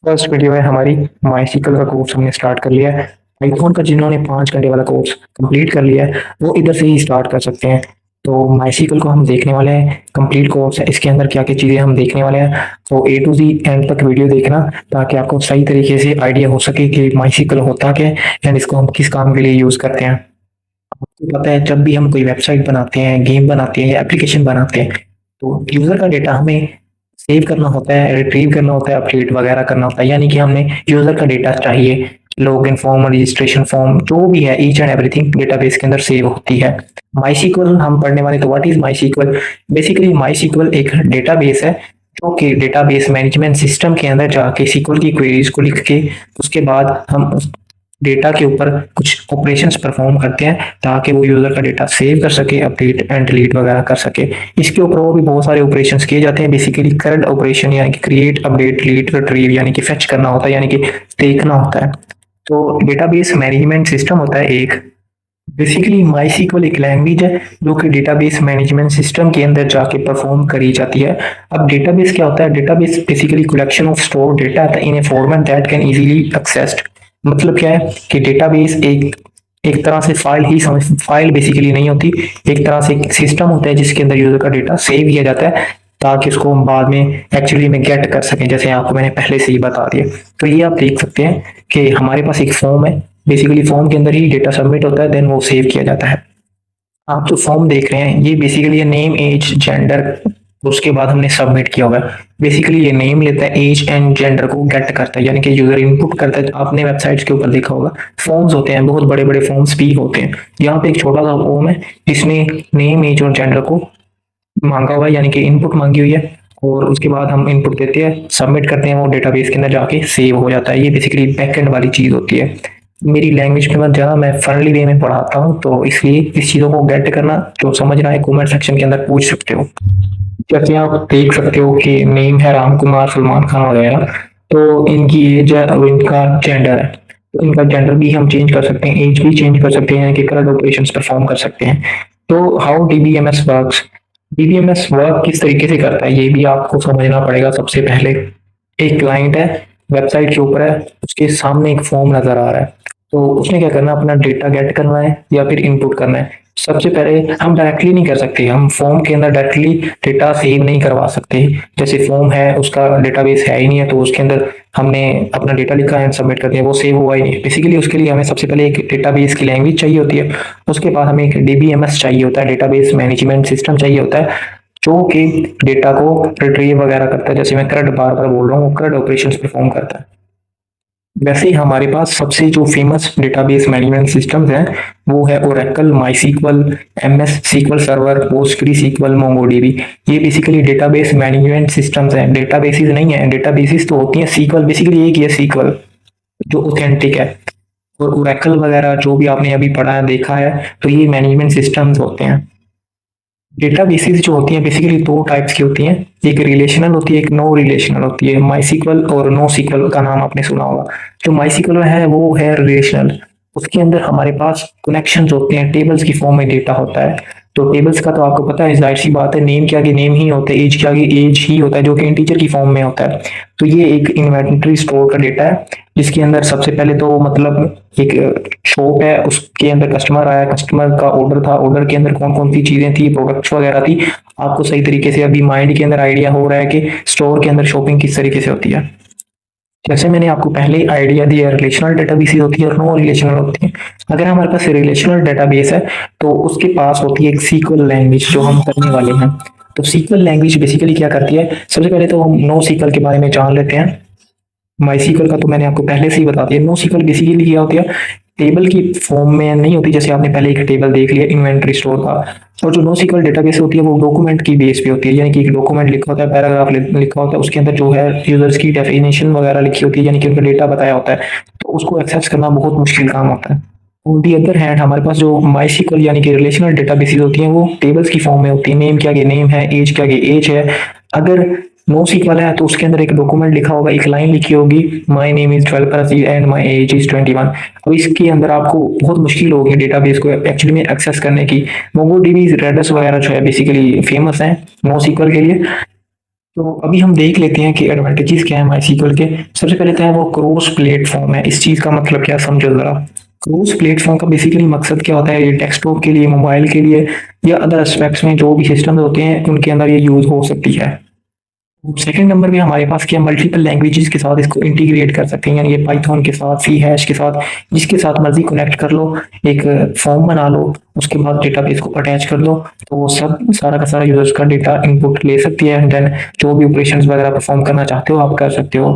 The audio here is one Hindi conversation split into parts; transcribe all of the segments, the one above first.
फर्स्ट वीडियो है हमारी। माईसीक्वल का कोर्स हमने स्टार्ट कर लिया है। पाइथन का जिन्होंने 5 घंटे वाला कोर्स कंप्लीट कर लिया है वो इधर से ही स्टार्ट कर सकते हैं। तो माईसीक्वल को हम देखने वाले हैं, कंप्लीट कोर्स है, इसके अंदर क्या क्या चीज़ें हम देखने वाले हैं। तो ए टू जी एंड तक वीडियो देखना ताकि आपको सही तरीके से आइडिया हो सके कि माईसीक्वल होता क्या है एंड इसको हम किस काम के लिए यूज़ करते हैं। आपको पता है जब भी हम कोई वेबसाइट बनाते हैं, गेम बनाते हैं या एप्लीकेशन बनाते हैं तो यूज़र का डेटा हमें सेव करना होता है, रिट्रीव करना होता है, अपडेट वगैरह करना होता है। यानी कि हमें यूजर का डेटा चाहिए, लॉगिन फॉर्म, रजिस्ट्रेशन फॉर्म, जो भी है ईच एंड एवरीथिंग डेटाबेस के अंदर सेव होती है। माईसीक्वल हम पढ़ने वाले, तो व्हाट इज माईसीक्वल? बेसिकली माईसीक्वल एक डेटाबेस है जो कि डेटाबेस मैनेजमेंट सिस्टम के अंदर जाके सीक्वल की क्वेरीज को लिख के उसके बाद हम उस डेटा के ऊपर कुछ ऑपरेशंस परफॉर्म करते हैं ताकि वो यूजर का डेटा सेव कर सके, अपडेट एंड डिलीट वगैरह कर सके। इसके ऊपर और भी बहुत सारे ऑपरेशंस किए जाते हैं। बेसिकली करंट ऑपरेशन यानी कि क्रिएट, अपडेट, डिलीट, रिट्रीव यानी कि फेच करना होता है, यानी कि देखना होता है। तो डेटाबेस मैनेजमेंट सिस्टम होता है एक। बेसिकली माईसीक्वल एक लैंग्वेज है जो कि डेटाबेस मैनेजमेंट सिस्टम के अंदर जाके परफॉर्म करी जाती है। अब डेटाबेस क्या होता है? Database basically collection of store data in A format that can easily accessed. मतलब क्या है कि डेटाबेस एक एक तरह से फाइल ही समझ, फाइल बेसिकली नहीं होती, एक तरह से एक सिस्टम होता है जिसके अंदर यूजर का डेटा सेव किया जाता है ताकि उसको हम बाद में एक्चुअली में गेट कर सकें, जैसे आपको मैंने पहले से ही बता दिया। तो ये आप देख सकते हैं कि हमारे पास एक फॉर्म है, बेसिकली फॉर्म के अंदर ही डेटा सबमिट होता है, देन वो सेव किया जाता है। आप जो फॉर्म देख रहे हैं ये बेसिकली नेम, एज, जेंडर, उसके बाद हमने सबमिट किया होगा। बेसिकली ये नेम लेता है, एज एंड जेंडर को गेट करता है, यानी कि यूजर इनपुट करता है। आपने वेबसाइट्स के ऊपर देखा होगा फॉर्म्स होते हैं, बहुत बड़े बड़े फॉर्म्स भी होते हैं। यहाँ पे एक छोटा सा फॉर्म है जिसने नेम, एज और जेंडर को मांगा हुआ है, यानी कि इनपुट मांगी हुई है, और उसके बाद हम इनपुट देते हैं, सबमिट करते हैं, वो डेटाबेस के अंदर जाके सेव हो जाता है। ये बेसिकली बैकएंड वाली चीज होती है। मेरी लैंग्वेज में मत जाना, मैं फ्रेंडली वे में पढ़ाता हूँ, तो इसलिए इस चीज़ों को गेट करना, जो समझना है कमेंट सेक्शन के अंदर पूछ सकते हो। जैसे आप देख सकते हो कि नेम है राम कुमार, सलमान खान वगैरह, तो इनकी एज है और इनका जेंडर है, तो इनका जेंडर भी हम चेंज कर सकते हैं, एज भी चेंज कर सकते हैं, कि करंट ऑपरेशंस परफॉर्म कर सकते हैं। तो how DBMS works, DBMS work किस तरीके से करता है ये भी आपको समझना पड़ेगा। सबसे पहले एक क्लाइंट है, वेबसाइट के ऊपर है, उसके सामने एक फॉर्म नजर आ रहा है, तो उसने क्या करना है? अपना डेटा गेट करना है या फिर इनपुट करना है। सबसे पहले हम डायरेक्टली नहीं कर सकते, हम फॉर्म के अंदर डायरेक्टली डेटा सेव नहीं करवा सकते। जैसे फॉर्म है, उसका डेटाबेस है ही नहीं है, तो उसके अंदर हमने अपना डेटा लिखा है, सबमिट कर दिया, वो सेव हुआ ही नहीं। बेसिकली उसके लिए हमें सबसे पहले एक डेटाबेस की लैंग्वेज चाहिए होती है, उसके बाद हमें एक डीबीएमएस चाहिए होता है, डेटाबेस मैनेजमेंट सिस्टम चाहिए होता है, जो कि डेटा को रिट्रीव वगैरह करता है। जैसे मैं करंट बार बार बोल रहा हूँ, करंट ऑपरेशन परफॉर्म करता है। वैसे ही हमारे पास सबसे जो फेमस डेटाबेस मैनेजमेंट सिस्टम्स हैं वो है Oracle, MySQL, MS SQL Server, PostgreSQL, MongoDB. ये बेसिकली डेटाबेस मैनेजमेंट सिस्टम्स हैं, डेटाबेसेस नहीं है। डेटाबेसेस तो होती हैं सीक्वल, बेसिकली एक ही है सीक्वल जो ऑथेंटिक है, और ओरेकल वगैरह जो भी आपने अभी पढ़ा है, देखा है, तो ये मैनेजमेंट सिस्टम्स होते हैं। डेटाबेसेस जो होती हैं बेसिकली दो टाइप्स की होती हैं, एक रिलेशनल होती है, एक नो रिलेशनल होती है। माईसीक्वल और नो सीक्वल का नाम आपने सुना होगा। जो माईसीक्वल है वो है रिलेशनल, उसके अंदर हमारे पास कनेक्शंस होते हैं, टेबल्स की फॉर्म में डेटा होता है। तो टेबल्स का तो आपको पता है, जाहिर सी बात है, नेम के आगे नेम ही होता है, एज के आगे एज ही होता है, जो कि इंटीजर की फॉर्म में होता है। तो ये एक इन्वेंटरी स्टोर का डेटा है जिसके अंदर सबसे पहले तो मतलब एक शॉप है, उसके अंदर कस्टमर आया, कस्टमर का ऑर्डर था, ऑर्डर के अंदर कौन कौन सी चीजें थी, प्रोडक्ट्स वगैरह थी। आपको सही तरीके से अभी माइंड के अंदर आइडिया हो रहा है कि स्टोर के अंदर शॉपिंग किस तरीके से होती है। जैसे मैंने आपको पहले आइडिया दिया, रिलेशनल डेटाबेस होती है और नो रिलेशनल होती है। अगर हमारे पास रिलेशनल डेटाबेस है तो उसके पास होती है एक सीक्वल लैंग्वेज जो हम करने वाले हैं। तो सीक्वल लैंग्वेज बेसिकली क्या करती है? सबसे पहले तो हम नो सीक्वल के बारे में जान लेते हैं। माईसीक्वल का तो मैंने आपको पहले से ही बता दिया। नो सीक्वल बेसिकली क्या होती है? टेबल की फॉर्म में नहीं होती, जैसे आपने पहले एक टेबल देख लिया इन्वेंटरी स्टोर का। और जो नो सीक्वल डेटाबेस होती है वो डॉक्यूमेंट की बेस पे होती है, यानी कि एक डॉक्यूमेंट लिखा होता है, पैराग्राफ लिखा होता है, उसके अंदर जो है यूजर्स की डेफिनेशन वगैरह लिखी होती है, यानी कि उनका डेटा बताया होता है। तो उसको एक्सेस करना बहुत मुश्किल काम होता है। ऑन दी अदर हैंड हमारे पास जो माईसीक्वल यानी कि रिलेशनल डेटाबेसेस होती हैं वो टेबल्स की फॉर्म में होती है। नेम के आगे नेम है, एज के आगे एज है। अगर नो सीक्वल है तो उसके अंदर एक डॉक्यूमेंट लिखा होगा, एक लाइन लिखी होगी, my name is 12 and my age is 21। अब इसके अंदर आपको बहुत मुश्किल होगी डेटाबेस को एक्चुअली में एक्सेस करने की। मोंगोडीबी, रेडिस वगैरह जो है बेसिकली फेमस है नो सीक्वल के लिए। तो अभी हम देख लेते हैं कि एडवांटेजेस क्या है माईसीक्वल के। सबसे पहले तो है वो क्रॉस प्लेटफॉर्म है। इस चीज का मतलब क्या, समझो जरा। क्रॉस प्लेटफॉर्म का बेसिकली मकसद क्या होता है, ये डेस्कटॉप के लिए, मोबाइल के लिए या अदर एस्पेक्ट्स में जो भी सिस्टम होते हैं उनके अंदर ये यूज हो सकती है। सेकंड नंबर पे हमारे पास क्या, मल्टीपल लैंग्वेजेस के साथ इसको इंटीग्रेट कर सकते हैं, यानी ये पाइथन के साथ, सी हैश के साथ, जिसके साथ मर्जी कनेक्ट कर लो, एक फॉर्म बना लो, उसके बाद डेटाबेस को अटैच कर दो, तो वो सब सारा का सारा यूजर्स का डेटा इनपुट ले सकती है एंड देन जो भी ऑपरेशंस वगैरह परफॉर्म करना चाहते हो आप कर सकते हो।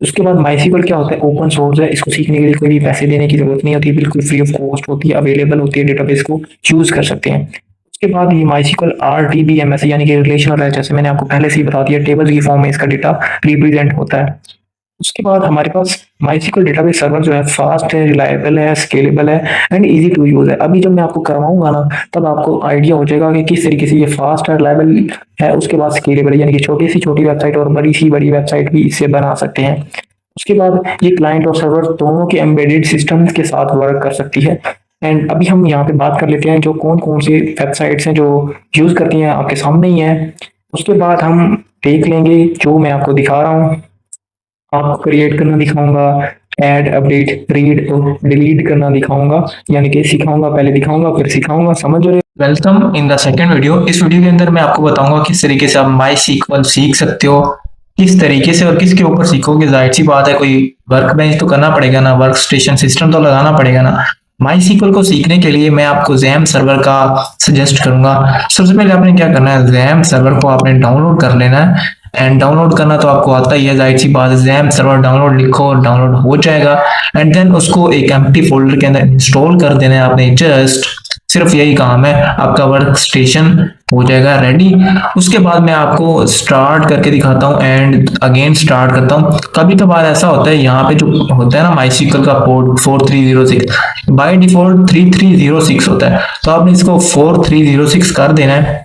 उसके बाद माईसीक्वल क्या होता है, ओपन सोर्स है, इसको सीखने के लिए कोई भी पैसे देने की जरूरत नहीं होती, बिल्कुल फ्री ऑफ कॉस्ट होती है, अवेलेबल होती है, डेटाबेस को यूज कर सकते हैं। उसके बाद ये माईसीक्वल आरडीबीएमएस यानी कि रिलेशनल है, जैसे मैंने आपको पहले से ही बता दिया, टेबल की फॉर्म में इसका डेटा रिप्रेजेंट होता है। उसके बाद हमारे पास माईसीक्वल डेटाबेस सर्वर जो है फास्ट है, रिलायबल है, स्केलेबल है एंड इजी टू यूज है। अभी जब मैं आपको करवाऊंगा ना, तब आपको आइडिया हो जाएगा कि किस तरीके से ये फास्ट है, रिलायबल है, उसके बाद स्केलेबल है, यानी कि छोटी सी छोटी वेबसाइट और बड़ी सी बड़ी वेबसाइट भी इससे बना सकते हैं। उसके बाद ये क्लाइंट और सर्वर दोनों के एम्बेडेड सिस्टम्स के साथ वर्क कर सकती है। एंड अभी हम यहाँ पे बात कर लेते हैं जो कौन कौन सी वेबसाइट्स हैं जो यूज करती हैं, आपके सामने ही है। उसके बाद हम देख लेंगे जो मैं आपको दिखा रहा हूँ, आपको क्रिएट करना दिखाऊंगा, ऐड, अपडेट, रीड और डिलीट करना दिखाऊंगा, यानी कि सिखाऊंगा, पहले दिखाऊंगा फिर सिखाऊंगा, समझ रहे हो। Welcome in the second video. इस वीडियो के अंदर मैं आपको बताऊंगा किस तरीके से आप माई सीक्वल सीख सकते हो, किस तरीके से और किसके ऊपर सीखोगे। जाहिर सी बात है, कोई वर्क बेंच तो करना पड़ेगा ना, वर्क स्टेशन सिस्टम तो लगाना पड़ेगा ना। माई सीक्वल को सीखने के लिए मैं आपको जैम सर्वर का सजेस्ट करूंगा। सबसे पहले आपने क्या करना है, जैम सर्वर को आपने डाउनलोड कर लेना है। एंड डाउनलोड करना तो आपको आता ही है, जाहिर सी बात है, जैम सर्वर डाउनलोड लिखो, डाउनलोड हो जाएगा। एंड देन उसको एक एम्प्टी फोल्डर के अंदर इंस्टॉल कर देना है आपने। जस्ट सिर्फ यही काम है, आपका वर्क स्टेशन हो जाएगा रेडी। उसके बाद मैं आपको स्टार्ट करके दिखाता हूँ एंड अगेन स्टार्ट करता हूँ। कभी कभार ऐसा होता है, यहाँ पे जो होता है ना माईसीक्वल का पोर्ट 4306, बाय डिफॉल्ट 3306 होता है, तो आपने इसको 4306 कर देना है।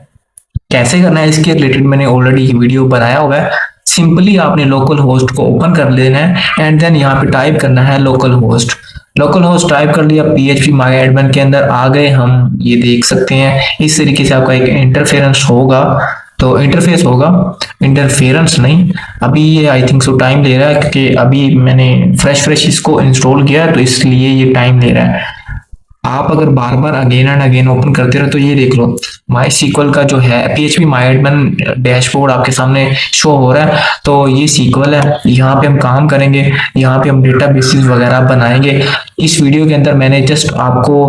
कैसे करना है इसके रिलेटेड मैंने ऑलरेडी वीडियो बनाया हुआ है। सिंपली आपने लोकल होस्ट को ओपन कर लेना है एंड देन यहाँ पे टाइप करना है local host. Local host type कर लिया, PHP माई एडमिन के अंदर आ गए हम, ये देख सकते हैं। इस तरीके से आपका एक इंटरफेरेंस होगा, तो इंटरफेस होगा, इंटरफेरेंस नहीं। अभी ये आई थिंक सो टाइम ले रहा है, क्योंकि अभी मैंने फ्रेश इसको इंस्टॉल किया है, तो इसलिए ये टाइम ले रहा है। आप अगर बार बार अगेन एंड अगेन ओपन करते रहो तो ये देख लो, माई सीक्वल का जो है PHP माई एडमिन डैशबोर्ड आपके सामने शो हो रहा है। तो ये सीक्वल है, यहाँ पे हम काम करेंगे, यहाँ पे हम डेटा बेसिस वगैरह बनाएंगे। इस वीडियो के अंदर मैंने जस्ट आपको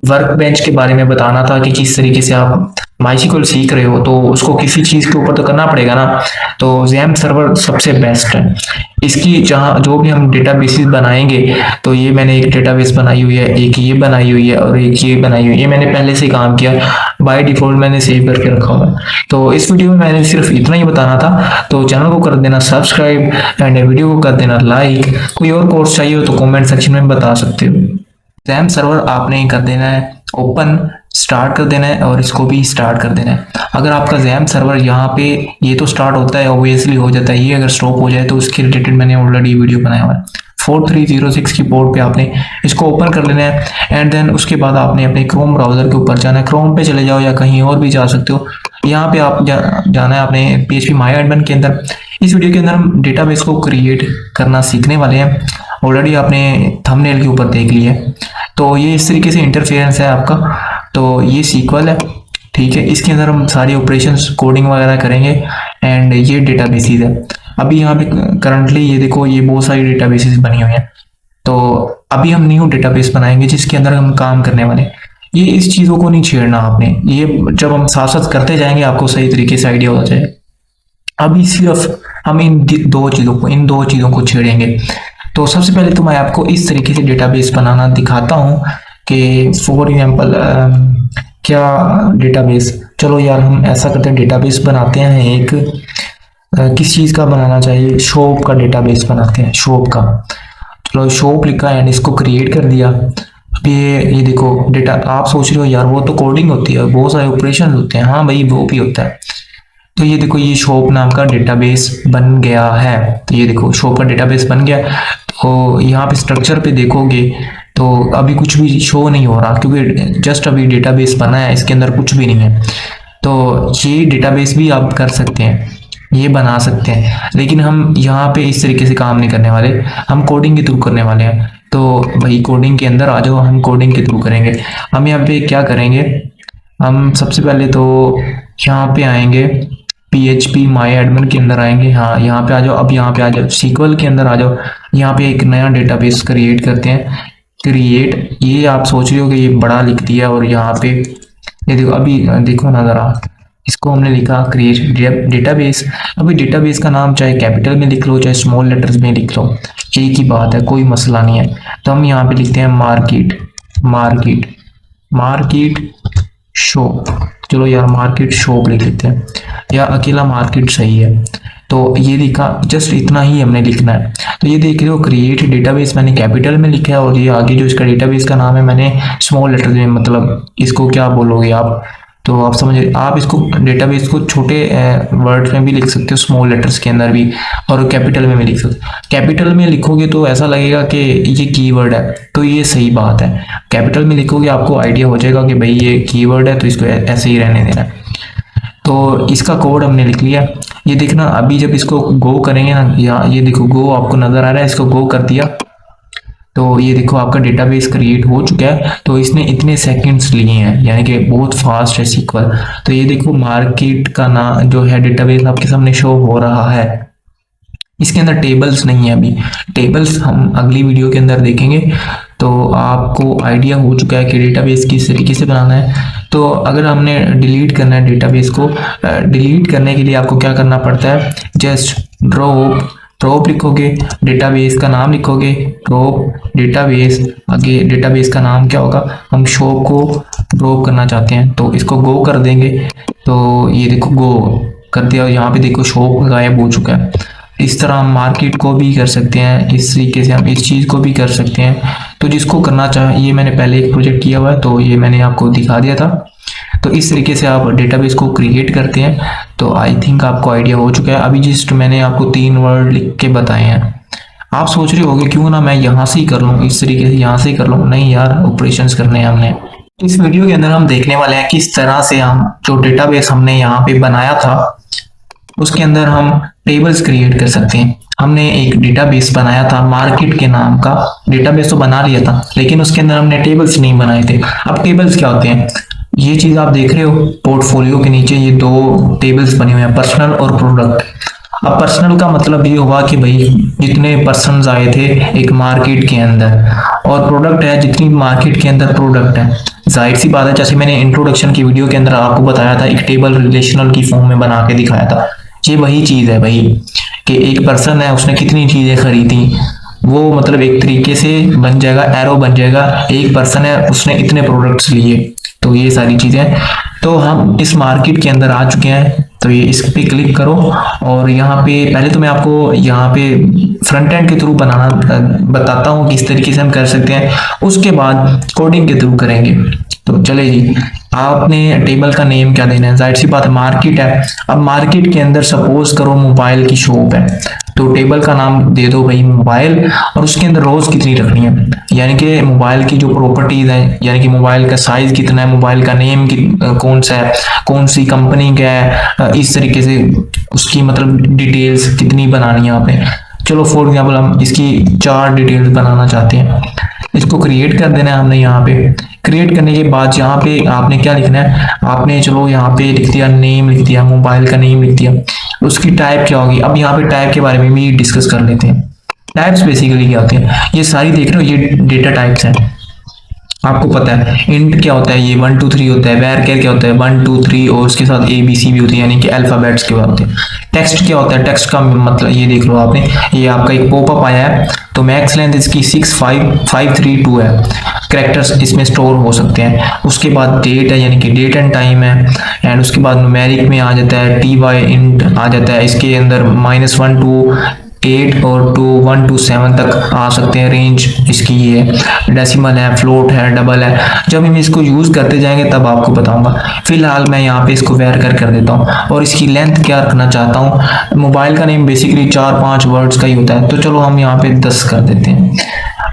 वर्क बेंच के बारे में बताना था कि किस तरीके से आप माईसीक्वल सीख रहे हो, तो उसको किसी चीज के ऊपर तो करना पड़ेगा ना। तो जैम सर्वर सबसे बेस्ट है। इसकी जहाँ जो भी हम डेटाबेसेस बनाएंगे, तो ये मैंने एक डेटाबेस बनाई हुई है, एक ये बनाई हुई है और एक ये बनाई हुई है। ये मैंने पहले से काम किया, बाय डिफॉल्ट मैंने सेव करके रखा हुआ है। तो इस वीडियो में मैंने सिर्फ इतना ही बताना था। तो चैनल को कर देना सब्सक्राइब एंड वीडियो को कर देना लाइक। कोई और कोर्स चाहिए हो तो कमेंट सेक्शन में बता सकते हो। जैम सर्वर आपने कर देना है ओपन, स्टार्ट कर देना है और इसको भी स्टार्ट कर देना है। अगर आपका जैम सर्वर यहाँ पे ये तो स्टार्ट होता है, ऑब्वियसली हो जाता है, ये अगर स्टॉप हो जाए तो उसके रिलेटेड मैंने ऑलरेडी वीडियो बनाया हुआ है। 4306 की पोर्ट पे आपने इसको ओपन कर लेना है एंड देन उसके बाद आपने अपने क्रोम ब्राउजर के ऊपर जाना है। क्रोम पे चले जाओ या कहीं और भी जा सकते हो। यहाँ पे आप जाना है अपने PHP माई एडमिन के अंदर। इस वीडियो के अंदर हम डेटाबेस को क्रिएट करना सीखने वाले हैं। ऑलरेडी आपने थंबनेल के ऊपर देख लिया है। तो ये इस तरीके से इंटरफेरेंस है आपका। तो ये सीक्वल है, ठीक है। इसके अंदर हम सारी ऑपरेशंस कोडिंग वगैरह करेंगे एंड ये डेटाबेसेस है। अभी यहाँ पे करंटली ये देखो, ये बहुत सारी डेटाबेसेस बनी हुई हैं। तो अभी हम न्यू डेटाबेस बनाएंगे जिसके अंदर हम काम करने वाले। ये इस चीज़ों को नहीं छेड़ना आपने, ये जब हम साथ साथ करते जाएंगे आपको सही तरीके से आइडिया हो जाए। अभी सिर्फ हम इन दो चीज़ों को छेड़ेंगे। तो सबसे पहले तो मैं आपको इस तरीके से डेटाबेस बनाना दिखाता हूँ कि फॉर एग्जाम्पल क्या डेटाबेस, चलो यार हम ऐसा करते हैं, डेटाबेस बनाते हैं एक किस चीज़ का बनाना चाहिए, शॉप का डेटाबेस बनाते हैं, शॉप का। चलो शॉप लिखा एंड इसको क्रिएट कर दिया। अब ये देखो डेटा, आप सोच रहे हो यार वो तो कोडिंग होती है, बहुत सारे ऑपरेशन होते हैं। हाँ भाई वो भी होता है। तो ये देखो ये शॉप नाम का डेटाबेस बन गया है। तो ये देखो शॉप का डेटाबेस बन गया। तो यहाँ पे स्ट्रक्चर पे देखोगे तो अभी कुछ भी शो नहीं हो रहा, क्योंकि जस्ट अभी डेटाबेस बना है, इसके अंदर कुछ भी नहीं है। तो ये डेटाबेस भी आप कर सकते हैं। ये बना सकते हैं, लेकिन हम यहाँ पे इस तरीके से काम नहीं करने वाले, हम कोडिंग के थ्रू करने वाले हैं। तो भाई कोडिंग के अंदर आ जाओ, हम कोडिंग के थ्रू करेंगे। हम यहाँ पे क्या करेंगे, हम सबसे पहले तो यहाँ पे आएंगे, PHP माई एडमिन के अंदर आएंगे। हाँ यहाँ पे आ जाओ, अब यहाँ पे आ जाओ, SQL के अंदर आ जाओ। यहाँ पे एक नया डेटाबेस क्रिएट करते हैं। क्रिएट, ये आप सोच रहे हो कि ये बड़ा लिख दिया, और यहाँ पे ये देखो, अभी देखो ना जरा, इसको हमने लिखा क्रिएट डेटाबेस। अभी डेटाबेस का नाम चाहे कैपिटल में लिख लो चाहे स्मॉल लेटर्स में लिख लो, एक ही बात है, कोई मसला नहीं है। तो हम यहाँ पे लिखते हैं मार्केट, मार्केट, मार्केट शॉप। चलो यार मार्केट शॉप लिख लेते हैं, या अकेला मार्केट सही है। तो ये लिखा, जस्ट इतना ही हमने लिखना है। तो ये देख रहे हो क्रिएट डेटाबेस मैंने कैपिटल में लिखा है, और ये आगे जो इसका डेटाबेस का नाम है मैंने स्मॉल लेटर में, मतलब इसको क्या बोलोगे आप, तो आप समझ, आप इसको डेटाबेस को छोटे वर्ड्स में भी लिख सकते हो, स्मॉल लेटर्स के अंदर भी, और कैपिटल में भी लिख सकते हो। कैपिटल में लिखोगे तो ऐसा लगेगा कि ये कीवर्ड है, तो ये सही बात है। कैपिटल में लिखोगे आपको आइडिया हो जाएगा कि भाई ये कीवर्ड है, तो इसको ऐसे ही रहने देना है। तो इसका कोड हमने लिख लिया। ये देखना, अभी जब इसको गो करेंगे ना, यहाँ ये देखो गो आपको नजर आ रहा है, इसको गो कर दिया तो ये देखो आपका डेटाबेस क्रिएट हो चुका है। तो इसने इतने सेकंड्स लिए हैं, यानी कि बहुत फास्ट है SQL। तो ये देखो मार्केट का नाम जो है डेटाबेस आपके सामने शो हो रहा है। इसके अंदर टेबल्स नहीं है, अभी टेबल्स हम अगली वीडियो के अंदर देखेंगे। तो आपको आइडिया हो चुका है कि डेटाबेस किस तरीके से बनाना है। तो अगर हमने डिलीट करना है डेटाबेस को, डिलीट करने के लिए आपको क्या करना पड़ता है, जस्ट ड्रॉप लिखोगे, डेटाबेस का नाम लिखोगे, ड्रॉप डेटाबेस, आगे डेटाबेस का नाम क्या होगा, हम शॉप को ड्रॉप करना चाहते हैं तो इसको गो कर देंगे। तो ये देखो गो कर दिया, यहाँ पे देखो शॉप गायब हो चुका है। इस तरह हम मार्केट को भी कर सकते हैं, इस तरीके से हम इस चीज़ को भी कर सकते हैं। तो जिसको करना चाहे, ये मैंने पहले एक प्रोजेक्ट किया हुआ है तो ये मैंने आपको दिखा दिया था। तो इस तरीके से आप डेटाबेस को क्रिएट करते हैं। तो आई थिंक आपको आइडिया हो चुका है। अभी जस्ट मैंने आपको 3 वर्ड लिख के बताए हैं। आप सोच रहे होगे क्यों ना मैं यहाँ से ही कर लूँ, इस तरीके से यहाँ से ही कर लूँ। नहीं यार, ऑपरेशंस करने हैं हमने। इस वीडियो के अंदर हम देखने वाले हैं किस तरह से हम जो डेटाबेस हमने यहाँ पे बनाया था उसके अंदर हम टेबल्स क्रिएट कर सकते हैं। हमने एक डेटाबेस बनाया था मार्केट के नाम का, डेटाबेस तो बना लिया था लेकिन उसके अंदर हमने टेबल्स नहीं बनाए थे। अब टेबल्स क्या होते हैं, ये चीज आप देख रहे हो पोर्टफोलियो के नीचे ये 2 टेबल्स बने हुए हैं, पर्सनल और प्रोडक्ट। अब पर्सनल का मतलब ये हुआ कि भाई जितने पर्सन्स आए थे एक मार्केट के अंदर, और प्रोडक्ट है जितनी मार्केट के अंदर प्रोडक्ट है। जाहिर सी बात है, जैसे मैंने इंट्रोडक्शन की वीडियो के अंदर आपको बताया था, एक टेबल रिलेशनल की फॉर्म में बना के दिखाया था। ये वही चीज है भाई कि एक पर्सन है उसने कितनी चीजें खरीदी, वो मतलब एक तरीके से बन जाएगा, एरो बन जाएगा। एक पर्सन है उसने इतने प्रोडक्ट्स लिए, तो ये सारी चीजें। तो हम इस मार्केट के अंदर आ चुके हैं। तो ये इस पे क्लिक करो, और यहाँ पे पहले तो मैं आपको यहाँ पे फ्रंट एंड के थ्रू बनाना बताता हूँ किस तरीके से हम कर सकते हैं, उसके बाद कोडिंग के थ्रू करेंगे। तो चले जी, आपने टेबल का नेम क्या देना है, जाहिर सी बात है मार्केट है। अब मार्केट के अंदर सपोज करो मोबाइल की शॉप है, तो टेबल का नाम दे दो भाई मोबाइल, और उसके अंदर रोज कितनी रखनी है, यानी कि मोबाइल की जो प्रॉपर्टीज है, यानी कि मोबाइल का साइज कितना है, मोबाइल का नेम कौन सा है, कौन सी कंपनी का है, इस तरीके से उसकी मतलब डिटेल्स कितनी बनानी है आपने। चलो फॉर एग्जाम्पल हम इसकी 4 डिटेल्स बनाना चाहते हैं, इसको क्रिएट कर देना है हमने। यहाँ पे क्रिएट करने के बाद यहाँ पे आपने क्या लिखना है, आपने चलो यहाँ पे लिख दिया नेम, लिख दिया मोबाइल का नेम लिख दिया, उसकी टाइप क्या होगी। अब यहाँ पे टाइप के बारे में भी डिस्कस कर लेते हैं। टाइप्स बेसिकली क्या होते हैं, ये सारी देख रहे हो ये डेटा टाइप्स हैं, आपको पता है। इंट क्या होता है, ये 1 2 3 होता है। वैर क्या होता है, 1 2 3, और उसके साथ ABC भी होती है, यानी कि अल्फाबेट्स के होते हैं। टेक्स्ट क्या होता है, टेक्स्ट का मतलब ये देख लो आपने, ये आपका एक पॉपअप आया है, तो मैक्स लेंथ इसकी 65532 है। कैरेक्टर्स इसमें स्टोर हो सकते हैं। उसके बाद डेट है, यानी कि डेट एंड टाइम है, एंड उसके बाद न्यूमेरिक में आ जाता है, TY इंट आ जाता है। इसके अंदर -1 to 8 और 1 to 7 तक आ सकते हैं रेंज इसकी। ये है डेसिमल है, फ्लोट है, डबल है। जब हम इसको यूज करते जाएंगे तब आपको बताऊंगा। फिलहाल मैं यहाँ पे इसको वेर कर देता हूँ, और इसकी लेंथ क्या रखना चाहता हूँ। मोबाइल का नेम बेसिकली 4-5 वर्ड्स का ही होता है, तो चलो हम यहाँ पे 10 कर देते हैं।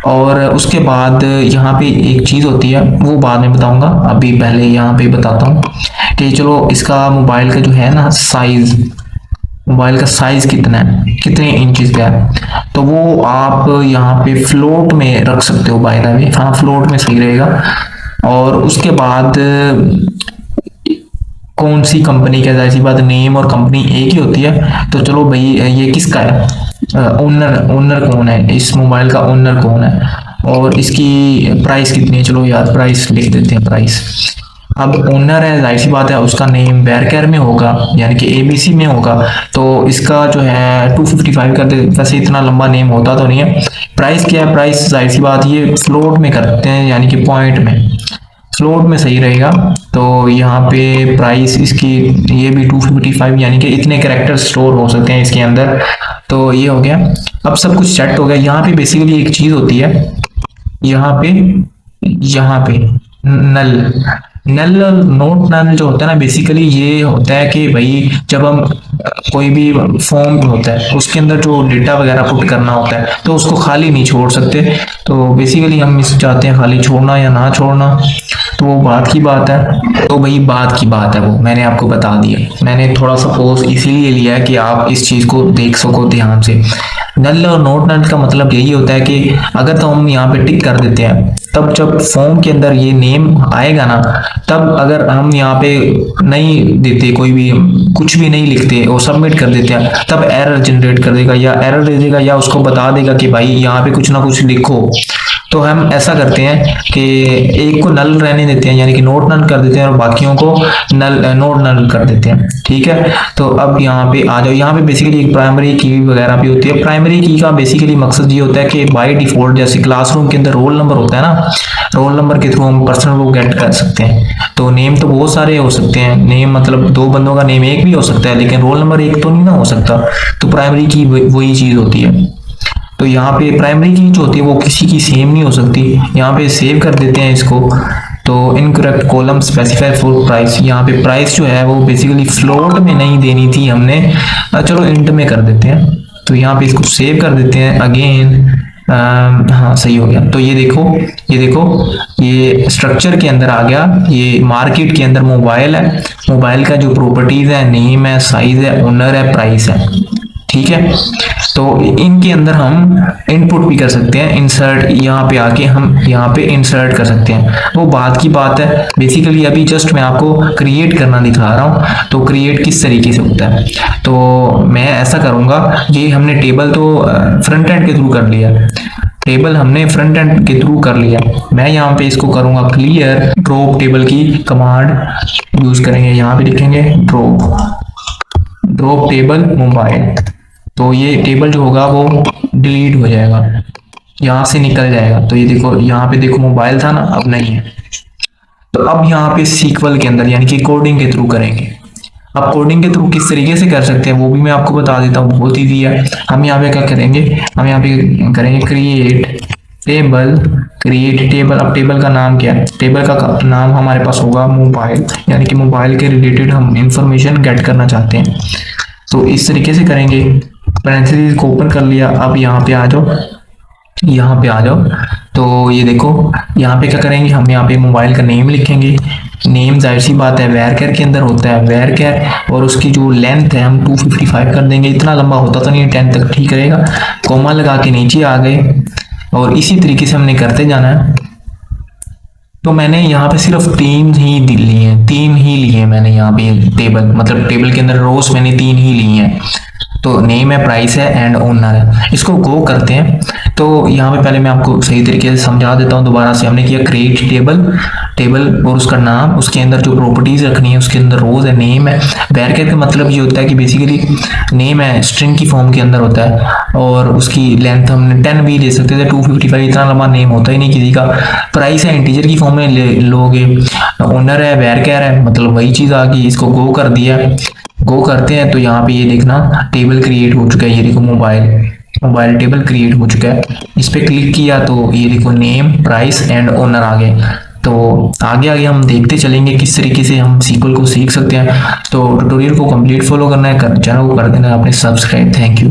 और उसके बाद यहाँ पे एक चीज होती है, वो बाद में बताऊंगा, अभी पहले यहाँ पे बताता हूँ कि चलो इसका मोबाइल का जो है ना साइज, मोबाइल का साइज कितना है, कितने इंचेस का है, तो वो आप यहाँ पे फ्लोट में रख सकते हो बाय द वे। हाँ, फ्लोट में सही रहेगा। और उसके बाद कौन सी कंपनी का, जाहिर सी बात नेम और कंपनी एक ही होती है। तो चलो भाई ये किसका है, ओनर ओनर कौन है, इस मोबाइल का ओनर कौन है, और इसकी प्राइस कितनी है। चलो यार प्राइस लिख देते हैं, प्राइस। अब ओनर है, जाहिर सी बात है उसका नेम वेरकेर में होगा, यानी कि एबीसी में होगा। तो इसका जो है 255 कर दे, वैसे इतना लंबा नेम होता तो नहीं है। प्राइस क्या है, प्राइस जाहिर सी बात ये फ्लोट में करते हैं, यानी कि पॉइंट में, फ्लोट में सही रहेगा। तो यहाँ पे प्राइस इसकी ये भी 255, यानी कि इतने कैरेक्टर स्टोर हो सकते हैं इसके अंदर। तो ये हो गया, अब सब कुछ सेट हो गया। यहाँ पे बेसिकली एक चीज होती है, यहाँ पे नल नल नोट नल जो होता है ना, बेसिकली ये होता है कि भाई जब हम कोई भी फॉर्म होता है उसके अंदर जो डेटा वगैरह पुट करना होता है तो उसको खाली नहीं छोड़ सकते। तो बेसिकली हम इस चाहते हैं खाली छोड़ना या ना छोड़ना, तो वो बात की बात है। तो भाई बात की बात है, वो मैंने आपको बता दिया। मैंने थोड़ा सा पोज इसीलिए लिया है कि आप इस चीज को देख सको ध्यान से। नल और नोट नल का मतलब यही होता है कि अगर तो हम यहाँ पे टिक कर देते हैं, तब जब फॉर्म के अंदर ये नेम आएगा ना, तब अगर हम यहाँ पे नहीं देते, कोई भी कुछ भी नहीं लिखते और सबमिट कर देते हैं, तब एरर जनरेट कर देगा या एरर दे देगा या उसको बता देगा कि भाई यहाँ पे कुछ ना कुछ लिखो। तो हम ऐसा करते हैं कि एक को नल रहने देते हैं, यानी कि नोट नल कर देते हैं, और बाकियों को नल नोट नल कर देते हैं। ठीक है, तो अब यहाँ पे आ जाओ। यहाँ पे बेसिकली एक प्राइमरी की वगैरह भी होती है। प्राइमरी की का बेसिकली मकसद ये होता है कि बाय डिफॉल्ट जैसे क्लासरूम के अंदर रोल नंबर होता है ना, रोल नंबर के थ्रू हम पर्सनल वो गेट कर सकते हैं। तो नेम तो बहुत सारे हो सकते हैं, नेम मतलब दो बंदों का नेम एक भी हो सकता है, लेकिन रोल नंबर एक तो नहीं ना हो सकता। तो प्राइमरी की वही चीज होती है। तो यहाँ पे प्राइमरी की जो होती है वो किसी की सेम नहीं हो सकती। यहाँ पे सेव कर देते हैं इसको। तो incorrect column specify for price, यहाँ पे प्राइस जो है वो बेसिकली फ्लोट में नहीं देनी थी हमने, चलो इंट में कर देते हैं। तो यहाँ पे इसको सेव कर देते हैं अगेन। हाँ सही हो गया। तो ये देखो, ये स्ट्रक्चर के अंदर आ गया। ये मार्केट के अंदर मोबाइल है, मोबाइल का जो प्रॉपर्टीज है, नेम है, साइज है, ओनर है, प्राइस है। ठीक है, तो इनके अंदर हम इनपुट भी कर सकते हैं, इंसर्ट, यहाँ पे आके हम यहाँ पे इंसर्ट कर सकते हैं। वो बात की बात है, बेसिकली अभी जस्ट मैं आपको क्रिएट करना दिखा रहा हूँ। तो क्रिएट किस तरीके से होता है, तो मैं ऐसा करूंगा, ये हमने टेबल तो फ्रंट एंड के थ्रू कर लिया, टेबल हमने फ्रंट एंड के थ्रू कर लिया। मैं यहाँ पे इसको करूंगा क्लियर, ड्रॉप टेबल की कमांड यूज करेंगे। यहाँ पे लिखेंगे ड्रॉप टेबल मोबाइल। तो ये टेबल जो होगा वो डिलीट हो जाएगा, यहाँ से निकल जाएगा। तो ये देखो, यहाँ पे देखो मोबाइल था ना, अब नहीं है। तो अब यहाँ पे सीक्वल के अंदर यानी कि कोडिंग के थ्रू करेंगे। अब कोडिंग के थ्रू किस तरीके से कर सकते हैं वो भी मैं आपको बता देता हूँ, बहुत ईजी है। हम यहाँ पे क्या करेंगे, हम यहाँ पे करेंगे क्रिएट टेबल। अब टेबल का नाम क्या है, टेबल का नाम हमारे पास होगा मोबाइल, यानी कि मोबाइल के रिलेटेड हम इंफॉर्मेशन गेट करना चाहते हैं। तो इस तरीके से करेंगे, पैरेंथेसिस को ओपन कर लिया। अब यहाँ पे आ जाओ, तो ये देखो यहाँ पे क्या करेंगे, हम यहाँ पे मोबाइल का नेम लिखेंगे। नेम जाहिर सी बात है वेरकेर के अंदर होता है, वेरकेर, और उसकी जो लेंथ है हम 255 कर देंगे। इतना लंबा होता तो नहीं, 10 तक ठीक रहेगा। कोमा लगा के नीचे आ गए, और इसी तरीके से हमने करते जाना है। तो मैंने यहाँ पे सिर्फ तीन ही लिए मैंने यहाँ पे टेबल, मतलब टेबल के अंदर रोज मैंने 3 ही ली हैं। तो नेम है, प्राइस है एंड ओनर है। इसको गो करते हैं। तो यहाँ पे पहले मैं आपको सही तरीके से समझा देता हूँ दोबारा से। हमने किया क्रिएट टेबल और उसका नाम, उसके अंदर जो प्रॉपर्टीज रखनी है, उसके अंदर रोज है, नेम है। वेरकेर का मतलब ये होता है कि बेसिकली नेम है स्ट्रिंग की फॉर्म के अंदर होता है, और उसकी लेंथ हमने 10 भी ले सकते थे, 255 इतना लंबा नेम होता ही नहीं किसी का। प्राइस है इंटीजर की फॉर्म में लोगे। ओनर है वेरकेर है, मतलब वही चीज आ गई। इसको गो कर दिया, गो करते हैं। तो यहाँ पे ये देखना टेबल क्रिएट हो चुका है, ये देखो मोबाइल टेबल क्रिएट हो चुका है। इस पे क्लिक किया तो ये देखो नेम, प्राइस एंड ओनर आ गए। तो आगे हम देखते चलेंगे किस तरीके से हम सीक्वल को सीख सकते हैं। तो ट्यूटोरियल को कंप्लीट फॉलो करना है, चैनल को कर देना आपने सब्सक्राइब। Thank you.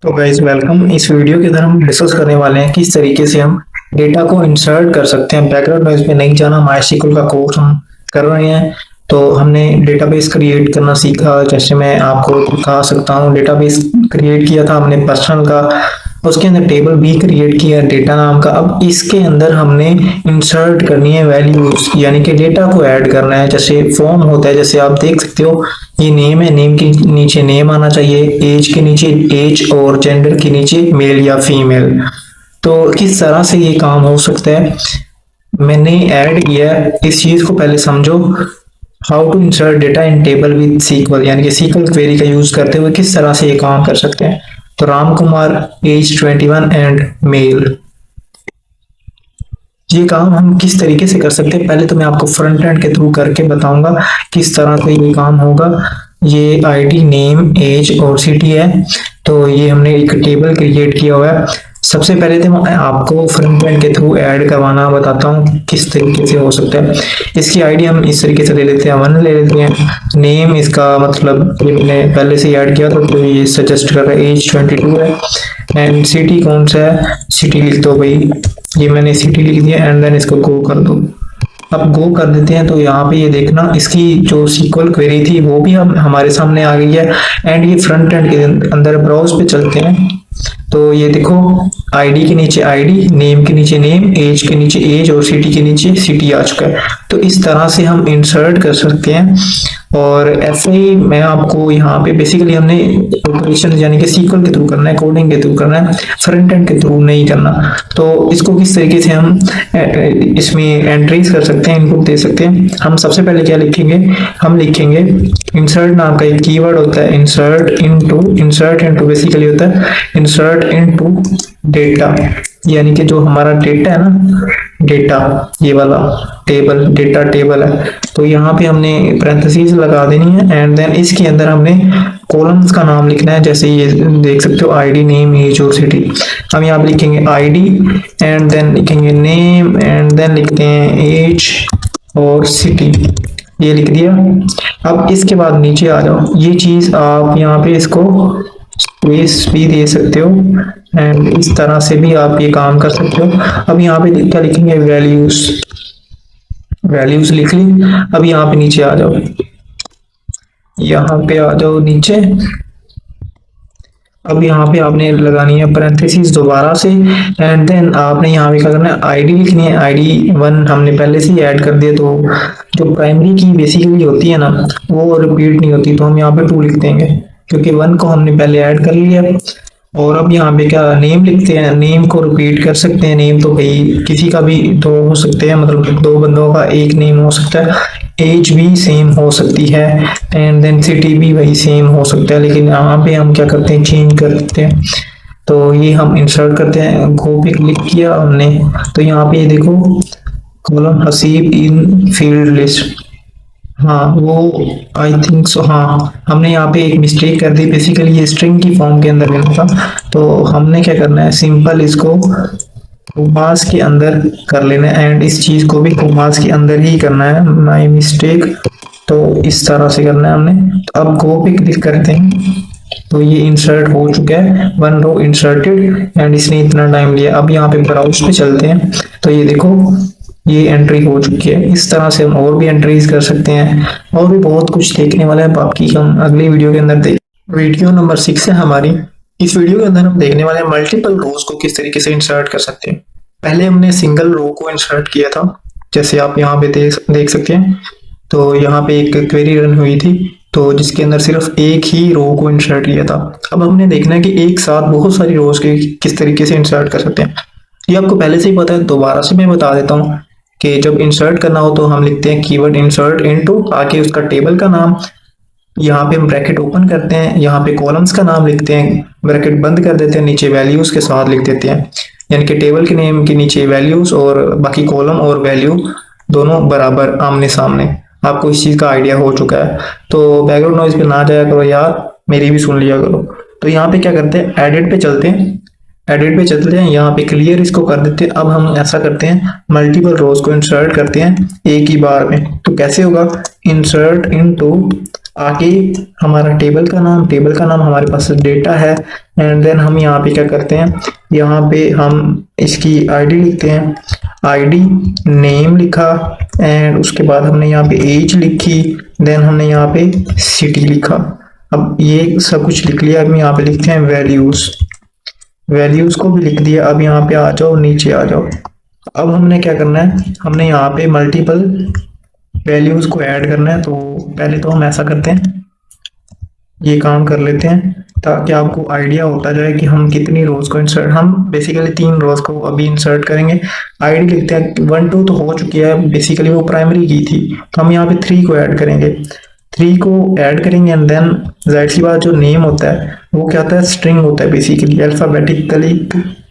तो गाइस वेलकम। इस वीडियो के अंदर हम डिस्कस करने वाले हैं किस तरीके से हम डेटा को इंसर्ट कर सकते हैं। बैकग्राउंड नॉइज में नहीं जाना, माइस्क्ल का कोर्स हम कर रहे हैं। तो हमने डेटाबेस क्रिएट करना सीखा, जैसे मैं आपको दिखा सकता हूँ। डेटाबेस क्रिएट किया था हमने पर्सनल का, उसके अंदर टेबल भी क्रिएट किया डेटा नाम का। अब इसके अंदर हमने इंसर्ट करनी है वैल्यूज, यानी कि डेटा को ऐड करना है। जैसे फॉर्म होता है, जैसे आप देख सकते हो ये नेम है, नेम के नीचे नेम आना चाहिए, एज के नीचे एज और जेंडर के नीचे मेल या फीमेल। तो किस तरह से ये काम हो सकता है मैंने ऐड किया है, इस चीज को पहले समझो। How to insert data in table with sequel, यानी कि सीक्वल क्वेरी का यूज करते हुए किस तरह से ये काम कर सकते हैं। तो Ram Kumar age 21 and male, ये काम हम किस तरीके से कर सकते हैं। पहले तो मैं आपको फ्रंट एंड के थ्रू करके बताऊंगा किस तरह से ये काम होगा। ये आईडी, नेम, एज और सिटी है। तो ये हमने एक टेबल क्रिएट किया हुआ है। सबसे पहले तो मैं आपको फ्रंट एंड के थ्रू ऐड करवाना बताता हूँ किस तरीके से हो सकता है। इसकी आईडी हम इस तरीके से ले लेते हैं, 1 ले लेते हैं। नेम इसका मतलब ये मैंने पहले से ऐड किया था, तो ये सजेस्ट कर रहा है एज 22 है। एंड सिटी कौन सा है, सिटी लिख दो भाई, ये मैंने सिटी लिख दिया। एंड देन इसको गो कर दो। अब गो कर देते हैं तो यहाँ पे ये देखना इसकी जो सीक्वल क्वेरी थी वो भी हम हमारे सामने आ गई है। एंड ये फ्रंट एंड के अंदर ब्राउज पे चलते हैं, तो ये देखो आईडी के नीचे आईडी, नेम के नीचे नेम, एज के नीचे एज और सिटी के नीचे सिटी आ चुका है। तो इस तरह से हम इंसर्ट कर सकते हैं। और ऐसे ही मैं आपको यहाँ पे बेसिकली हमने ऑपरेशन यानी कि सीक्वल के थ्रू करना है, कोडिंग के थ्रू करना है, फ्रंट एंड के थ्रू नहीं करना। तो इसको किस तरीके से हम इसमें एंट्रीज कर सकते हैं, इनपुट दे सकते हैं। हम सबसे पहले क्या लिखेंगे, हम लिखेंगे इंसर्ट नाम का एक कीवर्ड होता है, इंसर्ट इनटू बेसिकली होता है इंसर्ट इनटू डेटा, यानी कि जो हमारा डेटा है ना, डेटा ये वाला टेबल, डेटा टेबल है। तो यहाँ पे हमने पैरेंथेसिस लगा देनी है। एंड देन इसके अंदर हमने कॉलम्स का नाम लिखना है, जैसे ये देख सकते हो आईडी, नेम, एज और सिटी। हम यहाँ पे लिखेंगे आईडी एंड देन लिखेंगे नेम एंड देन लिखते हैं एज और सिटी, ये लिख दिया। अब इसके बाद नीचे आ जाओ, ये चीज आप यहाँ पे इसको स्पेस भी दे सकते हो एंड इस तरह से भी आप ये काम कर सकते हो। अब यहाँ पे क्या लिखेंगे, वैल्यूज लिख ली। अब यहाँ पे नीचे आ जाओ, यहाँ पे आ जाओ नीचे। अब यहाँ पे आपने लगानी है पैरेंथेसिस दोबारा से। एंड देन आपने यहाँ पे क्या करना है, आईडी लिखनी है। आईडी 1 हमने पहले से ही ऐड कर दिया, तो जो प्राइमरी की बेसिकली होती है ना वो रिपीट नहीं होती, तो हम यहाँ पे 2 लिख देंगे क्योंकि 1 को हमने पहले ऐड कर लिया। और अब यहाँ पे क्या नेम लिखते हैं, नेम को रिपीट कर सकते हैं। नेम तो भाई किसी का भी 2 हो सकते हैं, मतलब 2 बंदों का एक नेम हो सकता है। एज भी सेम हो सकती है एंड देन सिटी भी वही सेम हो सकता है, लेकिन यहाँ पे हम क्या करते हैं, चेंज कर देते हैं। तो ये हम इंसर्ट करते हैं, गो पे क्लिक किया हमने, तो यहाँ पे ये देखो कॉलम हसीब इन फील्ड लिस्ट, हाँ वो आई थिंक सो, हाँ हमने यहाँ पे एक मिस्टेक कर दी। बेसिकली ये स्ट्रिंग की फॉर्म के अंदर लेना था, तो हमने क्या करना है, सिंपल इसको कोमास के अंदर कर लेना है एंड इस चीज को भी कोमास के अंदर ही करना है, माय मिस्टेक। तो इस तरह से करना है हमने। तो अब गो पे क्लिक करते हैं, तो ये इंसर्ट हो चुका है, 1 रो इंसर्टेड एंड इसने इतना टाइम लिया। अब यहाँ पे ब्राउज पे चलते हैं, तो ये देखो ये एंट्री हो चुकी है। इस तरह से हम और भी एंट्रीज कर सकते हैं, और भी बहुत कुछ देखने वाला है, बाकी हम अगली वीडियो के अंदर देख। वीडियो नंबर 6 है हमारी। इस वीडियो के अंदर हम देखने वाले हैं मल्टीपल रोज को किस तरीके से इंसर्ट कर सकते हैं। पहले हमने सिंगल रो को इंसर्ट किया था, जैसे आप यहाँ पे देख सकते हैं। तो यहाँ पे एक क्वेरी रन हुई थी, तो जिसके अंदर सिर्फ एक ही रो को इंसर्ट किया था। अब हमने देखना है कि एक साथ बहुत सारी रोज के किस तरीके से इंसर्ट कर सकते हैं। ये आपको पहले से ही पता है, दोबारा से मैं बता देता हूँ कि जब इंसर्ट करना हो तो हम लिखते हैं कीवर्ड इंसर्ट इनटू, आके उसका टेबल का नाम, यहाँ पे हम ब्रैकेट ओपन करते हैं, यहाँ पे कॉलम्स का नाम लिखते हैं, ब्रैकेट बंद कर देते हैं, नीचे वैल्यूज के साथ लिख देते हैं, यानी कि टेबल के नेम के नीचे वैल्यूज और बाकी कॉलम और वैल्यू दोनों बराबर आमने सामने। आपको इस चीज का आइडिया हो चुका है, तो बैकग्राउंड नॉइज पे ना जाया करो यार, मेरी भी सुन लिया करो। तो यहाँ पे क्या करते हैं, एडिट पे चलते हैं, यहाँ पे क्लियर इसको कर देते हैं। अब हम ऐसा करते हैं, मल्टीपल रोज को इंसर्ट करते हैं एक ही बार में। तो कैसे होगा, इंसर्ट इनटू आगे हमारा टेबल का नाम हमारे पास डेटा है। एंड देन हम यहाँ पे क्या करते हैं, यहाँ पे हम इसकी आईडी लिखते हैं, आईडी नेम लिखा, एंड उसके बाद हमने यहाँ पे एज लिखी, देन हमने यहाँ पे सिटी लिखा। अब ये सब कुछ लिख लिया। अब यहाँ पे लिखते हैं वैल्यूज, वैल्यूज को भी लिख दिया। अब यहाँ पे आ जाओ, नीचे आ जाओ। अब हमने क्या करना है, हमने यहाँ पे मल्टीपल वैल्यूज को ऐड करना है। तो पहले तो हम ऐसा करते हैं, ये काम कर लेते हैं ताकि आपको आइडिया होता जाए कि हम कितनी रोज को इंसर्ट, हम बेसिकली 3 रोज को अभी इंसर्ट करेंगे। आईडी लिखते हैं, 1 2 तो हो चुकी है, बेसिकली वो प्राइमरी की थी, तो हम यहाँ पे 3 को ऐड करेंगे, 3 को ऐड करेंगे। एंड देन जाहिर सी बात, जो नेम होता है वो क्या होता है, स्ट्रिंग होता है, बेसिकली अल्फाबेटिकली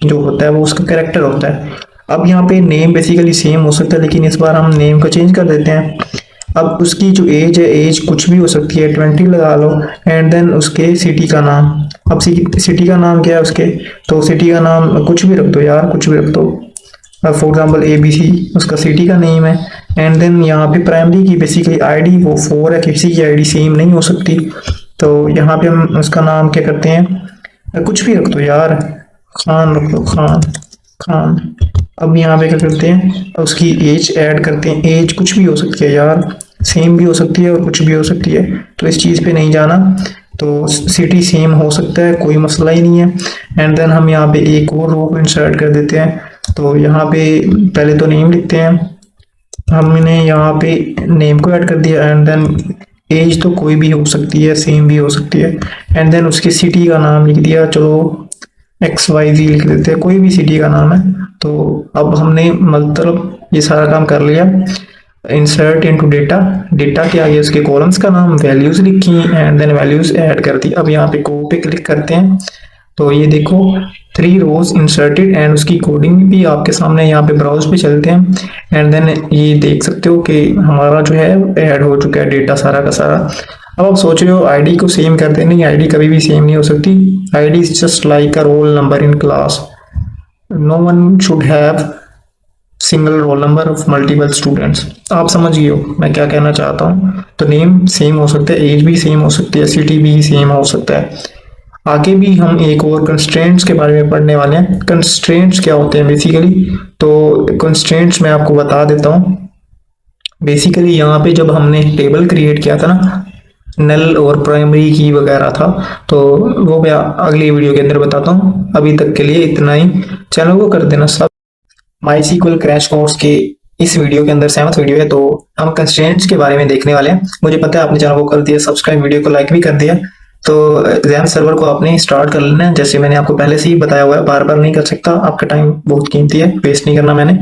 जो होता है वो उसका कैरेक्टर होता है। अब यहाँ पे नेम बेसिकली सेम हो सकता है, लेकिन इस बार हम नेम को चेंज कर देते हैं। अब उसकी जो एज है, एज कुछ भी हो सकती है, 20 लगा लो। एंड देन उसके सिटी का नाम, अब सिटी का नाम क्या है उसके, तो सिटी का नाम कुछ भी रख दो यार, कुछ भी रख दो। फॉर एग्जाम्पल ABC उसका सिटी का नेम है। एंड देन यहाँ पे प्राइमरी की बेसिकली आईडी वो 4 है, किसी की आईडी सेम नहीं हो सकती, तो यहाँ पे हम उसका नाम क्या करते हैं, कुछ भी रख दो यार, खान रख दो, खान। अब यहाँ पे क्या करते हैं, उसकी एज ऐड करते हैं, एज कुछ भी हो सकती है यार, सेम भी हो सकती है और कुछ भी हो सकती है, तो इस चीज़ पे नहीं जाना। तो सिटी सेम हो सकता है, कोई मसला ही नहीं है। एंड देन हम यहाँ पे एक और रो को इंसर्ट कर देते हैं। तो यहाँ पे पहले तो नेम लिखते हैं, हमने यहाँ पे नेम को ऐड कर दिया। एंड देन एज तो कोई भी हो सकती है, सेम भी हो सकती है। एंड देन उसकी सिटी का नाम लिख दिया, चलो XYZ लिख देते हैं, कोई भी सिटी का नाम है। तो अब हमने मतलब ये सारा काम कर लिया। इंसर्ट इनटू डेटा, डेटा के आगे उसके कॉलम्स का नाम, वैल्यूज लिखी, एंड देन वैल्यूज ऐड कर दी। अब यहाँ पे को पे क्लिक करते हैं, तो ये देखो 3 रोज इंसर्टेड, एंड उसकी कोडिंग भी आपके सामने, यहाँ पे ब्राउज पे चलते हैं। एंड देन ये देख सकते हो कि हमारा जो है ऐड हो चुका है डेटा सारा का सारा। अब आप सोच रहे हो आईडी को सेम कर दें, नहीं, आईडी कभी भी सेम नहीं हो सकती। ID is just like a roll number in class, no one should have single roll number of multiple students. आप समझ गए हो मैं क्या कहना चाहता हूँ। तो नेम सेम हो सकता है, एज भी सेम हो सकती है, सिटी भी सेम हो सकता है। आगे भी हम एक और कंस्ट्रेंट्स के बारे में पढ़ने वाले हैं। कंस्ट्रेंट्स क्या होते हैं बेसिकली, तो कंस्ट्रेंट्स मैं आपको बता देता हूँ। बेसिकली यहाँ पे जब हमने टेबल क्रिएट किया था ना, नल और प्राइमरी की वगैरह था, तो वो मैं अगली वीडियो के अंदर बताता हूँ। अभी तक के लिए इतना ही, चैनल को कर देना सब। MySQL क्रैश कोर्स के इस वीडियो के अंदर 7th वीडियो है, तो हम कंस्ट्रेंट्स के बारे में देखने वाले हैं। मुझे पता है आपने चैनल को कर दिया सब्सक्राइब, वीडियो को लाइक भी कर दिया। तो एग्जाम सर्वर को आपने स्टार्ट कर लेना है, जैसे मैंने आपको पहले से ही बताया हुआ है, बार बार नहीं कर सकता, आपका टाइम बहुत कीमती है, वेस्ट नहीं करना मैंने।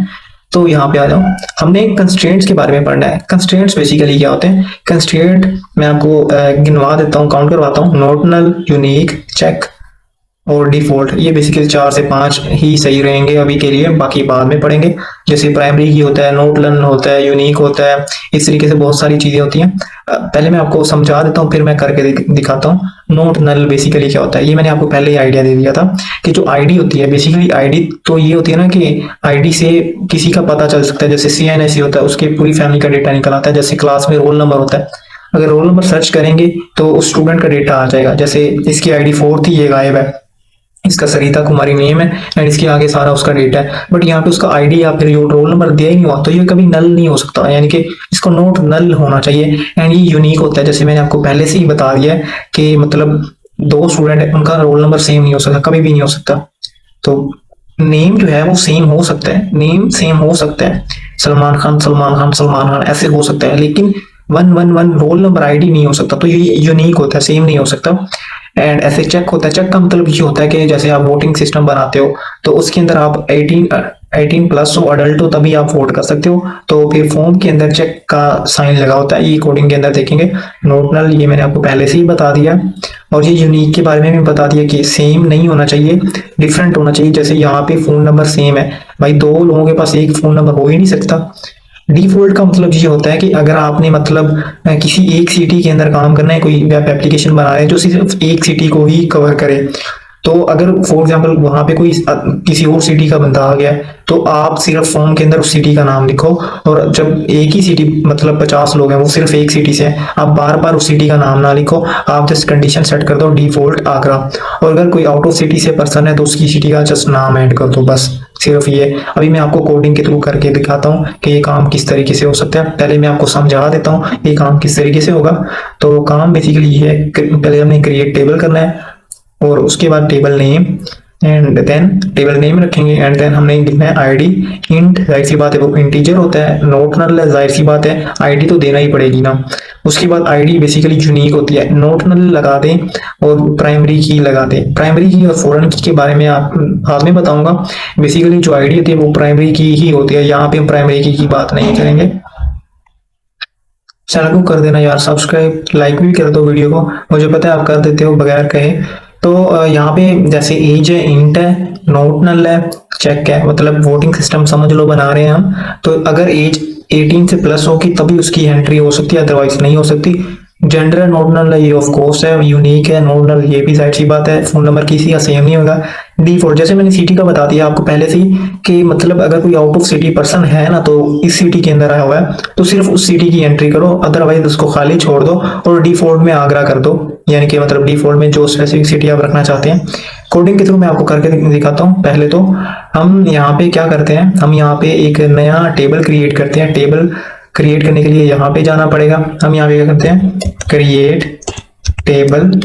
तो यहाँ पे आ जाओ, हमने कंस्ट्रेंट्स के बारे में पढ़ना है। कंस्ट्रेंट्स बेसिकली क्या होते हैं, कंस्ट्रेंट मैं आपको गिनवा देता हूँ, काउंट करवाता हूँ। नॉट नल, यूनिक, चेक और डिफॉल्ट, ये बेसिकली 4 से 5 ही सही रहेंगे अभी के लिए, बाकी बाद में पढ़ेंगे। जैसे प्राइमरी की होता है, नोट नल होता है, यूनिक होता है, इस तरीके से बहुत सारी चीजें होती हैं। पहले मैं आपको समझा देता हूँ, फिर मैं करके दिखाता हूँ। नोट नल बेसिकली क्या होता है, ये मैंने आपको पहले ही आइडिया दे दिया था कि जो आईडी होती है, बेसिकली आईडी तो ये होती है ना कि आईडी से किसी का पता चल सकता है। जैसे CNSE होता है, उसके पूरी फैमिली का डेटा निकल आता है। जैसे क्लास में रोल नंबर होता है, अगर रोल नंबर सर्च करेंगे तो उस स्टूडेंट का डेटा आ जाएगा। जैसे इसकी आईडी 4 थी, ये गायब है, इसका सरिता कुमारी नेम है, एंड इसके आगे सारा उसका डेटा है। बट यहाँ पे उसका आईडी या फिर जो रोल नंबर दिया ही नहीं हुआ, तो ये कभी नल नहीं हो सकता, यानी कि इसको नोट नल होना चाहिए। एंड ये यूनिक होता है, जैसे मैंने आपको पहले से ही बता दिया है कि मतलब 2 स्टूडेंट है, उनका रोल नंबर सेम नहीं हो सकता, कभी भी नहीं हो सकता। तो नेम जो है वो सेम हो सकता है, नेम सेम हो सकता है, सलमान खान सलमान खान सलमान खान ऐसे हो सकता है, लेकिन 111 रोल नंबर आईडी नहीं हो सकता। तो ये यूनिक होता है, सेम नहीं हो सकता। एंड ऐसे चेक होता है, चेक का मतलब ये होता है कि जैसे आप वोटिंग सिस्टम बनाते हो, तो उसके अंदर आप 18 प्लस हो, अडल्ट हो, तभी आप वोट कर सकते हो। तो फिर फॉर्म के अंदर चेक का साइन लगा होता है, ये कोडिंग के अंदर देखेंगे। नोट नल ये मैंने आपको पहले से ही बता दिया, और ये यूनिक के बारे में भी बता दिया कि सेम नहीं होना चाहिए, डिफरेंट होना चाहिए। जैसे यहाँ पे फोन नंबर सेम है, भाई 2 लोगों के पास एक फोन नंबर हो ही नहीं सकता। डिफॉल्ट का मतलब ये होता है कि अगर आपने मतलब किसी एक सिटी के अंदर काम करना है, कोई वेब एप्लीकेशन बना रहे हैं जो सिर्फ एक सिटी को ही कवर करे, तो अगर फॉर एग्जांपल वहां पे कोई किसी और सिटी का बंदा आ गया है, तो आप सिर्फ फॉर्म के अंदर उस सिटी का नाम लिखो, और जब एक ही सिटी मतलब 50 लोग हैं वो सिर्फ एक सिटी से हैं, आप बार बार उस सिटी का नाम ना लिखो, आप जस्ट कंडीशन सेट कर दो डिफॉल्ट आगरा, और अगर कोई आउट ऑफ सिटी से पर्सन है तो उसकी सिटी का जस्ट नाम ऐड कर दो, बस सिर्फ ये। अभी मैं आपको कोडिंग के थ्रू करके दिखाता हूँ कि ये काम किस तरीके से हो सकता है। पहले मैं आपको समझा देता हूँ ये काम किस तरीके से होगा। तो काम बेसिकली ये है, पहले हमें क्रिएट टेबल करना है, और उसके बाद table name, and then table name रखेंगे, एंड देन हमने लिखना है आईडी इंट, जाहिर सी बात है वो इंटीजर होता है, नॉट नल है, जाहिर सी बात है आईडी तो देना ही पड़ेगी ना। उसके बाद आईडी बेसिकली यूनिक होती है, नॉट नल लगा दें और प्राइमरी की लगा दें। प्राइमरी की और फॉरेन की के बारे में आप बाद में बताऊंगा। बेसिकली जो आईडी होती है वो प्राइमरी की ही होती है, यहाँ पे हम प्राइमरी की बात नहीं करेंगे। चैनल को कर देना यार सब्सक्राइब, लाइक भी कर दो वीडियो को, मुझे पता है आप कर देते हो बगैर कहे। तो यहाँ पे जैसे एज है, इंट है, नॉट नल है, चेक है, मतलब वोटिंग सिस्टम समझ लो बना रहे हैं हम। तो अगर एज 18 से प्लस होगी तभी उसकी एंट्री हो सकती है, अदरवाइज नहीं हो सकती। जेंडर है, नॉट नल है, ये ऑफ कोर्स है, यूनिक है, नॉट नल, ये भी जाहिर सी बात है। फोन नंबर किसी का सेम नहीं होगा। डिफॉल्ट जैसे मैंने सिटी का बता दिया आपको पहले से ही कि मतलब अगर कोई आउट ऑफ सिटी पर्सन है ना तो इस सिटी के अंदर आया हुआ है तो सिर्फ उस सिटी की एंट्री करो, अदरवाइज उसको खाली छोड़ दो और डिफॉल्ट में आगरा कर दो, यानी कि मतलब डिफॉल्ट में जो स्पेसिफिक सिटी आप रखना चाहते हैं। कोडिंग के थ्रू मैं आपको करके दिखाता हूँ। पहले तो हम यहाँ पे क्या करते हैं, हम यहाँ पे एक नया टेबल क्रिएट करते हैं। टेबल क्रिएट करने के लिए यहाँ पे जाना पड़ेगा। हम यहाँ पे क्या करते हैं, क्रिएट टेबल।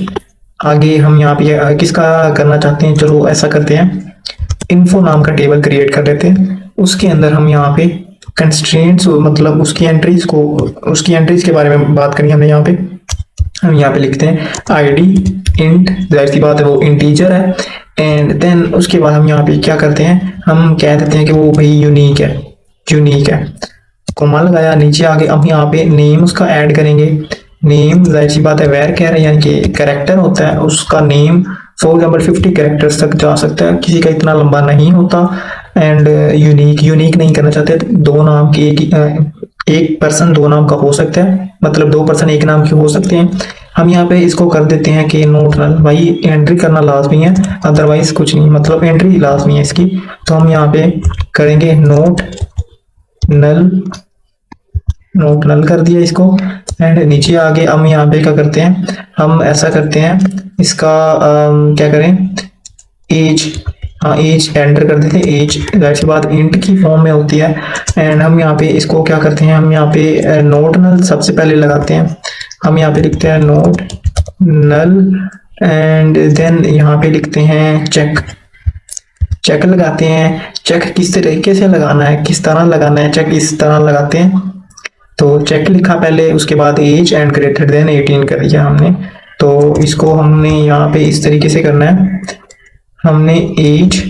आगे हम यहाँ पे किसका करना चाहते हैं, चलो ऐसा करते हैं, इन्फो नाम का टेबल क्रिएट कर लेते हैं। उसके अंदर हम यहाँ पे कंस्ट्रेंट्स मतलब उसकी एंट्रीज के बारे में बात करेंगे। हम यहाँ पे लिखते हैं आईडी इंट, जाहिर सी बात है वो इंटीजर है, एंड देन उसके बाद हम यहाँ पे क्या करते हैं, हम कह देते हैं कि वो भाई यूनिक है, कोमा लगाया। नीचे आगे हम यहाँ पे नेम उसका ऐड करेंगे। नेम जाहिर सी बात है वेर कह रहे हैं, यानी कि कैरेक्टर होता है उसका नेम। फॉर एग्जाम्पल 50 कैरेक्टर्स तक जा सकता है, किसी का इतना लंबा नहीं होता। एंड यूनिक नहीं करना चाहते, दो नाम की एक पर्सन दो नाम का हो सकता है, मतलब दो पर्सन एक नाम के हो सकते हैं। हम यहाँ पे इसको कर देते हैं कि नोट नल, भाई एंट्री करना लाजमी है, अदरवाइज कुछ नहीं, मतलब एंट्री लाजमी है इसकी। तो हम यहाँ पे करेंगे नोट नल कर दिया इसको। एंड नीचे आगे हम यहाँ पे क्या करते हैं, हम ऐसा करते हैं इसका क्या करें, एज एंटर कर देते हैं। एज जाहिर सी बात इंट की फॉर्म में होती है। एंड हम यहाँ पे इसको क्या करते हैं, हम यहाँ पे नोट नल सबसे पहले लगाते हैं। हम यहाँ पे लिखते हैं नोट नल, एंड देन यहाँ पे लिखते हैं चेक लगाते हैं। चेक किस तरीके से लगाना है, किस तरह लगाना है, चेक इस तरह लगाते हैं। तो चेक लिखा पहले, उसके बाद एज एंड ग्रेटर देन 18 कर दिया हमने। तो इसको हमने यहाँ पे इस तरीके से करना है, हमने एज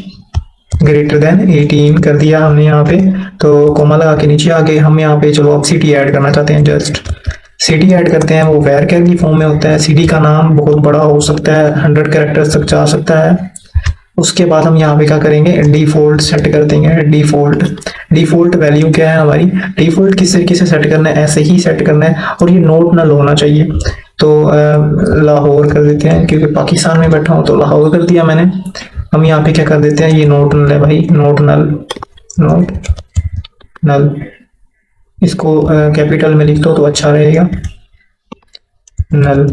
ग्रेटर देन 18 कर दिया हमने यहाँ पे। तो कोमा लगा के नीचे आगे हम यहाँ पे चलो अब सिटी ऐड करना चाहते हैं, जस्ट सिटी ऐड करते हैं। वो वेर की फॉर्म में होता है। सिटी का नाम बहुत बड़ा हो सकता है, 100 कैरेक्टर्स तक जा सकता है। उसके बाद हम यहाँ पे क्या करेंगे, डिफॉल्ट सेट कर देंगे। डिफॉल्ट वैल्यू क्या है हमारी, डिफॉल्ट किस तरीके से सेट करना है, ऐसे ही सेट करना है, और ये नोट नल होना चाहिए। तो लाहौर कर देते हैं, क्योंकि पाकिस्तान में बैठा हूँ तो लाहौर कर दिया मैंने। हम यहाँ पे क्या कर देते हैं, ये नोट नल है भाई, नोट नल। इसको कैपिटल में लिख दो तो अच्छा रहेगा, नल।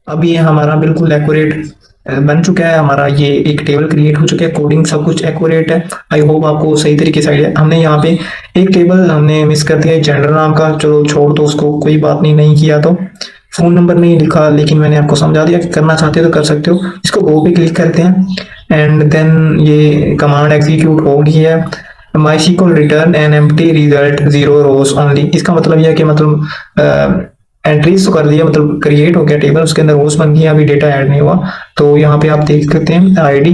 अब ये हमारा बिल्कुल एक्यूरेट बन चुका है, हमारा ये एक टेबल क्रिएट हो चुका है। कोडिंग सब कुछ एक्यूरेट है। आई होप आपको सही तरीके से आइडिया। हमने यहाँ पे एक टेबल हमने मिस कर दिया जेंडर नाम का, चलो छोड़ दो उसको, कोई बात नहीं किया तो। फोन नंबर नहीं लिखा, लेकिन मैंने आपको समझा दिया कि करना चाहते हो तो कर सकते हो। इसको गो पे क्लिक करते हैं, एंड देन ये कमांड एग्जीक्यूट हो गई है। MySQL return an empty result 0 rows only. इसका मतलब यह है कि मतलब एंट्रीज तो कर दिया, मतलब क्रिएट हो गया टेबल, उसके अंदर रोज बन गया, अभी डेटा ऐड नहीं हुआ। तो यहाँ पे आप देख सकते हैं आईडी,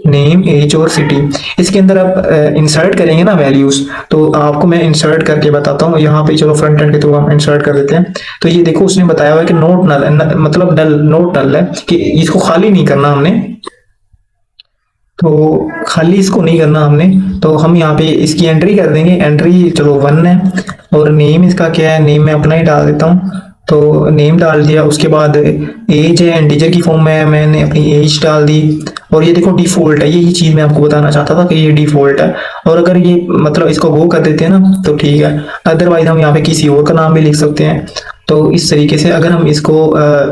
नेम, एज और सिटी। इसके अंदर आप इंसर्ट करेंगे ना वैल्यूज, तो आपको मैं इंसर्ट करके बताता हूँ। यहाँ पे चलो फ्रंट एंड के थ्रू हम इंसर्ट कर देते हैं। तो ये देखो उसने बताया हुआ है कि नोट नल, मतलब नोट नल है कि इसको खाली नहीं करना हमने, तो खाली इसको नहीं करना हमने। तो हम यहाँ पे इसकी एंट्री कर देंगे। एंट्री चलो 1 है, और नेम इसका क्या है, नेम मैं अपना ही डाल देता हूँ। तो नेम डाल दिया, उसके बाद एज है इंटीजर की फॉर्म में, मैंने अपनी एज डाल दी। और ये देखो डिफॉल्ट है, यही चीज़ मैं आपको बताना चाहता था कि ये डिफॉल्ट है। और अगर ये मतलब इसको गो कर देते हैं ना तो ठीक है, अदरवाइज हम यहाँ पे किसी और का नाम भी लिख सकते हैं। तो इस तरीके से अगर हम इसको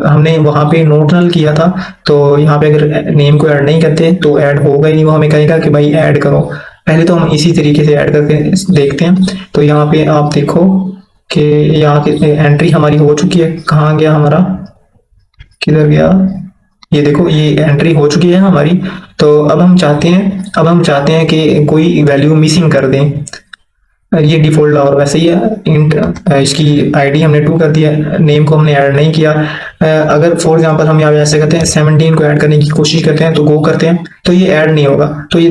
हमने वहाँ पे नोट नल किया था, तो यहाँ पे अगर नेम को ऐड नहीं करते तो ऐड होगा ही नहीं, वो हमें कहेगा कि भाई ऐड करो। पहले तो हम इसी तरीके से ऐड करके देखते हैं। तो यहाँ पे आप देखो कि यहाँ की एंट्री हमारी हो चुकी है। कहाँ गया हमारा, किधर गया, ये देखो ये एंट्री हो चुकी है हमारी। तो अब हम चाहते हैं कि कोई वैल्यू मिसिंग कर दें। ये डिफॉल्ट और वैसे ही है। इंट इसकी आईडी हमने 2 कर दिया, नेम को हमने ऐड नहीं किया। अगर फॉर एग्जांपल हम यहाँ पे ऐसे करते हैं 17 को ऐड करने की कोशिश करते हैं, तो गो करते हैं तो ये ऐड नहीं होगा। तो ये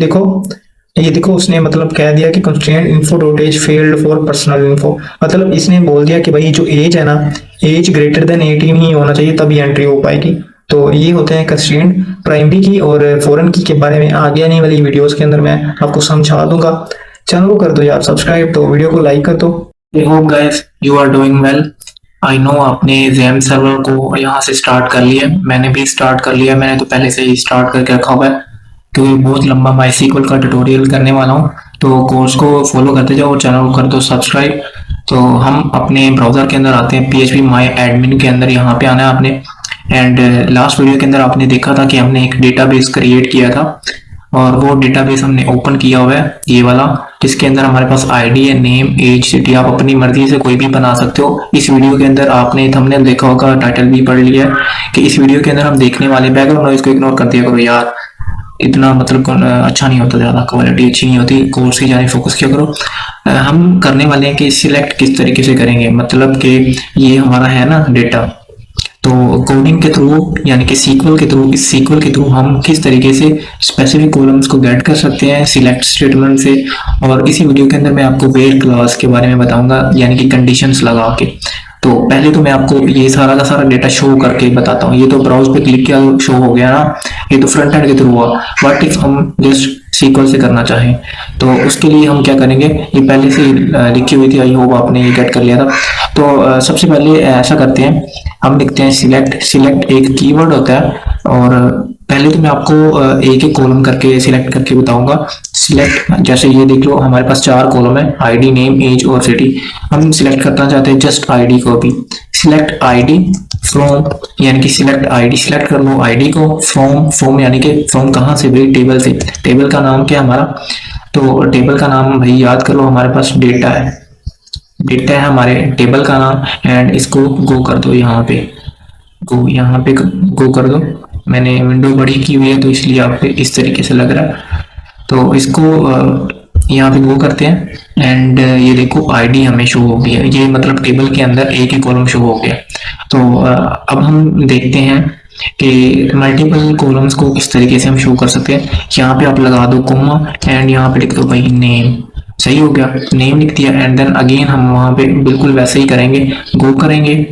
देखो उसने मतलब कह दिया कि constraint info dot age failed for personal info. मतलब इसने बोल दिया कि भाई जो एज है ना, एज ग्रेटर देन 18 ही होना चाहिए, तभी एंट्री हो पाएगी। तो ये होते हैं कंस्ट्रेंट प्राइमरी की और फॉरेन की के बारे में आगे आने वाली वीडियोस के अंदर मैं आपको समझा दूंगा। चैनल को कर दो यार सब्सक्राइब, तो वीडियो को लाइक कर दो। I hope guys you are doing well. I know आपने जैम सर्वर को यहाँ से स्टार्ट कर लिया, मैंने भी स्टार्ट कर लिया। मैंने तो पहले से ही स्टार्ट करके रखा हुआ है क्योंकि बहुत लंबा MySQL का ट्यूटोरियल करने वाला हूँ। तो कोर्स को फॉलो करते जाओ और चैनल को कर दो सब्सक्राइब। तो हम अपने ब्राउजर के अंदर आते हैं, PHP My Admin के अंदर यहाँ पे आना है आपने। एंड लास्ट वीडियो के अंदर आपने देखा था कि हमने एक डेटाबेस क्रिएट किया था और वो डेटाबेस हमने ओपन किया हुआ है, ये वाला, जिसके अंदर हमारे पास आईडी है, नेम, एज, सिटी। आप अपनी मर्जी से कोई भी बना सकते हो। इस वीडियो के अंदर आपने थंबनेल देखा होगा, टाइटल भी पढ़ लिया है कि इस वीडियो के अंदर हम देखने वाले, बैकग्राउंड नॉइज को इग्नोर कर दिया करो यार, इतना मतलब अच्छा नहीं होता, ज़्यादा क्वालिटी अच्छी नहीं होती। कोर्स की जाने फोकस किया करो। हम करने वाले हैं कि सिलेक्ट किस तरीके से करेंगे, मतलब कि ये हमारा है ना डेटा, तो कोडिंग के थ्रू यानी कि सीक्वल के थ्रू, इस सीक्वल के थ्रू हम किस तरीके से स्पेसिफिक कॉलम्स को गेट कर सकते हैं सिलेक्ट स्टेटमेंट से। और इसी वीडियो के अंदर मैं आपको वेयर क्लास के बारे में बताऊंगा, यानी कि कंडीशंस लगा के। तो पहले तो मैं आपको ये सारा का सारा डेटा शो करके बताता हूँ। ये तो ब्राउज पे क्लिक किया शो हो गया ना, ये तो फ्रंट एंड के थ्रू हुआ। व्हाट इफ हम जस्ट सीक्वल से करना चाहें, तो उसके लिए हम क्या करेंगे, ये पहले से लिखी हुई थी, आई होप आपने ये गेट कर लिया था। तो सबसे पहले ऐसा करते हैं, हम लिखते हैं सिलेक्ट एक कीवर्ड होता है। और पहले तो मैं आपको एक एक कॉलम करके सिलेक्ट करके बताऊंगा। सिलेक्ट, जैसे ये देख लो हमारे पास 4 कॉलम है, आईडी, नेम, एज और सिटी। हम सिलेक्ट करना चाहते हैं जस्ट आईडी को भी। सिलेक्ट आईडी फ्रॉम, यानी कि सिलेक्ट आईडी, सिलेक्ट कर लो आईडी को। फ्रॉम यानी कि फ्रॉम कहाँ से भाई, टेबल से। टेबल का नाम क्या है हमारा, तो टेबल का नाम भाई याद कर लो, हमारे पास डेटा है, डेटा है हमारे टेबल का नाम। एंड इसको गो कर दो, यहाँ पे गो कर दो। मैंने विंडो बड़ी की हुई है तो इसलिए आप पे इस तरीके से लग रहा है। तो इसको यहाँ पे गो करते हैं एंड ये देखो आईडी हमें शो हो गया, ये मतलब टेबल के अंदर एक ही कॉलम शो हो गया। तो अब हम देखते हैं कि मल्टीपल कॉलम्स को किस तरीके से हम शो कर सकते हैं। यहाँ पे आप लगा दो कोमा एंड यहाँ पे लिख दो भाई नेम, सही हो गया, नेम लिख दिया। एंड देन अगेन हम वहाँ पे बिल्कुल वैसे ही करेंगे, गो करेंगे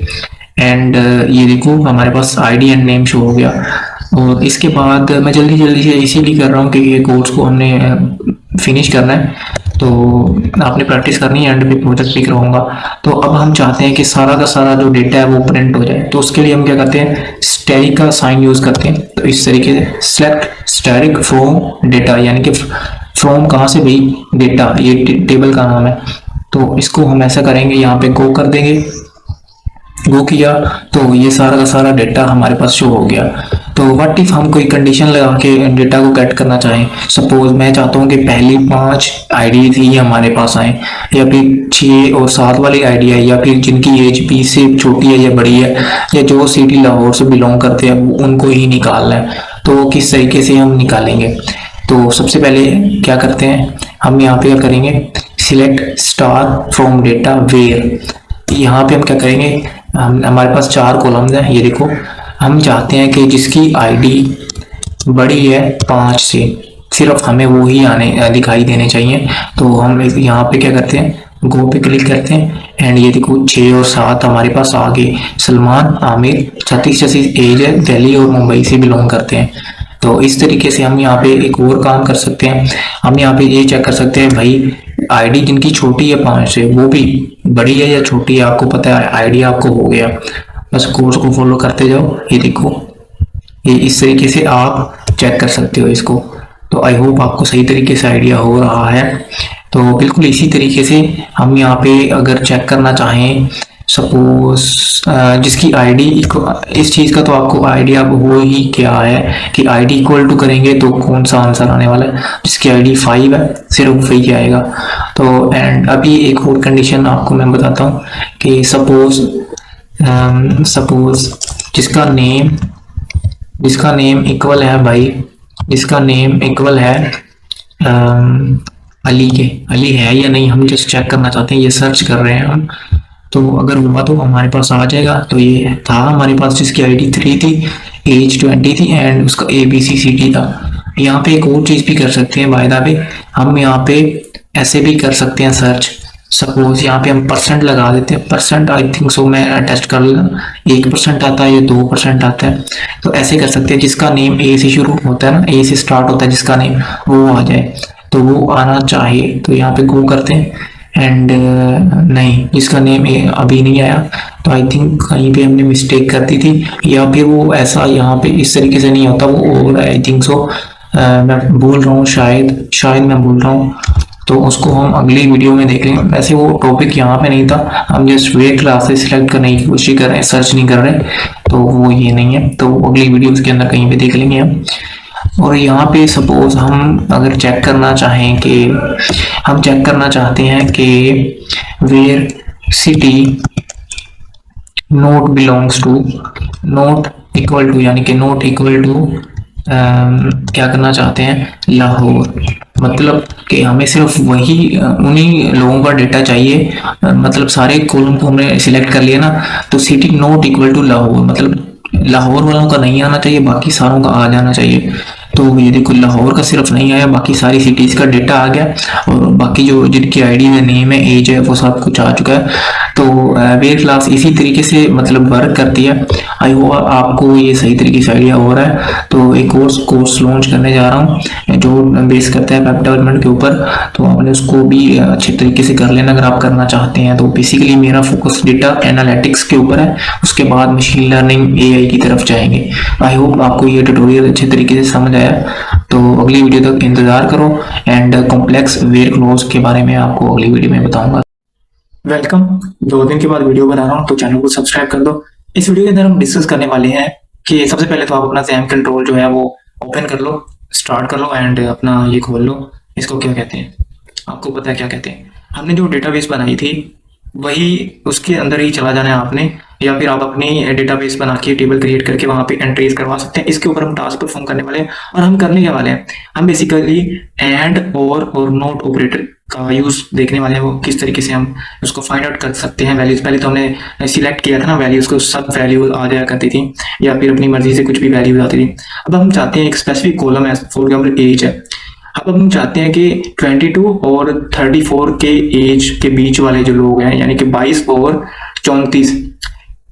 एंड ये देखो हमारे पास आईडी एंड नेम शो हो गया। और इसके बाद मैं जल्दी से इसीलिए कर रहा हूँ कि ये कोर्स को हमने फिनिश करना है, तो आपने प्रैक्टिस करनी है, एंड पे प्रोजेक्ट भी करवाऊंगा। तो अब हम चाहते हैं कि सारा का सारा जो डेटा है वो प्रिंट हो जाए। तो उसके लिए हम क्या करते हैं, स्टैटिक का साइन यूज करते हैं। तो इस तरीके से सिलेक्ट स्टैटिक फ्रॉम डेटा, यानी कि फ्रॉम कहाँ से भाई, डेटा, ये टेबल का नाम है। तो इसको हम ऐसा करेंगे, यहाँ पे गो कर देंगे। गो किया तो ये सारा का सारा डेटा हमारे पास शो हो गया। तो व्हाट इफ हम कोई कंडीशन लगा के डेटा को गेट करना चाहें, सपोज मैं चाहता हूँ कि पहली 5 आईडी थी हमारे पास आए, या फिर 6 और 7 वाली आईडी है, या फिर जिनकी एज 20 से छोटी है या बड़ी है, या जो सिटी लाहौर से बिलोंग करते हैं उनको ही निकालना है। तो किस तरीके से हम निकालेंगे, तो सबसे पहले क्या करते हैं, हम यहाँ पे क्या करेंगे, select star from data where. यहाँ पे हम क्या करेंगे, हमारे पास 4 कॉलम्स हैं, ये देखो। हम चाहते हैं कि जिसकी आईडी बड़ी है 5 से, सिर्फ हमें वो ही आने दिखाई देने चाहिए। तो हम यहाँ पे क्या करते हैं, गो पे क्लिक करते हैं एंड ये देखो 6 और 7 हमारे पास आ गए। सलमान, आमिर, 36 एज है, दिल्ली और मुंबई से बिलोंग करते हैं। तो इस तरीके से हम यहाँ पे एक और काम कर सकते हैं। हम यहाँ पे ये चेक कर सकते हैं भाई आईडी जिनकी छोटी है 5 से, वो भी बड़ी है या छोटी है, आपको पता है, आईडी आपको हो गया। बस कोर्स को फॉलो करते जाओ। ये देखो, ये इस तरीके से आप चेक कर सकते हो इसको। तो आई होप आपको सही तरीके से आइडिया हो रहा है। तो बिल्कुल इसी तरीके से हम यहाँ पे अगर चेक करना चाहें, सपोज जिसकी आईडी इस चीज़ का तो आपको आइडिया हो ही क्या है कि आईडी इक्वल टू करेंगे तो कौन सा आंसर आने वाला है। जिसकी आईडी 5 है सिर्फ वही आएगा। तो एंड अभी एक और कंडीशन आपको मैं बताता हूँ कि सपोज जिसका नेम इक्वल है भाई, जिसका नेम इक्वल है अली के, अली है या नहीं हम जस्ट चेक करना चाहते हैं, ये सर्च कर रहे हैं हम। तो अगर हुआ तो हमारे पास आ जाएगा। तो ये था हमारे पास जिसकी आईडी 3 थी, एज 20 थी एंड उसका ABCCD था। यहाँ पे एक और चीज़ भी कर सकते हैं बाय द वे, हम यहाँ पे ऐसे भी कर सकते हैं सर्च। सपोज यहाँ पे हम परसेंट लगा देते हैं, परसेंट आई थिंक सो मैं टेस्ट कर लेना 1% आता है या 2% आता है। तो ऐसे कर सकते हैं, जिसका नेम A से शुरू होता है ना, A से स्टार्ट होता है जिसका नेम, वो आ जाए। तो वो आना चाहिए तो यहाँ पे गो करते हैं एंड नहीं, जिसका नेम अभी नहीं आया तो आई थिंक कहीं पे हमने मिस्टेक कर दी थी, या फिर वो ऐसा यहाँ पे इस तरीके से नहीं होता वो, और आई थिंक सो मैं बोल रहा हूँ, शायद मैं बोल रहा हूँ। तो उसको हम अगली वीडियो में देख लेंगे। वैसे वो टॉपिक यहाँ पे नहीं था, हम जस्ट वेट क्लासेस सिलेक्ट करने की कोशिश कर रहे हैं, सर्च नहीं कर रहे, तो वो ये नहीं है। तो अगली वीडियो के अंदर कहीं पे देख लेंगे हम। और यहाँ पे सपोज हम अगर चेक करना चाहें कि हम चेक करना चाहते हैं कि where city not belongs to, not equal to, यानी कि नोट इक्वल टू क्या करना चाहते हैं, लाहौर। मतलब कि हमें सिर्फ वही उन्हीं लोगों का डेटा चाहिए, मतलब सारे कॉलम को हमने सिलेक्ट कर लिया ना, तो city not equal to Lahore, मतलब लाहौर वालों का नहीं आना चाहिए, बाकी सारों का आ जाना चाहिए। तो ये देखो लाहौर का सिर्फ नहीं आया, बाकी सारी सिटीज का डेटा आ गया, और बाकी जो जिनकी आईडी है, नेम है, एज है, वो सब कुछ आ चुका है। तो वेयर क्लास इसी तरीके से मतलब वर्क करती है। आई होप आपको ये सही तरीके से आइडिया हो रहा है। तो एक और कोर्स लॉन्च करने जा रहा हूँ जो बेस करता है वेब डेवलपमेंट के ऊपर, तो आपने उसको भी अच्छे तरीके से कर लेना अगर आप करना चाहते हैं। तो बेसिकली मेरा फोकस डेटा एनालिटिक्स के ऊपर है, उसके बाद मशीन लर्निंग AI की तरफ जाएंगे। आई होप आपको ये ट्यूटोरियल अच्छे तरीके से समझ आया। तो अगली वीडियो तक इंतजार करो एंड कॉम्प्लेक्स वेयर क्लोज के बारे में आपको अगली वीडियो में बताऊंगा। वेलकम, 2 दिन के बाद वीडियो बना रहा हूँ, तो चैनल को सब्सक्राइब कर दो। इस वीडियो के अंदर हम डिस्कस करने वाले हैं कि सबसे पहले तो आप अपना XAMPP कंट्रोल जो है वो ओपन कर लो, स्टार्ट कर लो एंड अपना ये खोल लो। इसको क्या कहते हैं, आपको पता है क्या कहते हैं? हमने जो डेटाबेस बनाई थी वही उसके अंदर ही चला जाना है आपने, या फिर आप अपनी डेटाबेस बना के टेबल क्रिएट करके वहाँ पे एंट्रीज करवा सकते हैं। इसके ऊपर हम टास्क परफॉर्म करने वाले हैं, और हम करने क्या वाले हैं, हम बेसिकली एंड और नोट ऑपरेटर का यूज देखने वाले हैं, वो किस तरीके से हम उसको फाइंड आउट कर सकते हैं वैल्यूज। पहले तो हमने सिलेक्ट किया था ना वैल्यूज को, सब वैल्यूज आ जाया करती थी, या फिर अपनी मर्जी से कुछ भी वैल्यूज आती थी। अब हम चाहते हैं एक स्पेसिफिक कॉलम है, फॉर एग्जाम्पल एज है। अब हम चाहते हैं कि 22 और 34 के एज के बीच वाले जो लोग हैं, यानी कि 22 और 34,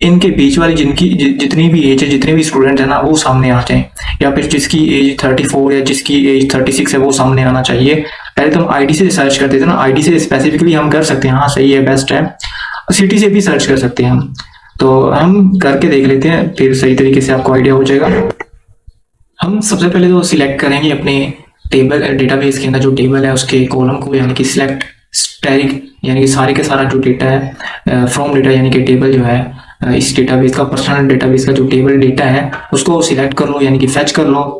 इनके बीच वाली जितनी भी एज है, जितने भी स्टूडेंट है ना, वो सामने आ जाए, या फिर जिसकी एज 34 या जिसकी एज 36 है वो सामने आना चाहिए। पहले तो हम आईडी से सर्च करते थे ना, आईडी से स्पेसिफिकली हम कर सकते हैं, हाँ सही है, बेस्ट है। सिटी से भी सर्च कर सकते हैं हम, तो हम करके देख लेते हैं, फिर सही तरीके से आपको आइडिया हो जाएगा। हम सबसे पहले तो सिलेक्ट करेंगे अपने टेबल डेटाबेस के अंदर जो टेबल है उसके कॉलम को, यानी कि सिलेक्ट स्टैटिक, यानी कि सारे के सारा जो डेटा है फ्रॉम डेटा, यानी कि टेबल जो है इस डेटाबेस का, पर्सनल डेटाबेस का जो टेबल डेटा है उसको सिलेक्ट कर लो, यानी कि फेच कर लो।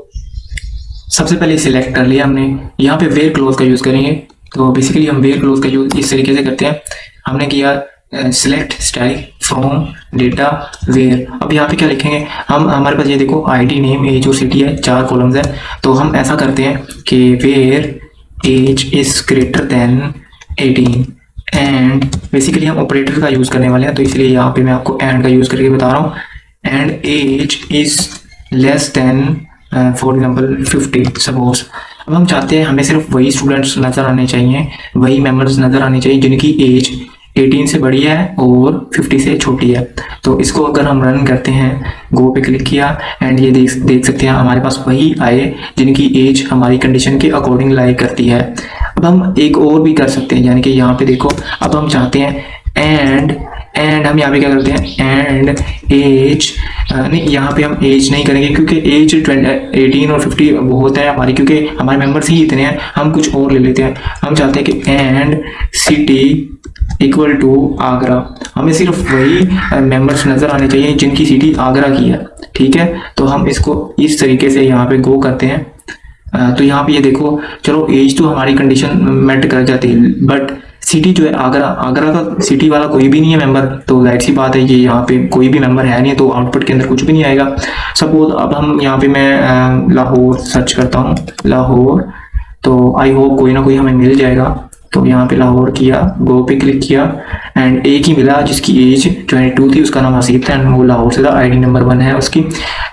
सबसे पहले सिलेक्ट कर लिया हमने, यहाँ पे वेयर क्लोज का यूज करेंगे। तो बेसिकली हम वेयर क्लोज का यूज इस तरीके से करते हैं, हमने किया select static from data where. अब यहाँ पे क्या लिखेंगे हम, हमारे पास ये देखो आईडी, नेम, एज और सिटी है, 4 कॉलम्स है। तो हम ऐसा करते हैं कि where age is greater than 18 and basically हम ऑपरेटर का यूज करने वाले हैं, तो इसलिए यहाँ पे मैं आपको एंड का यूज करके बता रहा हूँ। And age is less than for example 50 suppose. अब हम चाहते हैं हमें सिर्फ वही स्टूडेंट्स नजर आने चाहिए, वही मेंबर्स नजर आने चाहिए जिनकी एज 18 से बड़ी है और 50 से छोटी है। तो इसको अगर हम रन करते हैं, गो पे क्लिक किया एंड ये देख सकते हैं हमारे पास वही आए जिनकी एज हमारी कंडीशन के अकॉर्डिंग लाई करती है। अब हम एक और भी कर सकते हैं, यानी कि यहाँ पे देखो, अब हम चाहते हैं एंड एंड हम यहाँ पे क्या करते हैं, एंड एज, नहीं यहाँ पे हम एज नहीं करेंगे क्योंकि एज 18 और 50 बहुत है हमारी, क्योंकि हमारे मेंबर्स ही इतने हैं। हम कुछ और ले लेते हैं, हम चाहते हैं कि and city equal to Agra. हमें सिर्फ वही मेंबर्स नजर आने चाहिए जिनकी सिटी आगरा की है, ठीक है। तो हम इसको इस तरीके से यहाँ पे गो करते हैं। तो यहाँ पे ये देखो, चलो एज तो हमारी कंडीशन मेट कर जाती है, बट सिटी जो है आगरा, आगरा का सिटी वाला कोई भी नहीं है मेंबर, तो जाहिर सी बात है ये यहाँ पे कोई भी मेंबर है नहीं, तो आउटपुट के अंदर कुछ भी नहीं आएगा। सपोज अब हम यहाँ पे मैं लाहौर सर्च करता हूँ, लाहौर, तो आई होप कोई ना कोई हमें मिल जाएगा। तो यहाँ पे लाहौर किया, गो पे क्लिक किया एंड एक ही मिला जिसकी एज 22 थी, उसका नाम हसीब था एंड वो लाहौर से था, आईडी नंबर 1 है उसकी।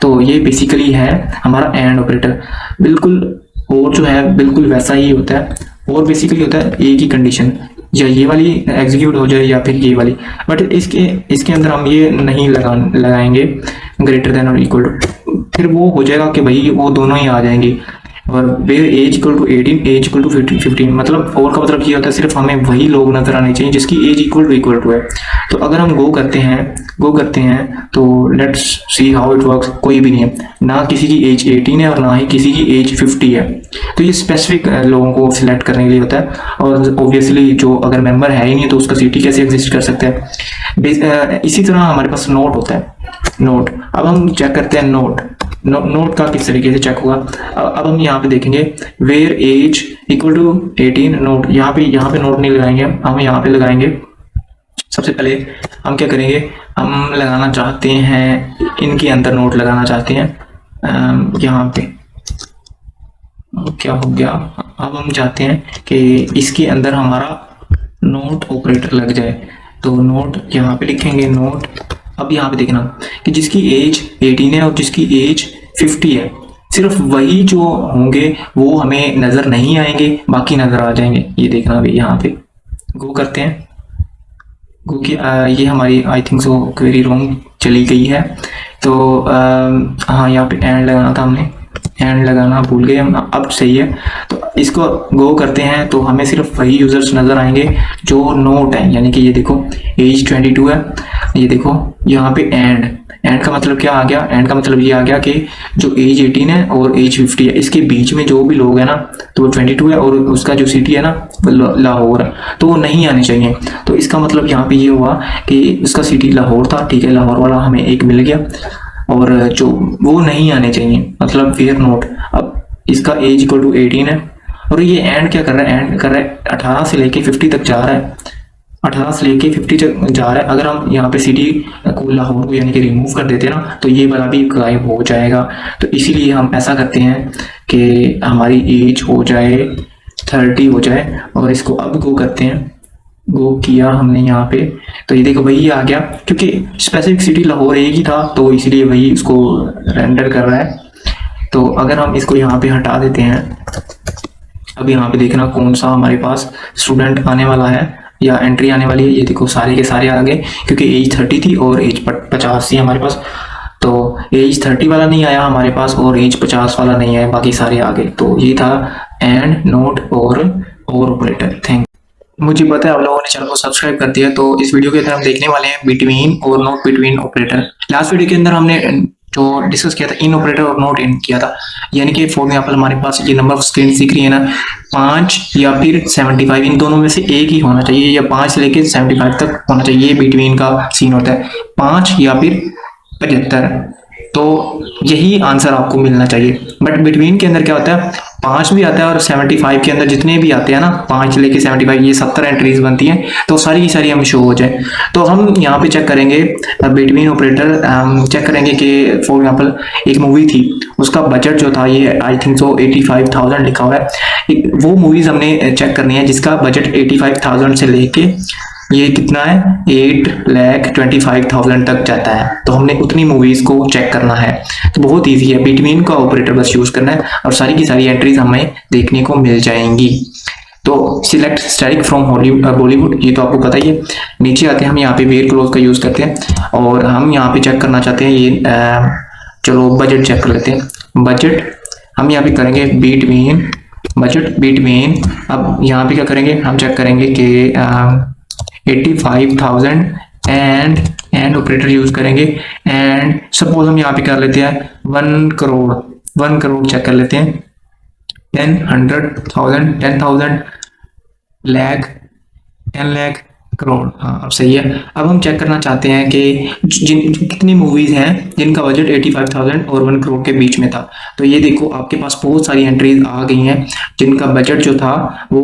तो ये बेसिकली है हमारा एंड ऑपरेटर, बिल्कुल और जो है बिल्कुल वैसा ही होता है, और बेसिकली होता है एक ही कंडीशन, या ये वाली एग्जीक्यूट हो जाए या फिर ये वाली, बट इसके अंदर हम ये नहीं लगाएंगे ग्रेटर देन और इक्वल टू, फिर वो हो जाएगा कि भाई वो दोनों ही आ जाएंगे। और where age equal to 18, age equal to 15, मतलब और का मतलब ये होता है सिर्फ हमें वही लोग नजर आने चाहिए जिसकी एज इक्वल टू है। तो अगर हम गो करते हैं तो let's see how it works, कोई भी नहीं है, ना किसी की एज 18 है और ना ही किसी की एज 50 है। तो ये स्पेसिफिक लोगों को सिलेक्ट करने के लिए होता है, और ऑब्वियसली जो अगर मेंबर है ही नहीं तो उसका सिटी कैसे एग्जिस्ट कर सकता है। इसी तरह हमारे पास नोट होता है, नोट। अब हम चेक करते हैं नोट का किस तरीके से चेक होगा। अब हम यहाँ पे देखेंगे where age equal to 18 not, यहाँ पे नोट नहीं लगाएंगे, हम यहाँ पे लगाएंगे। सबसे पहले हम क्या करेंगे, हम लगाना चाहते हैं इनके अंदर नोट लगाना चाहते हैं यहाँ पे, क्या हो गया। अब हम चाहते हैं कि इसके अंदर हमारा नोट ऑपरेटर लग जाए, तो नोट यहाँ पे लिखेंगे नोट। अब यहाँ पे देखना कि जिसकी एज 18 है और जिसकी एज 50 है, सिर्फ वही जो होंगे वो हमें नजर नहीं आएंगे, बाकी नजर आ जाएंगे। ये देखना अभी यहाँ पे गो करते हैं, गो की ये हमारी आई थिंक सो क्वेरी रॉन्ग चली गई है। तो हाँ यहाँ पे एंड लगाना था, हमने एंड लगाना भूल गए हम, अब सही है। तो इसको गो करते हैं तो हमें सिर्फ वही यूजर्स नजर आएंगे जो नोट है, यानी कि ये देखो एज 22 है, ये देखो यहाँ पे एंड का मतलब क्या आ गया, एंड का मतलब ये आ गया कि जो एज 18 है और एज 50 है, इसके बीच में जो भी लोग हैं ना, तो वो 22 है और उसका जो सिटी है ना लाहौर है, तो वो नहीं आने चाहिए। तो इसका मतलब यहाँ पे ये हुआ कि उसका सिटी लाहौर था, ठीक है, लाहौर वाला हमें एक मिल गया, और जो वो नहीं आने चाहिए, मतलब वेयर नोट। अब इसका एज इक्वल टू 18 है, और ये एंड क्या कर रहा है, एंड कर रहा है 18 से लेके 50 तक जा रहा है, 18 से लेके 50 तक जा रहा है। अगर हम यहाँ पे सिटी को लाहौर को यानी कि रिमूव कर देते हैं ना, तो ये वाला भी गायब हो जाएगा। तो इसीलिए हम ऐसा करते हैं कि हमारी एज हो जाए 30 हो जाए, और इसको अब गो करते हैं। गो किया हमने यहाँ पे, तो ये देखो वही आ गया, क्योंकि स्पेसिफिक सिटी लाहौर एक ही था, तो इसलिए वही उसको रेंडर कर रहा है। तो अगर हम इसको यहाँ पे हटा देते हैं, अब यहाँ पे देखना कौन सा हमारे पास स्टूडेंट आने वाला है या एंट्री आने वाली है। ये देखो सारे के सारे आ गए, क्योंकि एज 30 थी और एज 50 थी हमारे पास। तो एज 30 वाला नहीं आया हमारे पास और एज 50 वाला नहीं आया, बाकी सारे आ गए। तो ये था एंड, नोट और ऑपरेटर। थैंक। मुझे पता है आप लोगों ने चैनल को सब्सक्राइब कर दिया। तो इस वीडियो के अंदर हम देखने वाले हैं बिटवीन और not between operator. Last video के अंदर हमने जो डिस्कस किया था इन ऑपरेटर और नॉट इन किया था, यानी कि फॉर एग्जांपल हमारे पास ये नंबर ऑफ स्क्रीन दिख रही है ना, 5 या फिर 75, इन दोनों में से एक ही होना चाहिए, या 5 से लेके 75 तक होना चाहिए। ये बिटवीन का सीन होता है, 5 या फिर 75, तो यही आंसर आपको मिलना चाहिए। बट बिटवीन के अंदर क्या होता है, 5 भी आता है और 75 के अंदर जितने भी आते हैं ना, 5 लेके 75, ये 70 एंट्रीज बनती हैं, तो सारी की सारी हम शो हो जाए। तो हम यहाँ पे चेक करेंगे बिटवीन ऑपरेटर, चेक करेंगे कि फॉर एग्जांपल एक मूवी थी, उसका बजट जो था ये आई थिंक सो 85,000 लिखा हुआ है। वो मूवीज हमने चेक करनी है जिसका बजट 85,000 से लेके ये कितना है 8,25,000 तक जाता है, तो हमने उतनी मूवीज को चेक करना है। तो बहुत इजी है, बिटवीन का ऑपरेटर बस यूज करना है और सारी की सारी एंट्रीज हमें देखने को मिल जाएंगी। तो सिलेक्ट स्टैटिक फ्रॉम बॉलीवुड, ये तो आपको पता ही है। नीचे आते हैं, हम यहाँ पे वेयर क्लोज का यूज करते हैं और हम यहाँ पे चेक करना चाहते हैं ये चलो बजट चेक कर लेते हैं। बजट हम यहाँ पे करेंगे बिटवीन, बजट बिटवीन। अब यहाँ पे क्या करेंगे, हम चेक करेंगे कि 85,000 एंड ऑपरेटर यूज करेंगे। एंड सपोज हम यहाँ पे कर लेते हैं 1 करोड़ चेक कर लेते हैं। 10, 100,000, 10,000, लाख, 10 लाख, करोड़। हाँ अब सही है। अब हम चेक करना चाहते हैं कि कितनी मूवीज हैं जिनका बजट 85,000 और 1 करोड़ के बीच में था। तो ये देखो आपके पास बहुत सारी एंट्रीज आ गई हैं जिनका बजट जो था वो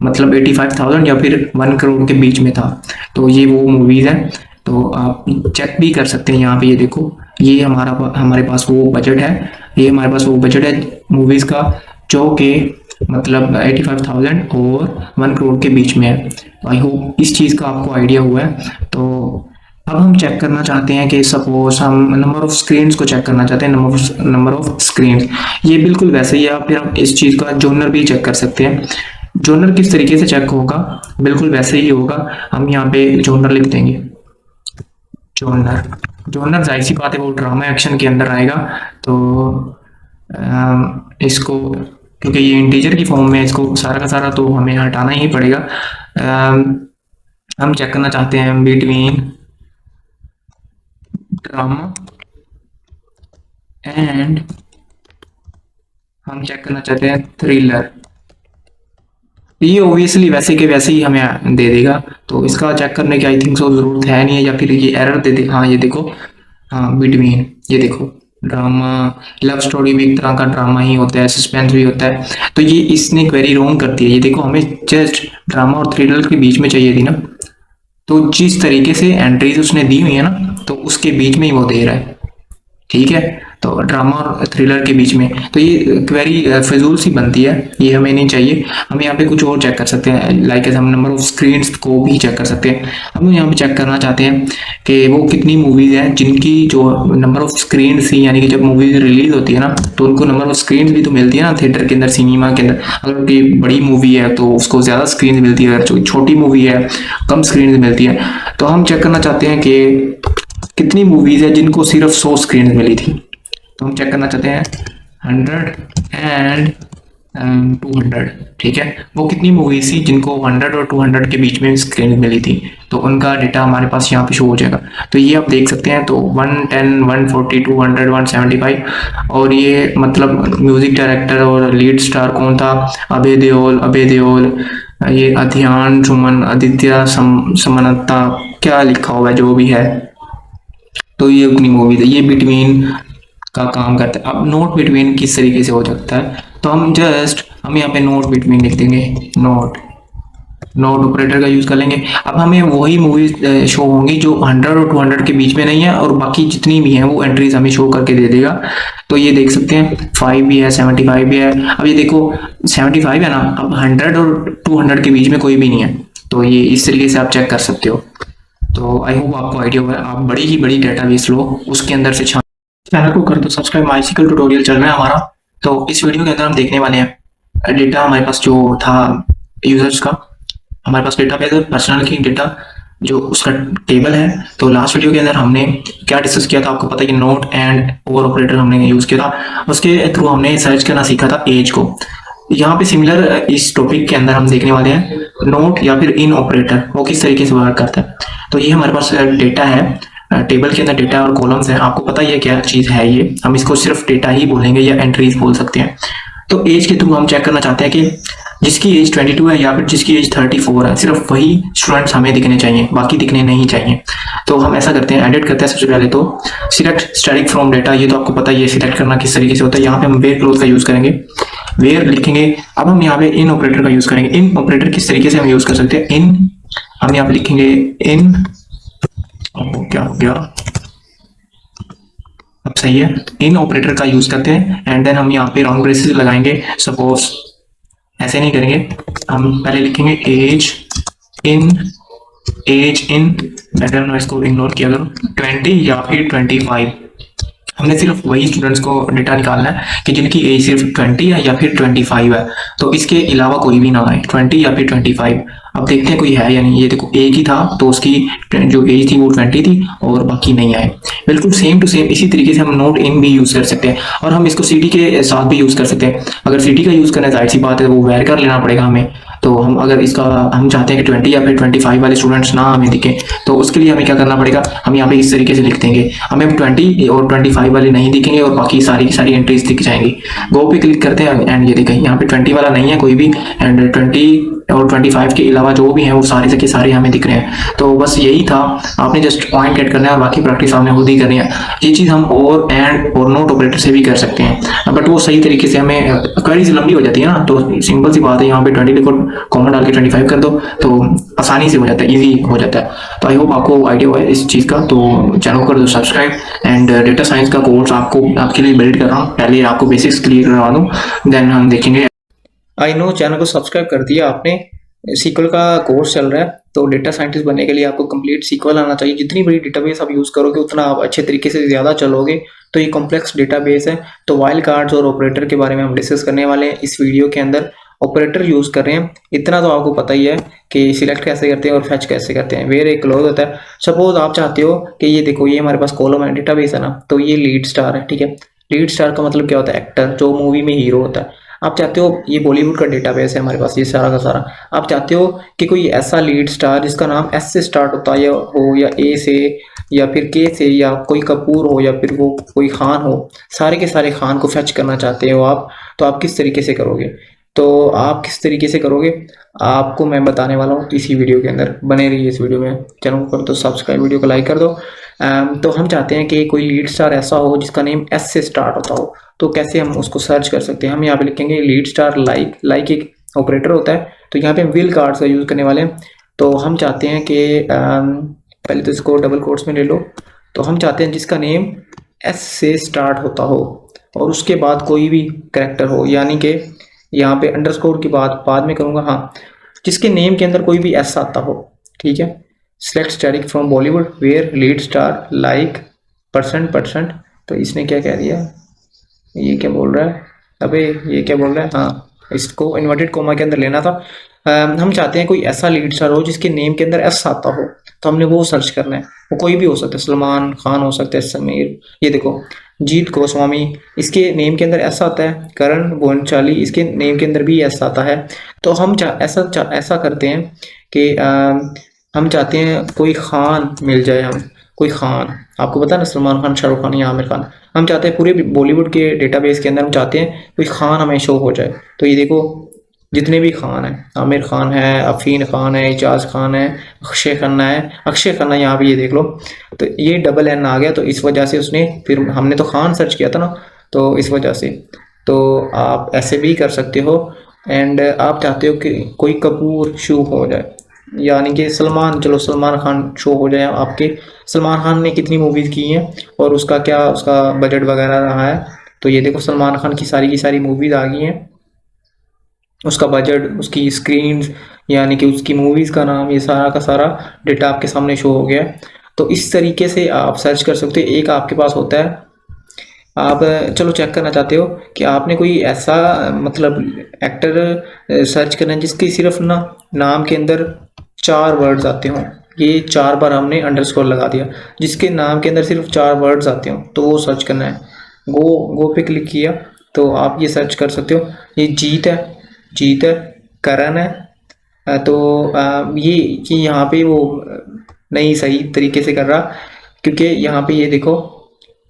मतलब 85,000 या फिर 1 करोड़ के बीच में था। तो ये वो मूवीज हैं, तो आप चेक भी कर सकते हैं। यहाँ पे ये देखो, ये हमारे पास वो बजट है, ये हमारे पास वो बजट है मूवीज का जो कि मतलब 85,000 और 1 करोड़ के बीच में है। आई होप इस चीज़ का आपको आइडिया हुआ है। तो अब हम चेक करना चाहते हैं कि सपोज हम नंबर ऑफ स्क्रीन्स को चेक करना चाहते हैं। नंबर ऑफ स्क्रीन्स ये बिल्कुल वैसे ही है। आप फिर हम इस चीज़ का जोनर भी चेक कर सकते हैं। जोनर किस तरीके से चेक होगा, बिल्कुल वैसे ही होगा। हम यहाँ पे जोनर लिख देंगे। जोनर जाहिर सी बात है वो ड्रामा एक्शन के अंदर आएगा। तो इसको क्योंकि ये इंटीजर की फॉर्म में इसको सारा का सारा तो हमें हटाना ही पड़ेगा। हम चेक करना चाहते हैं बिटवीन ड्रामा एंड हम चेक करना चाहते हैं थ्रिलर। ये ऑब्वियसली वैसे के वैसे ही हमें दे देगा, तो इसका चेक करने की आई थिंक सो जरूरत है नहीं है, या फिर ये एरर दे दे। हाँ ये देखो, हाँ बिटवीन, ये देखो ड्रामा, लव स्टोरी भी एक तरह का ड्रामा ही होता है, सस्पेंस भी होता है। तो ये इसने क्वेरी रॉन्ग करती है। ये देखो हमें जस्ट ड्रामा और थ्रिलर के बीच में चाहिए थी ना, तो जिस तरीके से एंट्रीज उसने दी हुई है ना तो उसके बीच में ही वो दे रहा है। ठीक है, तो ड्रामा और थ्रिलर के बीच में, तो ये क्वेरी फिजूल सी बनती है, ये हमें नहीं चाहिए। हम यहाँ पे कुछ और चेक कर सकते हैं, लाइक हम नंबर ऑफ स्क्रीन्स को भी चेक कर सकते हैं। हम यहाँ पे चेक करना चाहते हैं कि वो कितनी मूवीज हैं जिनकी जो नंबर ऑफ स्क्रीन थी, यानी कि जब मूवीज रिलीज होती है ना तो उनको नंबर ऑफ स्क्रीन भी तो मिलती है ना थिएटर के अंदर, सिनेमा के अंदर। अगर कोई बड़ी मूवी है तो उसको ज्यादा स्क्रीन मिलती है, अगर छोटी मूवी है कम स्क्रीन मिलती है। तो हम चेक करना चाहते हैं कि कितनी मूवीज है जिनको सिर्फ 100 स्क्रीन मिली थी। तो हम चेक करना चाहते हैं 100 एंड 200। ठीक है, वो कितनी मूवीज थी जिनको 100 और 200 के बीच में स्क्रीन मिली थी, तो उनका डेटा हमारे पास यहाँ पे शो हो जाएगा। तो ये आप देख सकते हैं। तो 110, 140, 200, 175। और ये मतलब म्यूजिक डायरेक्टर और लीड स्टार कौन था, अभय देओल, ये अध्यान सुमन, आदित्य समन्ता, क्या लिखा हुआ है जो भी है। तो ये अपनी मूवीज है, ये बिटवीन का काम करता है। अब नोट बिटवीन किस तरीके से हो सकता है, तो हम यहाँ पे नोट बिटवीन लिख देंगे, नोट ऑपरेटर का यूज कर लेंगे। अब हमें वही मूवीज शो होंगी जो 100 और 200 के बीच में नहीं है, और बाकी जितनी भी हैं वो एंट्रीज हमें शो करके दे देगा। तो ये देख सकते हैं 5 भी है, 75 भी है। अब ये देखो 75 है ना, अब 100 और 200 के बीच में कोई भी नहीं है। तो ये इस तरीके से आप चेक कर सकते हो। तो आई होप आपको आइडिया हुआ है। आप बड़ी डेटाबेस लो, उसके अंदर से चैनल को कर दो सब्सक्राइब। माइसिकल ट्यूटोरियल चल रहा है हमारा। तो इस वीडियो के अंदर हम देखने वाले हैं डेटा हमारे पास जो था यूजर्स का। हमारे पास डेटा पे पर्सनल की डेटा जो उसका टेबल है। तो लास्ट वीडियो के अंदर हमने क्या डिस्कस किया था, आपको पता है कि नोट एंड और ऑपरेटर हमने यूज किया था। उसके थ्रू हमने सर्च करना सीखा था एज को। यहाँ पे सिमिलर इस टॉपिक के अंदर हम देखने वाले हैं नोट या फिर इन ऑपरेटर, वो किस तरीके से वर्क करता है। तो ये हमारे पास डेटा है, टेबल के अंदर डेटा और कॉलम्स हैं। आपको पता ही है क्या चीज है ये, हम इसको सिर्फ डेटा ही बोलेंगे या एंट्रीज बोल सकते हैं। तो एज के थ्रू हम चेक करना चाहते हैं कि जिसकी एज 22 है या फिर जिसकी एज 34 है, सिर्फ वही स्टूडेंट्स हमें दिखने चाहिए, बाकी दिखने नहीं चाहिए। तो हम ऐसा करते हैं, एडिट करते हैं। सबसे पहले तो सिलेक्ट स्टैटिक फ्रॉम डेटा, ये तो आपको पता ही है सिलेक्ट करना किस तरीके से होता है। यहाँ पे हम वेयर क्लोज का यूज करेंगे, वेयर लिखेंगे। अब हम यहाँ पे इन ऑपरेटर का यूज करेंगे। इन ऑपरेटर किस तरीके से हम यूज कर सकते हैं, इन हम यहाँ पे लिखेंगे इन, क्या हो गया, अब सही है। इन ऑपरेटर का यूज करते हैं एंड देन हम यहाँ पे राउंड ब्रेसेस लगाएंगे। सपोज ऐसे नहीं करेंगे, हम पहले लिखेंगे एज इन, मैंने इसको इग्नोर किया करो, 20 या फिर 25। हमने सिर्फ वही स्टूडेंट्स को डेटा निकालना है कि जिनकी एज सिर्फ 20 है या फिर 25 है। तो इसके अलावा कोई भी ना आए, 20 या फिर 25। अब देखते हैं कोई है या नहीं। ये देखो एक ही था, तो उसकी जो एज थी वो 20 थी और बाकी नहीं आए। बिल्कुल सेम टू सेम इसी तरीके से हम नोट इन भी यूज कर सकते हैं, और हम इसको सिटी के साथ भी यूज कर सकते हैं। अगर सिटी का यूज करना जाहिर सी बात है वो वेर कर लेना पड़ेगा हमें, तो हम अगर इसका हम चाहते हैं कि 20 या फिर 25 वाले स्टूडेंट्स ना हमें दिखें, तो उसके लिए हमें क्या करना पड़ेगा, हम यहाँ पे इस तरीके से लिख देंगे, हमें 20 और 25 वाले नहीं दिखेंगे और बाकी सारी की सारी एंट्रीज दिख जाएंगी। गो पे क्लिक करते हैं एंड ये देखें यहाँ पे 20 वाला नहीं है कोई भी, एंड 20 और 25 के अलावा जो भी हैं वो सारे के सारे हमें दिख रहे हैं। तो बस यही था, आपने जस्ट पॉइंट गेट करना है और बाकी प्रैक्टिस आपने खुद ही करनी है। ये चीज़ हम और एंड और नोट ऑपरेटर से भी कर सकते हैं, बट वो सही तरीके से हमें क्वेरीज लंबी हो जाती है ना, तो सिंपल सी बात है, यहाँ पे 20 लिखो, कॉमा डाल के 25 कर दो, तो आसानी से हो जाता है, ईजी हो जाता है। तो आई होप आपको आइडिया हुआ है इस चीज़ का। तो चैनल कर दो सब्सक्राइब, एंड डेटा साइंस का कोर्स आपके लिए बिल्ड कर रहा हूँ, पहले आपको बेसिक्स क्लियर करवा दूँ, देन हम देखेंगे। आई नो चैनल को सब्सक्राइब कर दिया आपने। सीक्वल का कोर्स चल रहा है, तो डेटा साइंटिस्ट बनने के लिए आपको कंप्लीट सीक्वल आना चाहिए। जितनी बड़ी डेटाबेस आप यूज़ करोगे उतना आप अच्छे तरीके से ज़्यादा चलोगे। तो ये कॉम्प्लेक्स डेटाबेस है, तो वाइल्ड कार्ड्स और ऑपरेटर के बारे में हम डिस्कस करने वाले हैं इस वीडियो के अंदर। ऑपरेटर यूज़ कर रहे हैं, इतना तो आपको पता ही है कि सिलेक्ट कैसे करते हैं और फैच कैसे करते हैं। वेयर एक क्लोज होता है। सपोज आप चाहते हो कि ये देखो, ये हमारे पास कॉलम है, डेटाबेस है ना, तो ये लीड स्टार है, ठीक है। लीड स्टार का मतलब क्या होता है, एक्टर, जो मूवी में हीरो होता है। आप चाहते हो, ये बॉलीवुड का डेटाबेस है हमारे पास, ये सारा का सारा। आप चाहते हो कि कोई ऐसा लीड स्टार जिसका नाम एस से स्टार्ट होता है हो, या ए से, या फिर के से, या कोई कपूर हो, या फिर वो कोई खान हो, सारे के सारे खान को फैच करना चाहते हो आप, तो आप किस तरीके से करोगे? तो आप किस तरीके से करोगे आपको मैं बताने वाला हूँ इसी वीडियो के अंदर। बने रहिए इस वीडियो में। चैनल को कर दो सब्सक्राइब, वीडियो को लाइक कर दो। तो हम चाहते हैं कि कोई लीड स्टार ऐसा हो जिसका नेम एस से स्टार्ट होता हो, तो कैसे हम उसको सर्च कर सकते हैं? हम यहाँ पे लिखेंगे लीड स्टार लाइक एक ऑपरेटर होता है, तो यहाँ पे हम विल कार्ड्स का यूज़ करने वाले हैं। तो हम चाहते हैं कि पहले तो इसको डबल कोट्स में ले लो। तो हम चाहते हैं जिसका नेम एस से स्टार्ट होता हो और उसके बाद कोई भी करेक्टर हो, यानी कि यहाँ पे अंडरस्कोर की बात बाद में करूँगा, हाँ, जिसके नेम के अंदर कोई भी एस आता हो, ठीक है। Select static from Bollywood where lead star like %%। तो इसने क्या कह दिया, ये क्या बोल रहा है, अबे ये क्या बोल रहा है, हाँ, इसको इन्वर्टेड कोमा के अंदर लेना था। हम चाहते हैं कोई ऐसा लीड स्टार हो जिसके नेम के अंदर एस आता हो, तो हमने वो सर्च करना है। वो कोई भी हो सकता है, सलमान खान हो सकता है, समीर, ये देखो जीत गोस्वामी, इसके नेम के अंदर ऐसा आता है। करण बोनचाली, इसके नेम के अंदर भी ऐसा आता है। तो हम ऐसा करते हैं कि हम चाहते हैं कोई खान मिल जाए, हम कोई खान, आपको पता है ना, सलमान खान, शाहरुख खान या आमिर खान। हम चाहते हैं पूरे बॉलीवुड के डेटाबेस के अंदर हम चाहते हैं कोई खान हमें शो हो जाए। तो ये देखो जितने भी खान हैं, आमिर खान है, अफीन खान है, इजाज खान है, अक्षय खन्ना है, अक्षय खन्ना यहाँ पे ये देख लो। तो ये डबल एन आ गया, तो इस वजह से उसने, फिर हमने तो खान सर्च किया था ना, तो इस वजह से। तो आप ऐसे भी कर सकते हो। एंड आप चाहते हो कि कोई कपूर शो हो जाए, यानी कि सलमान, चलो सलमान खान शो हो जाए आपके। सलमान खान ने कितनी मूवीज़ की हैं और उसका क्या, उसका बजट वगैरह रहा है। तो ये देखो सलमान खान की सारी मूवीज़ आ गई हैं, उसका बजट, उसकी स्क्रीन, यानी कि उसकी मूवीज़ का नाम, ये सारा का सारा डेटा आपके सामने शो हो गया है। तो इस तरीके से आप सर्च कर सकते हो। एक आपके पास होता है, आप चलो चेक करना चाहते हो कि आपने कोई ऐसा मतलब एक्टर सर्च करना है जिसकी सिर्फ ना नाम के अंदर 4 वर्ड्स आते हों। ये 4 बार हमने अंडरस्कोर लगा दिया, जिसके नाम के अंदर सिर्फ 4 वर्ड्स आते हों, तो वो सर्च करना है। गो पे क्लिक किया तो आप ये सर्च कर सकते हो। ये जीत है, करण है। तो ये कि यहाँ पे वो नहीं सही तरीके से कर रहा, क्योंकि यहाँ पे ये देखो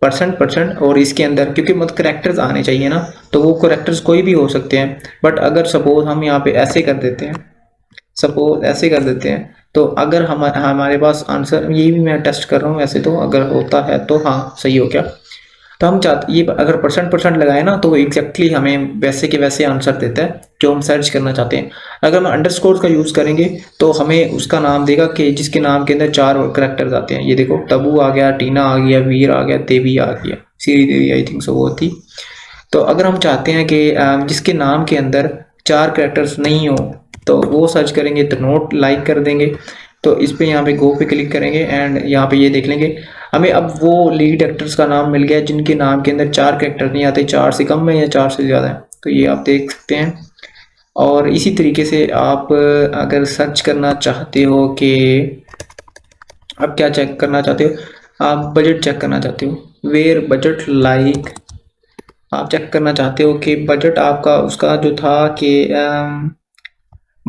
%% और इसके अंदर क्योंकि मतलब करेक्टर्स आने चाहिए ना, तो वो करेक्टर्स कोई भी हो सकते हैं। बट अगर सपोज हम यहाँ पे ऐसे कर देते हैं, तो अगर हमारे पास आंसर, ये भी मैं टेस्ट कर रहा हूँ वैसे, तो अगर होता है तो हाँ सही हो गया। तो हम चाहते, ये अगर %% लगाए ना, तो एग्जैक्टली हमें वैसे के वैसे आंसर देता है जो हम सर्च करना चाहते हैं। अगर हम अंडरस्कोर का यूज़ करेंगे तो हमें उसका नाम देगा कि जिसके नाम के अंदर 4 करेक्टर्स आते हैं। ये देखो तबू आ गया, टीना आ गया, वीर आ गया, देवी आ गया, श्री देवी आई थिंक सो वो थी। तो अगर हम चाहते हैं कि जिसके नाम के अंदर 4 करेक्टर्स नहीं हो, तो वो सर्च करेंगे, तो नोट लाइक कर देंगे। तो इस पे यहाँ पे गो पे क्लिक करेंगे एंड यहाँ पे ये देख लेंगे हमें अब वो लीड एक्टर्स का नाम मिल गया जिनके नाम के अंदर 4 कैरेक्टर नहीं आते, 4 से कम है या 4 से ज़्यादा है। तो ये आप देख सकते हैं। और इसी तरीके से आप अगर सर्च करना चाहते हो कि आप क्या चेक करना चाहते हो, आप बजट चेक करना चाहते हो, वेयर बजट लाइक, आप चेक करना चाहते हो कि बजट आपका उसका जो था कि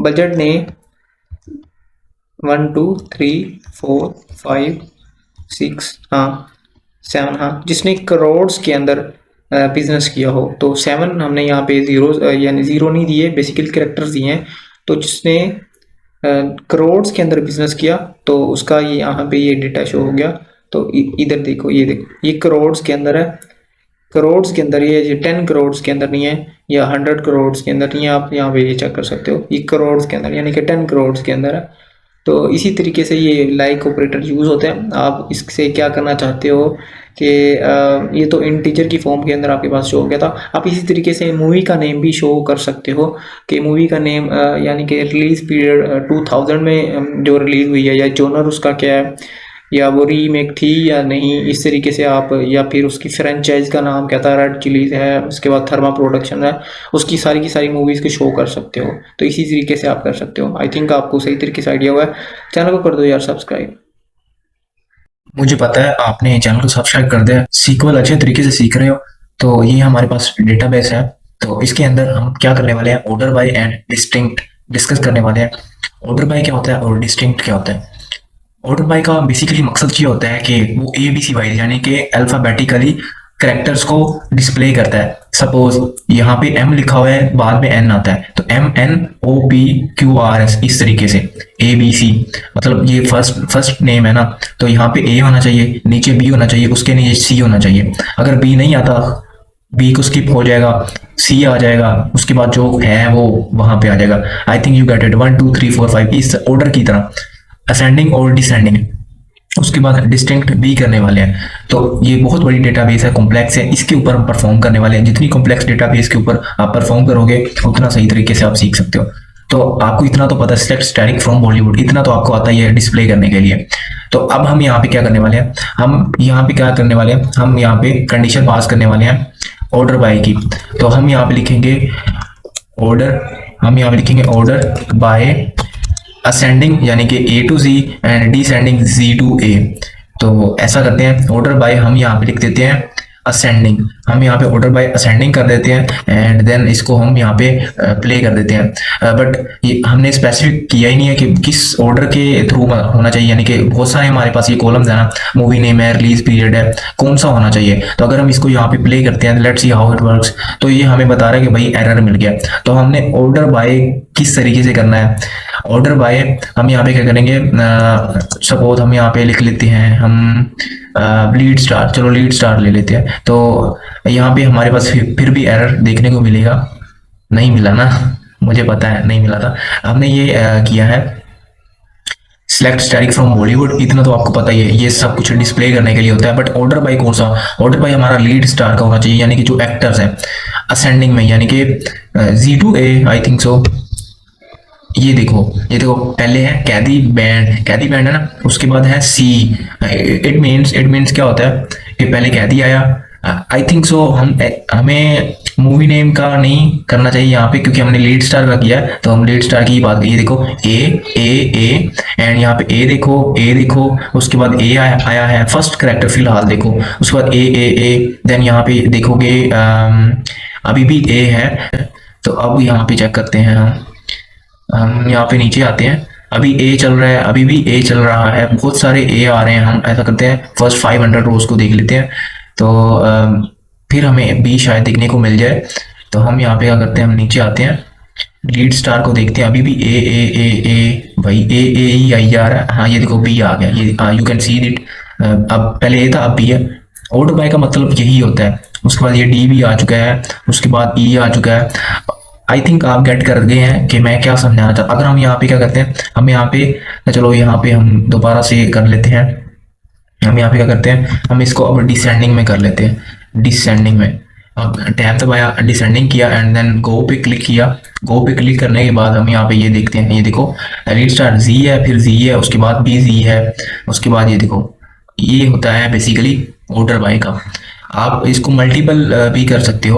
बजट ने 1 2 3 4 5 6 हाँ 7 हाँ जिसने करोड़ के अंदर बिजनेस किया हो, तो 7 हमने यहाँ पे जीरो यानी जीरो नहीं दिए, बेसिकली कैरेक्टर्स दिए हैं। तो जिसने करोड़ के अंदर बिजनेस किया तो उसका ये यहाँ पे ये डेटा शो हो गया। तो इधर देखो, ये देखो, ये करोड़ के अंदर है, करोड़ के अंदर ये 10 करोड़ के अंदर नहीं है या 100 करोड़ के अंदर नहीं है। आप यहाँ पे ये चेक कर सकते हो, ये करोड़ के अंदर यानी कि 10 करोड़ के अंदर है। तो इसी तरीके से ये लाइक ऑपरेटर यूज़ होते हैं। आप इससे क्या करना चाहते हो कि ये तो इंटीजर की फॉर्म के अंदर आपके पास शो हो गया था। आप इसी तरीके से मूवी का नेम भी शो कर सकते हो कि मूवी का नेम यानी कि रिलीज पीरियड 2000 में जो रिलीज हुई है, या जोनर उसका क्या है, या वो रीमेक थी या नहीं, इस तरीके से आप, या फिर उसकी फ्रेंचाइज का नाम क्या था, रेड चिलीज है, उसके बाद थर्मा प्रोडक्शन है, उसकी सारी की सारी मूवीज़ को शो कर सकते हो। तो इसी तरीके से आप कर सकते हो। आई थिंक आपको सही तरीके से आइडिया हुआ है। चैनल को कर दो यार सब्सक्राइब। मुझे पता है आपने चैनल को सब्सक्राइब कर दिया, सीक्वल अच्छे तरीके से सीख रहे हो। तो ये हमारे पास डेटाबेस है, तो इसके अंदर हम क्या करने वाले हैं, order by and distinct discuss करने वाले हैं। ऑर्डर बाय क्या होता है और डिस्टिंक्ट क्या होता है। ऑर्डर बाय का बेसिकली मकसद ये होता है कि वो ABC वाइज यानी कि अल्फाबेटिकली कैरेक्टर्स को डिस्प्ले करता है। सपोज यहाँ पे M लिखा हुआ है, बाद में N आता है, तो MNOPQRS इस तरीके से ABC, मतलब ये फर्स्ट नेम है ना, तो यहाँ पे A होना चाहिए, नीचे B होना चाहिए, उसके नीचे C होना चाहिए। अगर B नहीं आता, B को स्किप हो जाएगा, C आ जाएगा, उसके बाद जो है वो वहां पे आ जाएगा। I think you get it, 1 2 3 4 5 इस ऑर्डर की तरह, असेंडिंग और डिसेंडिंग। उसके बाद डिस्टिंक्ट भी करने वाले हैं। तो ये बहुत बड़ी डेटाबेस है, कॉम्प्लेक्स है, इसके ऊपर हम परफॉर्म करने वाले हैं। जितनी कॉम्प्लेक्स डेटाबेस के ऊपर आप परफॉर्म करोगे उतना सही तरीके से आप सीख सकते हो। तो आपको इतना तो पता है, सिलेक्ट स्टैटिक फ्रॉम बॉलीवुड, इतना तो आपको आता ही है डिस्प्ले करने के लिए। तो अब हम यहाँ पे क्या करने वाले हैं, हम यहाँ पे कंडीशन पास करने वाले हैं ऑर्डर बाय की। तो हम यहाँ पे लिखेंगे ऑर्डर बाय असेंडिंग यानी कि A to Z and descending Z to A। तो ऐसा करते हैं, ऑर्डर बाय हम यहाँ पे लिख देते हैं असेंडिंग, हम यहाँ पे ऑर्डर बाय असेंडिंग कर देते हैं एंड देन इसको हम यहाँ पे प्ले कर देते हैं। बट ये हमने स्पेसिफिक किया ही नहीं है कि किस ऑर्डर के थ्रू होना चाहिए, यानी कि बहुत सारे हमारे पास ये कॉलम्स है ना, मूवी नेम है, रिलीज पीरियड है, कौन सा होना चाहिए। तो अगर हम इसको यहाँ पे प्ले करते हैं, let's see how it works, तो ये हमें बता रहा है कि भाई एरर मिल गया। तो हमने ऑर्डर बाय किस तरीके से करना है, ऑर्डर बाय हम यहाँ पे क्या करेंगे, सपोज हम यहाँ पे लिख लेते हैं हम लीड स्टार, चलो लीड स्टार ले लेते हैं। तो यहाँ पे हमारे पास फिर भी एरर देखने को मिलेगा, नहीं मिला ना, मुझे पता है नहीं मिला था। हमने ये किया है सिलेक्ट स्टैटिक फ्रॉम बॉलीवुड, इतना तो आपको पता ही है, ये सब कुछ डिस्प्ले करने के लिए होता है। बट ऑर्डर बाय कौन सा, ऑर्डर बाय हमारा लीड स्टार का होना चाहिए, यानी कि जो एक्टर्स हैं असेंडिंग में, यानी कि Z to A I think so. ये देखो पहले है कैदी बैंड है ना, उसके बाद है C। इट मीन्स क्या होता है कि पहले कैदी आया। आई थिंक सो हमें मूवी नेम का नहीं करना चाहिए यहाँ पे, क्योंकि हमने लीड स्टार का किया है, तो हम लीड स्टार की बात, ये देखो ए एंड यहाँ पे ए देखो, उसके बाद A आया है फर्स्ट कैरेक्टर फिलहाल, देखो उसके बाद ए देन यहाँ पे देखोगे अभी भी A है। तो अब यहाँ पे चेक करते हैं, हम यहाँ पे नीचे आते हैं, अभी A चल रहा है, अभी भी A चल रहा है, बहुत सारे A आ रहे हैं। हम ऐसा करते हैं फर्स्ट 500 रोज को देख लेते हैं, तो फिर हमें B शायद देखने को मिल जाए। तो हम यहाँ पे क्या करते हैं, हम नीचे आते हैं, लीड स्टार को देखते हैं, अभी भी A भाई A ही आई जा रहा है। हाँ ये देखो B आ गया, ये यू कैन सी इट, अब पहले A था अब B है। ऑर्डर बाय का मतलब यही होता है। उसके बाद ये D भी आ चुका है, उसके बाद E आ चुका है। आई थिंक आप गेट कर गए हैं कि मैं क्या समझाना चाहता। अगर हम यहाँ पे क्या करते हैं, हम यहाँ पे चलो यहाँ पे हम दोबारा से कर लेते हैं, हम यहाँ पे क्या करते हैं, हम इसको अब डिसेंडिंग में कर लेते हैं। डिसेंडिंग में अब टैब दबाया, डिसेंडिंग किया एंड देन गो पे क्लिक किया। गो पे क्लिक करने के बाद हम यहाँ पे ये देखते हैं, ये देखो लीड स्टार Z है, फिर Z है, उसके बाद भी Z है, उसके बाद ये देखो, ये होता है बेसिकली ऑर्डर बाय का। आप इसको मल्टीपल भी कर सकते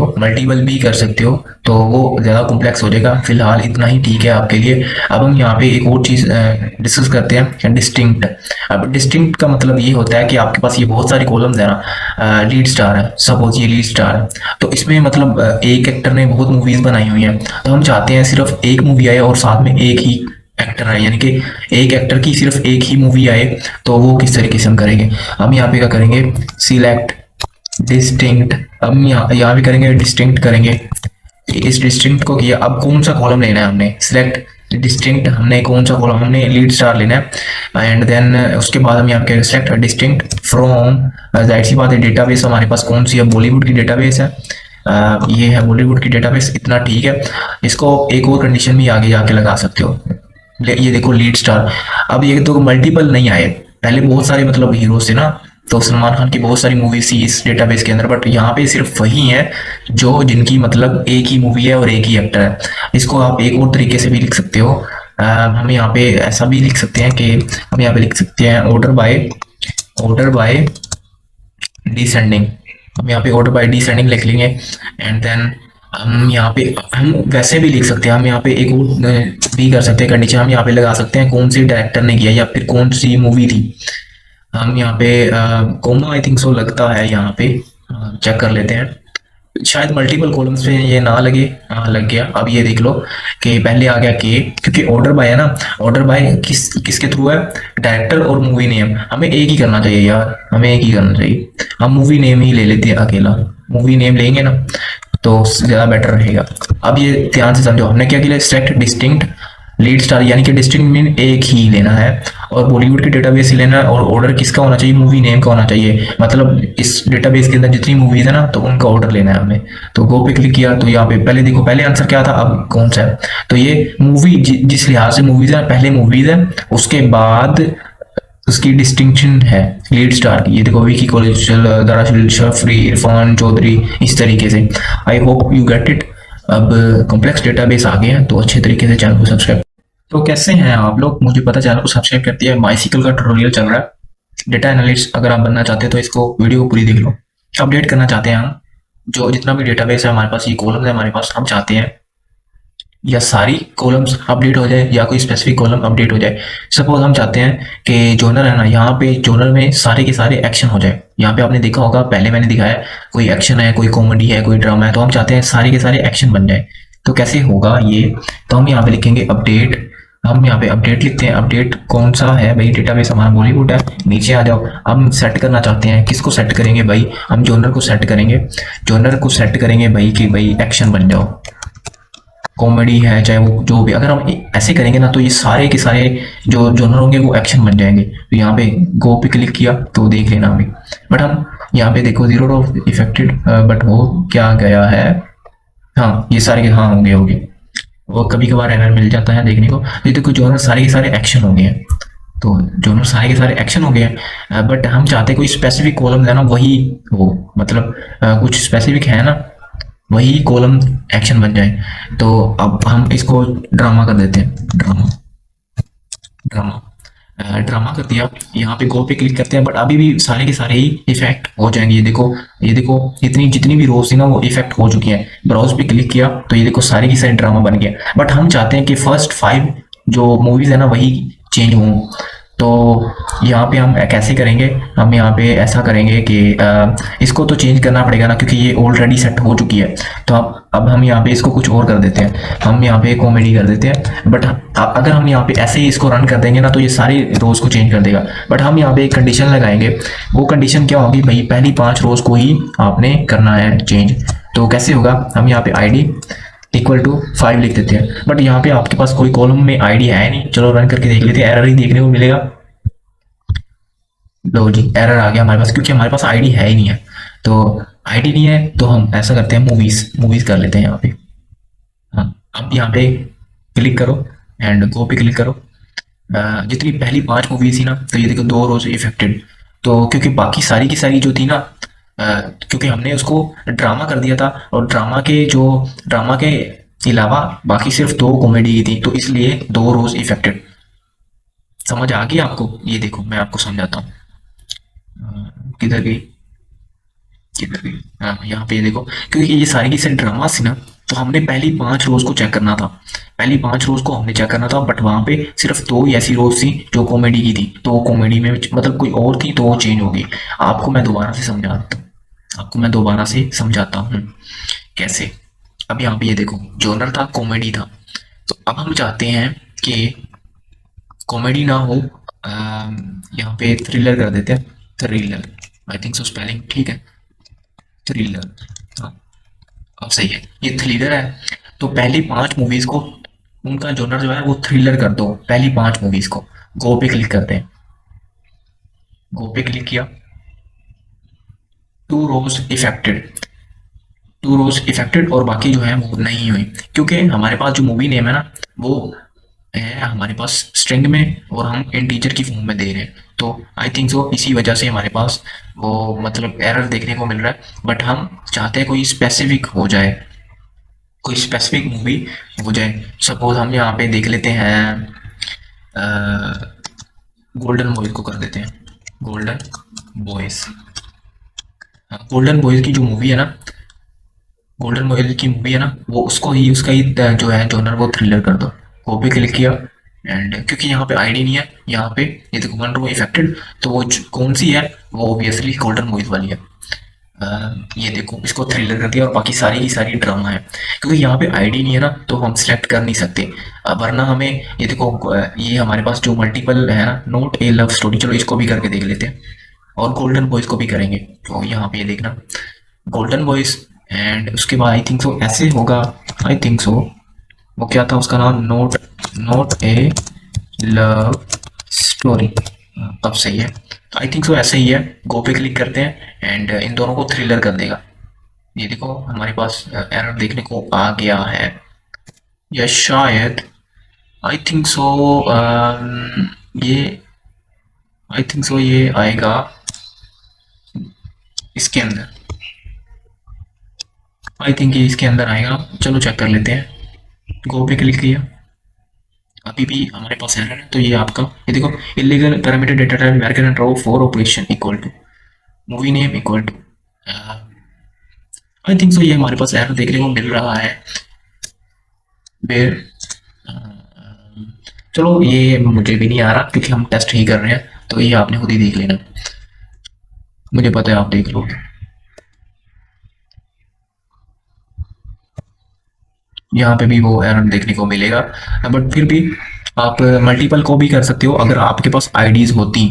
हो, तो वो ज़्यादा कॉम्प्लेक्स हो जाएगा। फिलहाल इतना ही ठीक है आपके लिए। अब हम यहाँ पे एक और चीज़ डिस्कस करते हैं, डिस्टिंक्ट। अब डिस्टिंक्ट का मतलब ये होता है कि आपके पास ये बहुत सारी कॉलम्स है ना, लीड स्टार है, सपोज ये लीड स्टार है, तो इसमें मतलब एक एक्टर ने बहुत मूवीज बनाई हुई हैं, तो हम चाहते हैं सिर्फ एक मूवी आए और साथ में एक ही एक्टर है, यानी कि एक एक्टर की सिर्फ एक ही मूवी आए। तो वो किस तरीके से हम करेंगे, हम यहाँ पे क्या करेंगे, सिलेक्ट डिस्टिंक्ट। हम यहाँ पे करेंगे डिस्टिंक्ट करेंगे। इस डिस्टिंक्ट को किया, अब कौन सा कॉलम लेना है हमने, सिलेक्ट डिस्टिंक्ट, हमने कौन सा कॉलम, हमने लीड स्टार लेना है। एंड देन उसके बाद हम यहाँ पे सिलेक्ट डिस्टिंक्ट फ्रॉम, जाहिर सी बात है डेटाबेस हमारे पास कौन सी है, बॉलीवुड की डेटाबेस है। ये है बॉलीवुड की डेटाबेस, इतना ठीक है। इसको एक और कंडीशन भी आगे जाके लगा सकते हो, ये देखो लीड स्टार। अब ये तो मल्टीपल नहीं आए, पहले बहुत सारे मतलब हीरोज थे ना, तो सलमान खान की बहुत सारी मूवीज थी इस डेटाबेस के अंदर, बट यहाँ पे सिर्फ वही है जो जिनकी मतलब एक ही मूवी है और एक ही एक्टर है। इसको आप एक और तरीके से भी लिख सकते हो। हम यहाँ पे ऐसा भी लिख सकते हैं कि हम यहाँ पे लिख सकते हैं ऑर्डर बाय डिसेंडिंग। हम यहाँ पे ऑर्डर बाय डिसेंडिंग लिख लेंगे। एंड देन हम यहाँ पे हम वैसे भी लिख सकते हैं, हम यहाँ पे एक और भी कर सकते हैं कंडीशन, हम यहाँ पे लगा सकते हैं कौन सी डायरेक्टर ने किया या फिर कौन सी मूवी थी। हम यहाँ पे कोमा आई थिंक सो लगता है, यहाँ पे चेक कर लेते हैं, शायद मल्टीपल कॉलम्स पे ये ना लगे। हाँ लग गया। अब ये देख लो कि पहले आ गया के, क्योंकि ऑर्डर बाय है ना, ऑर्डर बाय किसके थ्रू है, डायरेक्टर और मूवी नेम। हमें एक ही करना चाहिए यार, हमें एक ही करना चाहिए। हम मूवी नेम ही ले लेते हैं, अकेला मूवी नेम लेंगे ना तो ज़्यादा बेटर रहेगा। अब ये ध्यान से समझो, हमने क्या किया, सिलेक्ट डिस्टिंक्ट लीड स्टार, यानी कि डिस्टिंक्ट मीन एक ही लेना है और बॉलीवुड के डेटाबेस ही लेना है। और ऑर्डर किसका होना चाहिए, मूवी नेम का होना चाहिए, मतलब इस डेटाबेस के अंदर जितनी मूवीज है ना तो उनका ऑर्डर लेना है हमने। तो गो पे क्लिक किया, तो यहाँ पे पहले देखो, पहले आंसर क्या था, अब कौन सा है। तो ये मूवी जिस लिहाज से मूवीज है, पहले मूवीज है, उसके बाद उसकी डिस्टिंक्शन है लीड स्टार की। ये देखो विकी कौशल, दराशिल शफरी, इरफान चौधरी, इस तरीके से। I hope you get it. अब कॉम्प्लेक्स डेटाबेस आ गया है, तो अच्छे तरीके से चैनल को सब्सक्राइब। तो कैसे हैं आप लोग, मुझे पता चैनल को सब्सक्राइब करती है। माईसीक्वल का ट्यूटोरियल चल रहा है, डेटा एनालिस्ट अगर आप बनना चाहते हैं तो इसको वीडियो पूरी देख लो। अपडेट करना चाहते हैं हम, जो जितना भी डेटाबेस है हमारे पास, ये कॉलम है हमारे पास, हम चाहते हैं या सारी कॉलम्स अपडेट हो जाए या कोई स्पेसिफिक कॉलम अपडेट हो जाए। सपोज हम चाहते हैं कि जोनर है ना, यहाँ पे जोनर में सारे के सारे एक्शन हो जाए। यहाँ पे आपने देखा होगा, पहले मैंने दिखाया कोई एक्शन है, कोई कॉमेडी है, कोई ड्रामा है, तो हम चाहते हैं सारे के सारे एक्शन बन जाए। तो कैसे होगा ये, तो हम यहाँ पे लिखेंगे अपडेट। हम यहाँ पे अपडेट लिखते हैं। अपडेट कौन सा है भाई, डेटाबेस हमारा बॉलीवुड है। नीचे आ जाओ, हम सेट करना चाहते हैं, किसको सेट करेंगे भाई, हम जोनर को सेट करेंगे। जोनर को सेट करेंगे भाई कि भाई एक्शन बन जाओ, कॉमेडी है चाहे वो जो भी। अगर हम ऐसे करेंगे ना तो ये सारे के सारे जो जोनर होंगे वो एक्शन बन जाएंगे। तो यहाँ पे गो पे क्लिक किया तो देख लेना अभी। बट हम यहाँ पे देखो जीरो ऑफ इफेक्टेड, बट वो क्या गया है, हाँ ये सारे के हाँ होंगे। वो कभी कभार एरर मिल जाता है देखने को। ये देखो जोनर सारे के सारे एक्शन हो गए हैं, तो जोनर सारे के सारे एक्शन हो गए हैं। बट हम चाहते कोई स्पेसिफिक कॉलम है ना वही हो, मतलब कुछ स्पेसिफिक है ना वही कॉलम एक्शन बन जाए। तो अब हम इसको ड्रामा कर देते हैं, ड्रामा कर दिया। यहाँ पे गो पे क्लिक करते हैं, बट अभी भी सारे के सारे ही इफेक्ट हो जाएंगे। ये देखो इतनी जितनी भी रोज थी ना वो इफेक्ट हो चुकी हैं। ब्राउज पे क्लिक किया तो ये देखो सारे की सारे ड्रामा बन गया। बट हम चाहते हैं कि फर्स्ट 5 जो मूवीज है ना वही चेंज हों। तो यहाँ पे हम कैसे करेंगे, हम यहाँ पे ऐसा करेंगे कि इसको तो चेंज करना पड़ेगा ना, क्योंकि ये ऑलरेडी सेट हो चुकी है। तो अब हम यहाँ पे इसको कुछ और कर देते हैं, हम यहाँ पे कॉमेडी कर देते हैं। बट अगर हम यहाँ पे ऐसे ही इसको रन कर देंगे ना तो ये सारी रोज को चेंज कर देगा। बट हम यहाँ पे एक कंडीशन लगाएंगे, वो कंडीशन क्या होगी भाई, पहली 5 रोज को ही आपने करना है चेंज। तो कैसे होगा, हम यहाँ पे ID इक्वल टू 5 लिख देते हैं। बट यहाँ पे आपके पास कोई कॉलम में ID है नहीं, चलो रन करके देख लेते हैं, एरर ही देखने को मिलेगा। लो जी एरर आ गया हमारे पास, क्योंकि हमारे पास ID है ही नहीं है। तो ID नहीं है तो हम ऐसा करते हैं, मूवीज कर लेते हैं यहाँ पे। हाँ अब यहाँ पे क्लिक करो एंड गो पे क्लिक करो। जितनी पहली 5 मूवीज थी ना, तो ये देखो 2 रोज इफेक्टेड। तो क्योंकि बाकी सारी की सारी जो थी ना, क्योंकि हमने उसको ड्रामा कर दिया था और ड्रामा के अलावा बाकी सिर्फ 2 कॉमेडी की थी, तो इसलिए 2 रोज इफेक्टेड। समझ आ गई आपको, ये देखो मैं आपको समझाता हूँ, किधर गई, किधर गई? हाँ, यहाँ पे ये देखो, क्योंकि ये सारी की सारी ड्रामा थी ना, तो हमने पहली 5 रोज को चेक करना था। पहली 5 रोज को हमने चेक करना था, बट वहां पे सिर्फ 2 ही ऐसी रोज थी जो कॉमेडी की थी, तो कॉमेडी में मतलब कोई और थी तो वो चेंज हो गई। आपको मैं दोबारा से समझाता हूँ, आपको मैं दोबारा से समझाता हूँ कैसे। अब यहाँ पे ये देखो, जॉनर था कॉमेडी था, तो अब हम चाहते हैं कि कॉमेडी ना हो, यहाँ पे थ्रिलर कर देते हैं। थ्रिलर, आई थिंक सो स्पेलिंग ठीक है, थ्रिलर। हाँ, अब सही है, ये थ्रिलर है। तो पहली 5 मूवीज को उनका जॉनर जो है वो थ्रिलर कर दो। पहली 5 मूवीज को गो पे क्लिक करते हैं, गो पे क्लिक किया, 2 रोज इफेक्टेड, 2 रोज इफेक्टेड और बाकी जो है वो नहीं हुई, क्योंकि हमारे पास जो मूवी नेम है ना वो है हमारे पास स्ट्रिंग में और हम इंटीजर की फॉर्म में दे रहे हैं। तो आई थिंक सो इसी वजह से हमारे पास वो मतलब एरर देखने को मिल रहा है। बट हम चाहते हैं कोई स्पेसिफिक हो जाए, कोई स्पेसिफिक मूवी हो जाए। सपोज हम यहाँ पे देख लेते हैं, गोल्डन बॉयज को कर देते हैं, गोल्डन बॉयज। गोल्डन बॉयज की जो मूवी है ना, गोल्डन बॉयज की मूवी है ना, वो उसको ही उसका ही जो है जॉनर वो थ्रिलर कर दो। वो पे क्लिक किया एंड क्योंकि यहाँ पे आईडी नहीं है, यहाँ पे ये देखो 1 रो इफेक्टेड, तो वो कौन सी है, वो ऑब्वियसली गोल्डन बॉयज वाली है। ये देखो इसको थ्रिलर कर दिया और बाकी सारी की सारी ड्रामा है, क्योंकि यहाँ पे आईडी नहीं है ना तो हम सिलेक्ट कर नहीं सकते। वरना हमें ये देखो, ये हमारे पास जो मल्टीपल है ना, नोट ए लव स्टोरी, चलो इसको भी करके देख लेते हैं और गोल्डन बॉयज को भी करेंगे। तो यहाँ पे ये देखना गोल्डन बॉयज एंड उसके बाद आई थिंक सो ऐसे होगा, आई थिंक सो वो क्या था उसका नाम, नोट नोट ए लव स्टोरी। अब सही है, आई थिंक सो ऐसे ही है। गो पे क्लिक करते हैं एंड इन दोनों को थ्रिलर कर देगा। ये देखो हमारे पास एरर देखने को आ गया है, या शायद आई थिंक सो ये आई थिंक सो ये आएगा इसके अंदर, आई थिंक ये इसके अंदर आएगा। चलो चेक कर लेते हैं। गो पे क्लिक किया, अभी भी हमारे पास एरर है। तो ये आपका ये देखो, illegal parameter data type American and row for operation equal to movie name equal to, I think so ये हमारे पास एरर देखने को मिल रहा है। फिर चलो ये मुझे भी नहीं आ रहा क्योंकि हम टेस्ट ही कर रहे हैं, तो ये आपने खुद ही देख लेना, मुझे पता है आप देख लोगे। यहाँ पे भी वो एरर देखने को मिलेगा, बट फिर भी आप मल्टीपल को भी कर सकते हो अगर आपके पास आईडीज होती,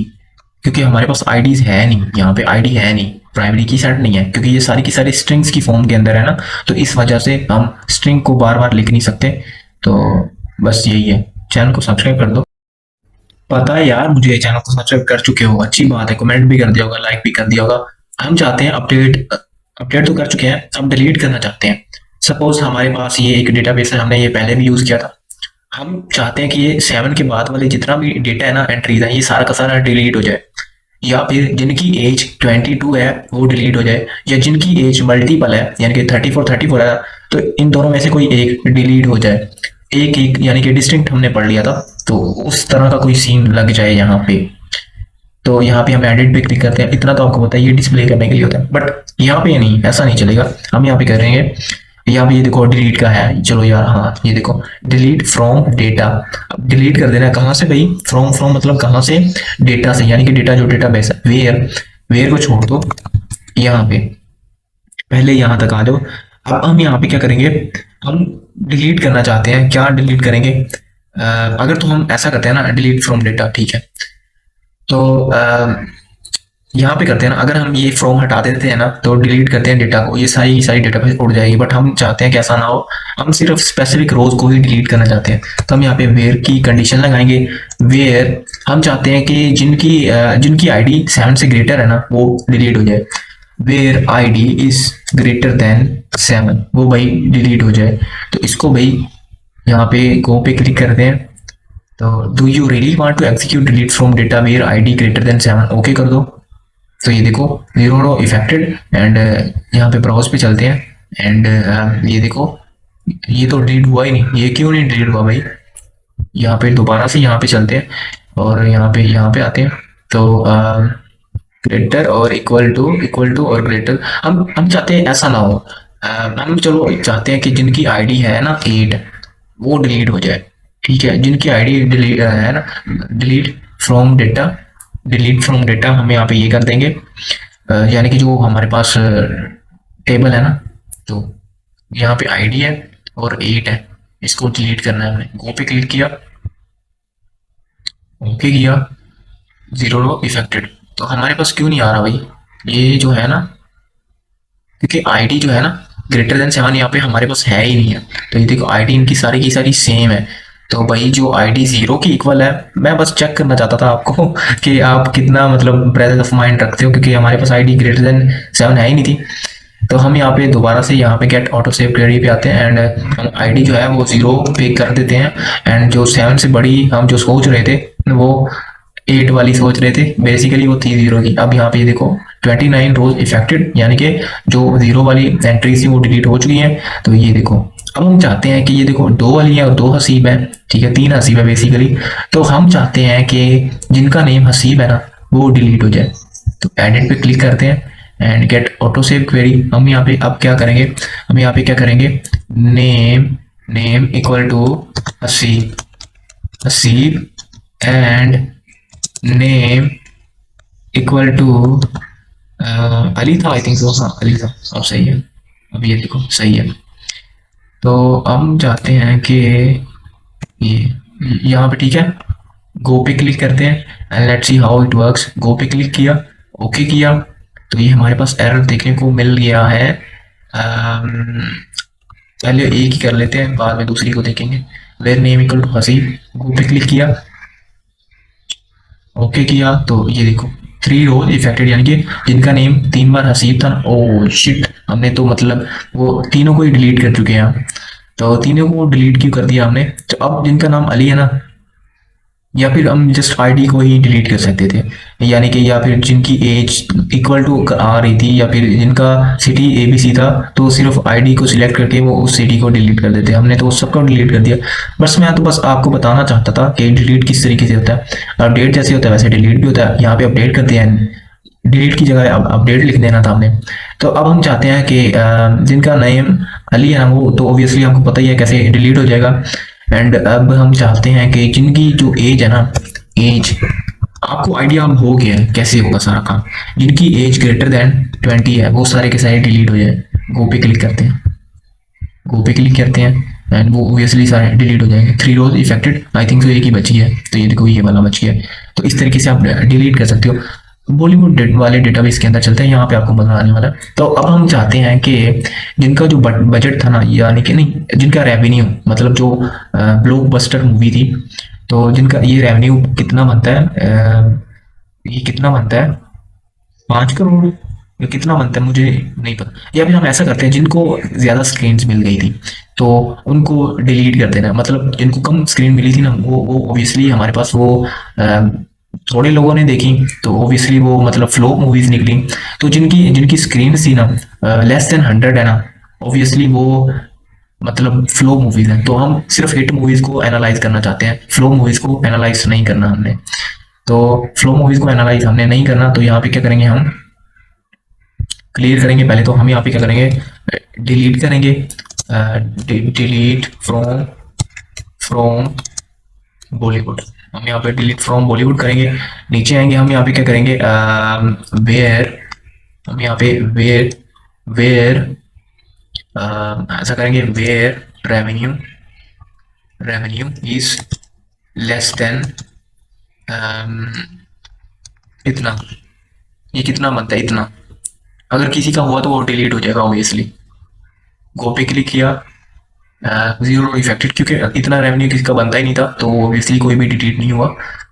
क्योंकि हमारे पास आईडीज है नहीं, यहाँ पे आईडी है नहीं, प्राइमरी की सेट नहीं है, क्योंकि ये सारी की सारी स्ट्रिंग्स की फॉर्म के अंदर है ना, तो इस वजह से हम स्ट्रिंग को बार बार लिख नहीं सकते। तो बस यही है, चैनल को सब्सक्राइब कर दो। पता है यार मुझे, चैनल को सब्सक्राइब कर चुके हो, अच्छी बात है, कमेंट भी कर दिया होगा, लाइक भी कर दिया होगा। हम चाहते हैं अपडेट, अपडेट तो कर चुके हैं, अब डिलीट करना चाहते हैं। सपोज हमारे पास ये एक डेटाबेस है, हमने ये पहले भी यूज किया था, हम चाहते हैं कि ये 7 के बाद वाले जितना भी डेटा है ना, एंट्रीज है, ये सारा का सारा डिलीट हो जाए, या फिर जिनकी एज 22 है वो डिलीट हो जाए, या जिनकी एज मल्टीपल है यानी कि 34 है, तो इन दोनों में से कोई एक डिलीट हो जाए। एक एक यानी कि डिस्टिंक्ट हमने पढ़ लिया था, तो उस तरह का कोई सीन लग जाए यहाँ पे। तो यहाँ पे हम एडिट पे क्लिक करते हैं, इतना तो आपको पता है ये डिस्प्ले करने के लिए होता है, बट यहाँ पे नहीं, ऐसा नहीं चलेगा। हम यहाँ पे करेंगे, यहाँ पे ये देखो डिलीट का है, चलो यार हाँ ये देखो डिलीट फ्रॉम डेटा। अब डिलीट कर देना है कहाँ से भाई, फ्रॉम फ्रॉम मतलब कहाँ से, डेटा से, यानी कि डेटा जो डेटा बेस है, वेयर, वेयर को छोड़ दो, यहाँ पे पहले यहाँ तक आ जाओ। अब हम यहाँ पे क्या करेंगे, हम डिलीट करना चाहते हैं, क्या डिलीट करेंगे, अगर तो हम ऐसा करते हैं ना, डिलीट फ्रॉम डेटा, ठीक है, तो यहाँ पे करते हैं ना, अगर हम ये फ्रॉम हटा देते हैं ना तो डिलीट करते हैं डेटा को, ये सारी की सारी डेटा पे उड़ जाएगी। बट हम चाहते हैं कि ऐसा ना हो, हम सिर्फ स्पेसिफिक रोज को ही डिलीट करना चाहते हैं, तो हम यहाँ पे वेयर की कंडीशन लगाएंगे। वेयर हम चाहते हैं कि जिनकी आईडी 7 से ग्रेटर है ना वो डिलीट हो जाए, where ID is greater than 7 वो भाई डिलीट हो जाए। तो इसको भाई यहाँ पे गो पे क्लिक करते हैं, तो do you really want to execute delete from data where ID greater than 7, okay कर दो। तो ये देखो 0 रो इफेक्टेड एंड यहाँ पे ब्राउज पे चलते हैं एंड ये देखो ये तो डिलीट हुआ ही नहीं, ये क्यों नहीं डिलीट हुआ भाई। यहाँ पे दोबारा से यहाँ पे चलते हैं और यहाँ पे आते हैं, तो ग्रेटर और इक्वल टू और ग्रेटर। हम चाहते हैं ऐसा ना हो। हम चलो चाहते हैं कि जिनकी आईडी है ना 8 वो डिलीट हो जाए। ठीक है, जिनकी आईडी डिलीट है ना, delete from data, delete from data हम यहाँ पे ये कर देंगे। यानी कि जो हमारे पास टेबल है ना, तो यहाँ पे आईडी है और 8 है, इसको डिलीट करना है। हमने गो पे क्लिक किया, ओके किया, 0 रो इफेक्टेड। तो हमारे पास क्यों नहीं आ रहा भाई, ये जो है ना, क्योंकि आईडी जो है ना ग्रेटर देन 7 यहाँ पे हमारे पास है ही नहीं है। तो ये देखो आईडी इनकी सारी की सारी सेम है। तो भाई जो आईडी 0 की इक्वल है, मैं बस चेक करना चाहता था आपको कि आप कितना मतलब प्रेजेंस ऑफ माइंड रखते हो, क्योंकि हमारे पास आईडी ग्रेटर देन 7 है ही नहीं थी। तो हम यहाँ पे दोबारा से यहाँ पे गेट ऑटो सेव क्वेरी पे आते हैं एंड हम आईडी जो है वो 0 पे कर देते हैं। एंड जो 7 से बड़ी हम जो सोच रहे थे वो 8 वाली सोच रहे थे, बेसिकली वो थी 0 की। अब यहाँ पे देखो 29 रोज इफेक्टेड, यानी कि जो 0 वाली एंट्री थी वो डिलीट हो चुकी है। तो ये देखो अब हम चाहते हैं कि ये देखो 2 वाली है और 2 हसीब है, ठीक है 3 हसीब है बेसिकली। तो हम चाहते हैं कि जिनका नेम हसीब है ना वो डिलीट हो जाए। तो एडिट पे क्लिक करते हैं and get auto save query. हम यहाँ पे अब क्या करेंगे, हम यहाँ पे क्या करेंगे, name name equal to Haseeb, Haseeb and name equal to Ali था, आई थिंक सो, हाँ अली था। अब सही है, अब ये देखो सही है। तो हम चाहते हैं कि ये यहाँ पे ठीक है, गो पे क्लिक करते हैं and let's see how it works. Go पे क्लिक किया, ओके किया, तो ये हमारे पास एरर देखने को मिल गया है। पहले एक ही कर लेते हैं, बाद में दूसरी को देखेंगे। Where name equal to Haseeb, go पे क्लिक किया, ओके किया, तो ये देखो 3 रोज इफेक्टेड, यानी कि जिनका नेम 3 बार हसीब था। ओ शिट, हमने तो मतलब वो तीनों को ही डिलीट कर चुके हैं हम। तो तीनों को डिलीट क्यों कर दिया हमने, तो अब जिनका नाम अली है ना, या फिर हम जस्ट आईडी को ही डिलीट कर सकते थे, यानी कि या फिर जिनकी एज इक्वल टू आ रही थी, या फिर जिनका सिटी ABC था, तो सिर्फ आईडी को सिलेक्ट करके वो उस सिटी को डिलीट कर देते। हमने तो सबको डिलीट कर दिया। बस मैं तो बस आपको बताना चाहता था कि डिलीट किस तरीके से होता है। अपडेट जैसे होता है वैसे डिलीट भी होता है। यहाँ पे अपडेट करते हैं, डिलीट की जगह अब अपडेट लिख देना था हमने। तो अब हम चाहते हैं कि जिनका नेम अली है ना, वो तो ऑब्वियसली आपको पता ही है कैसे डिलीट हो जाएगा। एंड अब हम चाहते हैं कि जिनकी जो एज है ना, एज आपको आइडिया अब हो गया है कैसे होगा सारा काम। जिनकी एज ग्रेटर देन 20 है वो सारे के सारे डिलीट हो जाए। गो पे क्लिक करते हैं, गो पे क्लिक करते हैं एंड वो ऑब्वियसली सारे डिलीट हो जाएंगे। 3 रोज इफेक्टेड, आई थिंक सो एक ही बची है, तो ये देखो ये वाला बच गया। तो इस तरीके से आप डिलीट कर सकते हो। बॉलीवुड वाले डेटाबेस के अंदर चलते हैं, यहाँ पे आपको मजा आने वाला है। तो अब हम चाहते हैं कि जिनका जो बजट था ना, यानी कि नहीं जिनका रेवेन्यू, मतलब जो ब्लॉकबस्टर मूवी थी, तो जिनका ये रेवेन्यू कितना बनता है, ये कितना बनता है 5 करोड़ या कितना बनता है मुझे नहीं पता। या फिर हम ऐसा करते हैं जिनको ज्यादा स्क्रीन मिल गई थी तो उनको डिलीट कर देना, मतलब जिनको कम स्क्रीन मिली थी ना वो ऑब्वियसली हमारे पास वो थोड़े लोगों ने देखी, तो ऑब्वियसली वो मतलब फ्लॉप मूवीज निकली। तो जिनकी जिनकी स्क्रीन थी ना लेस देन 100 है ना, ऑब्वियसली वो मतलब फ्लो मूवीज हैं। तो हम सिर्फ हिट मूवीज को एनालाइज करना चाहते हैं, फ्लो मूवीज को एनालाइज नहीं करना हमने। तो फ्लो मूवीज को एनालाइज हमने नहीं करना, तो यहाँ पे क्या करेंगे, हम क्लियर करेंगे। पहले तो हम यहाँ पे क्या करेंगे, डिलीट करेंगे, डिलीट फ्रॉम बॉलीवुड। हम यहाँ पे डिलीट फ्रॉम बॉलीवुड करेंगे। नीचे आएंगे, हम यहाँ पे क्या करेंगे, वेयर, हम यहाँ पे वेयर ऐसा करेंगे, where revenue is less than इतना। ये कितना बनता है, इतना। अगर किसी का हुआ तो वो डिलीट हो जाएगा ऑब्वियसली। गो पे क्लिक किया, 0 इफेक्टेड, क्योंकि इतना रेवेन्यू किसी का बनता ही नहीं था, तो ऑब्वियसली कोई भी डिलीट नहीं हुआ।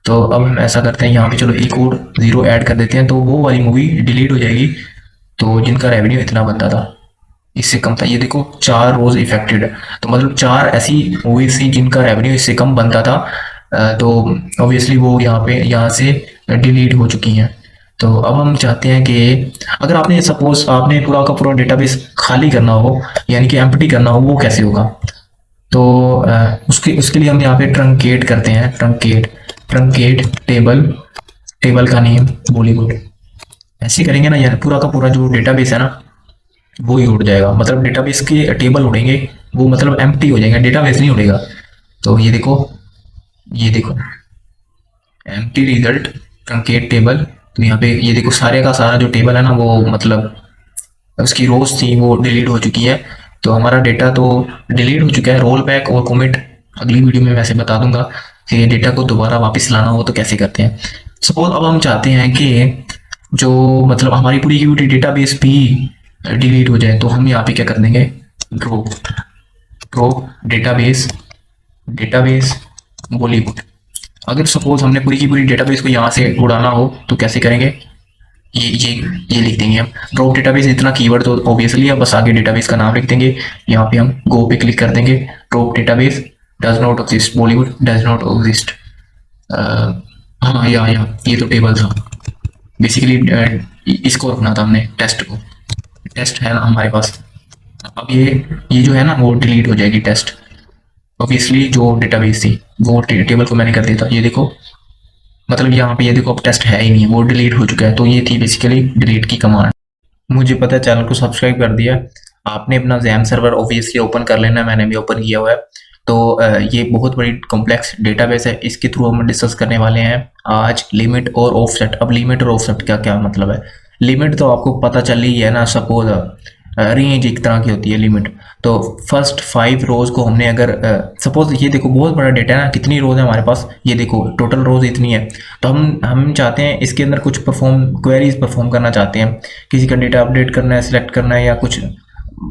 तो अब हम ऐसा करते हैं, यहाँ पे चलो एक और 0 ऐड कर देते हैं, तो वो वाली मूवी डिलीट हो जाएगी। तो जिनका रेवेन्यू इतना बनता था, इससे कम था, ये देखो 4 रोज इफेक्टेड, तो मतलब 4 ऐसी मूवीज थी जिनका रेवेन्यू इससे कम बनता था। तो ऑब्वियसली वो यहाँ से डिलीट हो चुकी हैं। तो अब हम चाहते हैं कि अगर आपने सपोज आपने पूरा का पूरा डेटाबेस खाली करना हो, यानी कि एम्प्टी करना हो, वो कैसे होगा। तो उसके लिए हम यहाँ पे ट्रंकेट करते हैं, ट्रंकेट टेबल का नेम बॉलीवुड, ऐसे करेंगे ना यार, पूरा का पूरा जो डेटाबेस है ना वो ही उड़ जाएगा, मतलब डेटाबेस के टेबल उड़ेंगे, वो मतलब एम्प्टी हो जाएगा, डेटाबेस नहीं उड़ेगा। तो ये देखो, ये देखो एम्प्टी रिजल्ट ट्रंकेट टेबल। तो यहाँ पे ये देखो सारे का सारा जो टेबल है ना वो मतलब उसकी रोज थी वो डिलीट हो चुकी है। तो हमारा डेटा तो डिलीट हो चुका है। रोल बैक और कमिट अगली वीडियो में वैसे बता दूंगा कि डेटा को दोबारा वापस लाना हो तो कैसे करते हैं। सपोज अब हम चाहते हैं कि जो मतलब हमारी पूरी की पूरी डेटाबेस भी डिलीट हो जाए, तो हम यहाँ पे क्या कर देंगे, draw draw database, database Bollywood. अगर सपोज हमने पूरी की पूरी डेटाबेस को यहाँ से उड़ाना हो तो कैसे करेंगे, ये लिख देंगे हम ड्रॉप डेटाबेस, इतना कीवर्ड तो ऑब्वियसली है, बस आगे डेटाबेस का नाम लिख देंगे। यहाँ पे हम गो पे क्लिक कर देंगे, drop database does not exist, Bollywood does not exist. हाँ यहाँ ये तो टेबल था बेसिकली, इसको रखना था हमने टेस्ट को, टेस्ट है ना हमारे पास। अब ये जो है ना वो डिलीट हो जाएगी टेस्ट, ऑब्वियसली जो डेटाबेस थी वो टेबल को मैंने कर दिया था। ये देखो मतलब यहाँ पे ये देखो अब टेस्ट है ही नहीं, वो डिलीट हो चुका है। तो ये थी बेसिकली डिलीट की कमांड। मुझे पता है चैनल को सब्सक्राइब कर दिया, आपने अपना जैम सर्वर ऑब्वियसली ओपन कर लेना है, मैंने भी ओपन किया हुआ है। तो ये बहुत बड़ी कॉम्प्लेक्स डेटाबेस है, इसके थ्रू हम डिस्कस करने वाले हैं आज लिमिट और ऑफसेट। अब लिमिट और ऑफसेट का क्या मतलब है, लिमिट तो आपको पता चल ही है ना, सपोज रेंज एक तरह की होती है लिमिट। तो फर्स्ट 5 रोज को हमने अगर सपोज ये देखो बहुत बड़ा डेटा है ना, कितनी रोज है हमारे पास, ये देखो टोटल रोज इतनी है। तो हम चाहते हैं इसके अंदर कुछ क्वेरीज परफॉर्म करना चाहते हैं, किसी का डेटा अपडेट करना है, सिलेक्ट करना है, या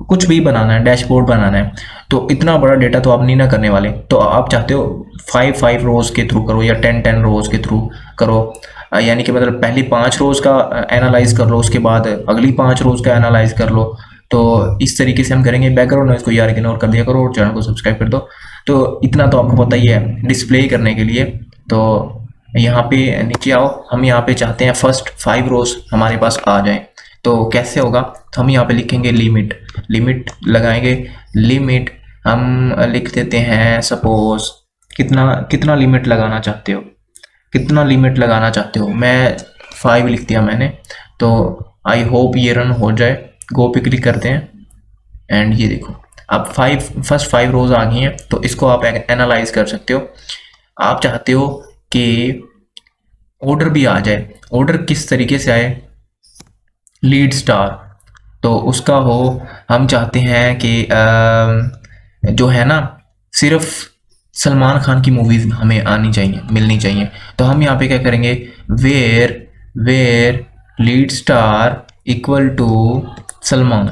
कुछ भी बनाना है, डैशबोर्ड बनाना है। तो इतना बड़ा डेटा तो आप नहीं ना करने वाले, तो आप चाहते हो 5 रोज के थ्रू करो या 10 रोज के थ्रू करो। यानी कि मतलब पहली 5 रोज का एनालाइज कर लो, उसके बाद अगली 5 रोज का एनालाइज कर लो। तो इस तरीके से हम करेंगे। बैकग्राउंड नॉइज को यार इग्नोर कर दिया करो और चैनल को सब्सक्राइब कर दो। तो इतना तो आपको पता ही है डिस्प्ले करने के लिए। तो यहाँ पे नीचे आओ, हम यहाँ पे चाहते हैं फर्स्ट 5 रोज हमारे पास आ जाएं। तो कैसे होगा, तो हम यहाँ पे लिखेंगे लिमिट, लिमिट लगाएंगे। लिमिट हम लिख देते हैं सपोज कितना लिमिट लगाना चाहते हो, कितना लिमिट लगाना चाहते हो, मैं 5 लिख दिया मैंने। तो आई होप ये रन हो जाए, गो पे क्लिक करते हैं एंड ये देखो अब फर्स्ट 5 रोज आ गई हैं। तो इसको आप एनालाइज कर सकते हो। आप चाहते हो कि ऑर्डर भी आ जाए, ऑर्डर किस तरीके से आए, लीड स्टार तो उसका हो, हम चाहते हैं कि जो है ना सिर्फ सलमान खान की मूवीज हमें आनी चाहिए, मिलनी चाहिए। तो हम यहाँ पे क्या करेंगे, where lead star equal to Salman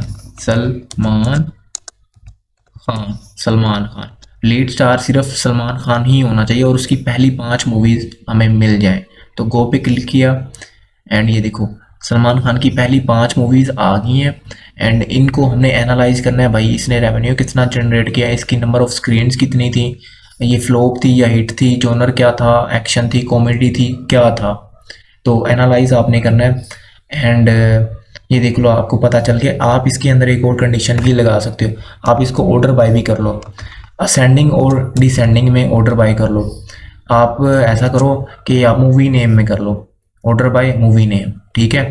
Khan, lead star सिर्फ सलमान खान ही होना चाहिए और उसकी पहली 5 मूवीज हमें मिल जाए। तो गो पे क्लिक किया एंड ये देखो सलमान खान की पहली 5 मूवीज आ गई हैं। एंड इनको हमने एनालाइज करना है, भाई इसने रेवेन्यू कितना जनरेट किया, इसकी नंबर ऑफ स्क्रीन्स कितनी थी, ये फ्लॉप थी या हिट थी, जॉनर क्या था, एक्शन थी, कॉमेडी थी, क्या था। तो एनालाइज आपने करना है। एंड ये देख लो आपको पता चल गया। आप इसके अंदर एक और कंडीशन भी लगा सकते हो, आप इसको ऑर्डर बाय भी कर लो, असेंडिंग और डिसेंडिंग में ऑर्डर बाय कर लो। आप ऐसा करो कि आप मूवी नेम में कर लो, ऑर्डर बाय मूवी नेम, ठीक है।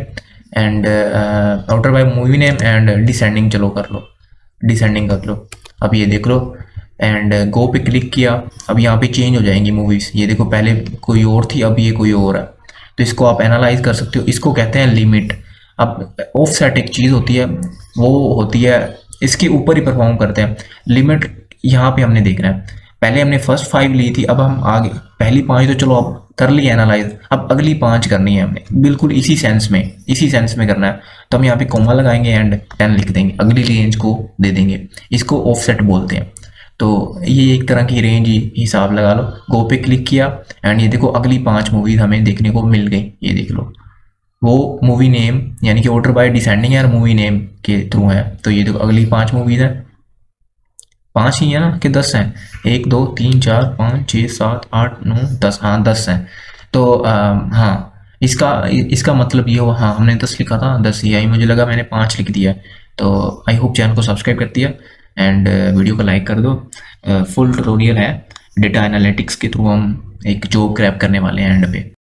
And order by movie name and descending चलो कर लो, डिसेंडिंग कर लो। अब ये देख लो एंड गो पे क्लिक किया, अब यहाँ पे चेंज हो जाएंगी मूवीज। ये देखो पहले कोई और थी, अब ये कोई और है। तो इसको आप एनालाइज कर सकते हो, इसको कहते हैं लिमिट। अब ऑफसेट एक चीज़ होती है, वो होती है इसके ऊपर ही परफॉर्म करते हैं। लिमिट यहाँ पे हमने देखना है, पहले हमने फर्स्ट 5 ली थी, अब हम आगे पहली 5 तो चलो अब कर ली एनालाइज, अब अगली 5 करनी है हमने, बिल्कुल इसी सेंस में करना है। तो हम यहाँ पे कोमा लगाएंगे एंड 10 लिख देंगे, अगली रेंज को दे देंगे। इसको ऑफसेट बोलते हैं। तो ये एक तरह की रेंज ही हिसाब लगा लो। गो पे क्लिक किया एंड ये देखो अगली 5 मूवीज हमें देखने को मिल गई। ये देख लो वो मूवी नेम यानी कि ऑर्डर बाय डिसेंडिंग है, मूवी नेम के थ्रू है। तो ये देखो अगली 5 मूवीज है, 5 ही है ना कि 10 हैं, 1 2 3 4 5 6 7 8 9 10, हाँ 10 हैं। तो हाँ इसका मतलब ये हो, हाँ हमने 10 लिखा था, 10 ही आई, मुझे लगा मैंने 5 लिख दिया। तो आई होप चैनल को सब्सक्राइब कर दिया एंड वीडियो को लाइक कर दो। फुल ट्यूटोरियल है, डेटा एनालिटिक्स के थ्रू हम एक जॉब क्रैक करने वाले हैं एंड पे।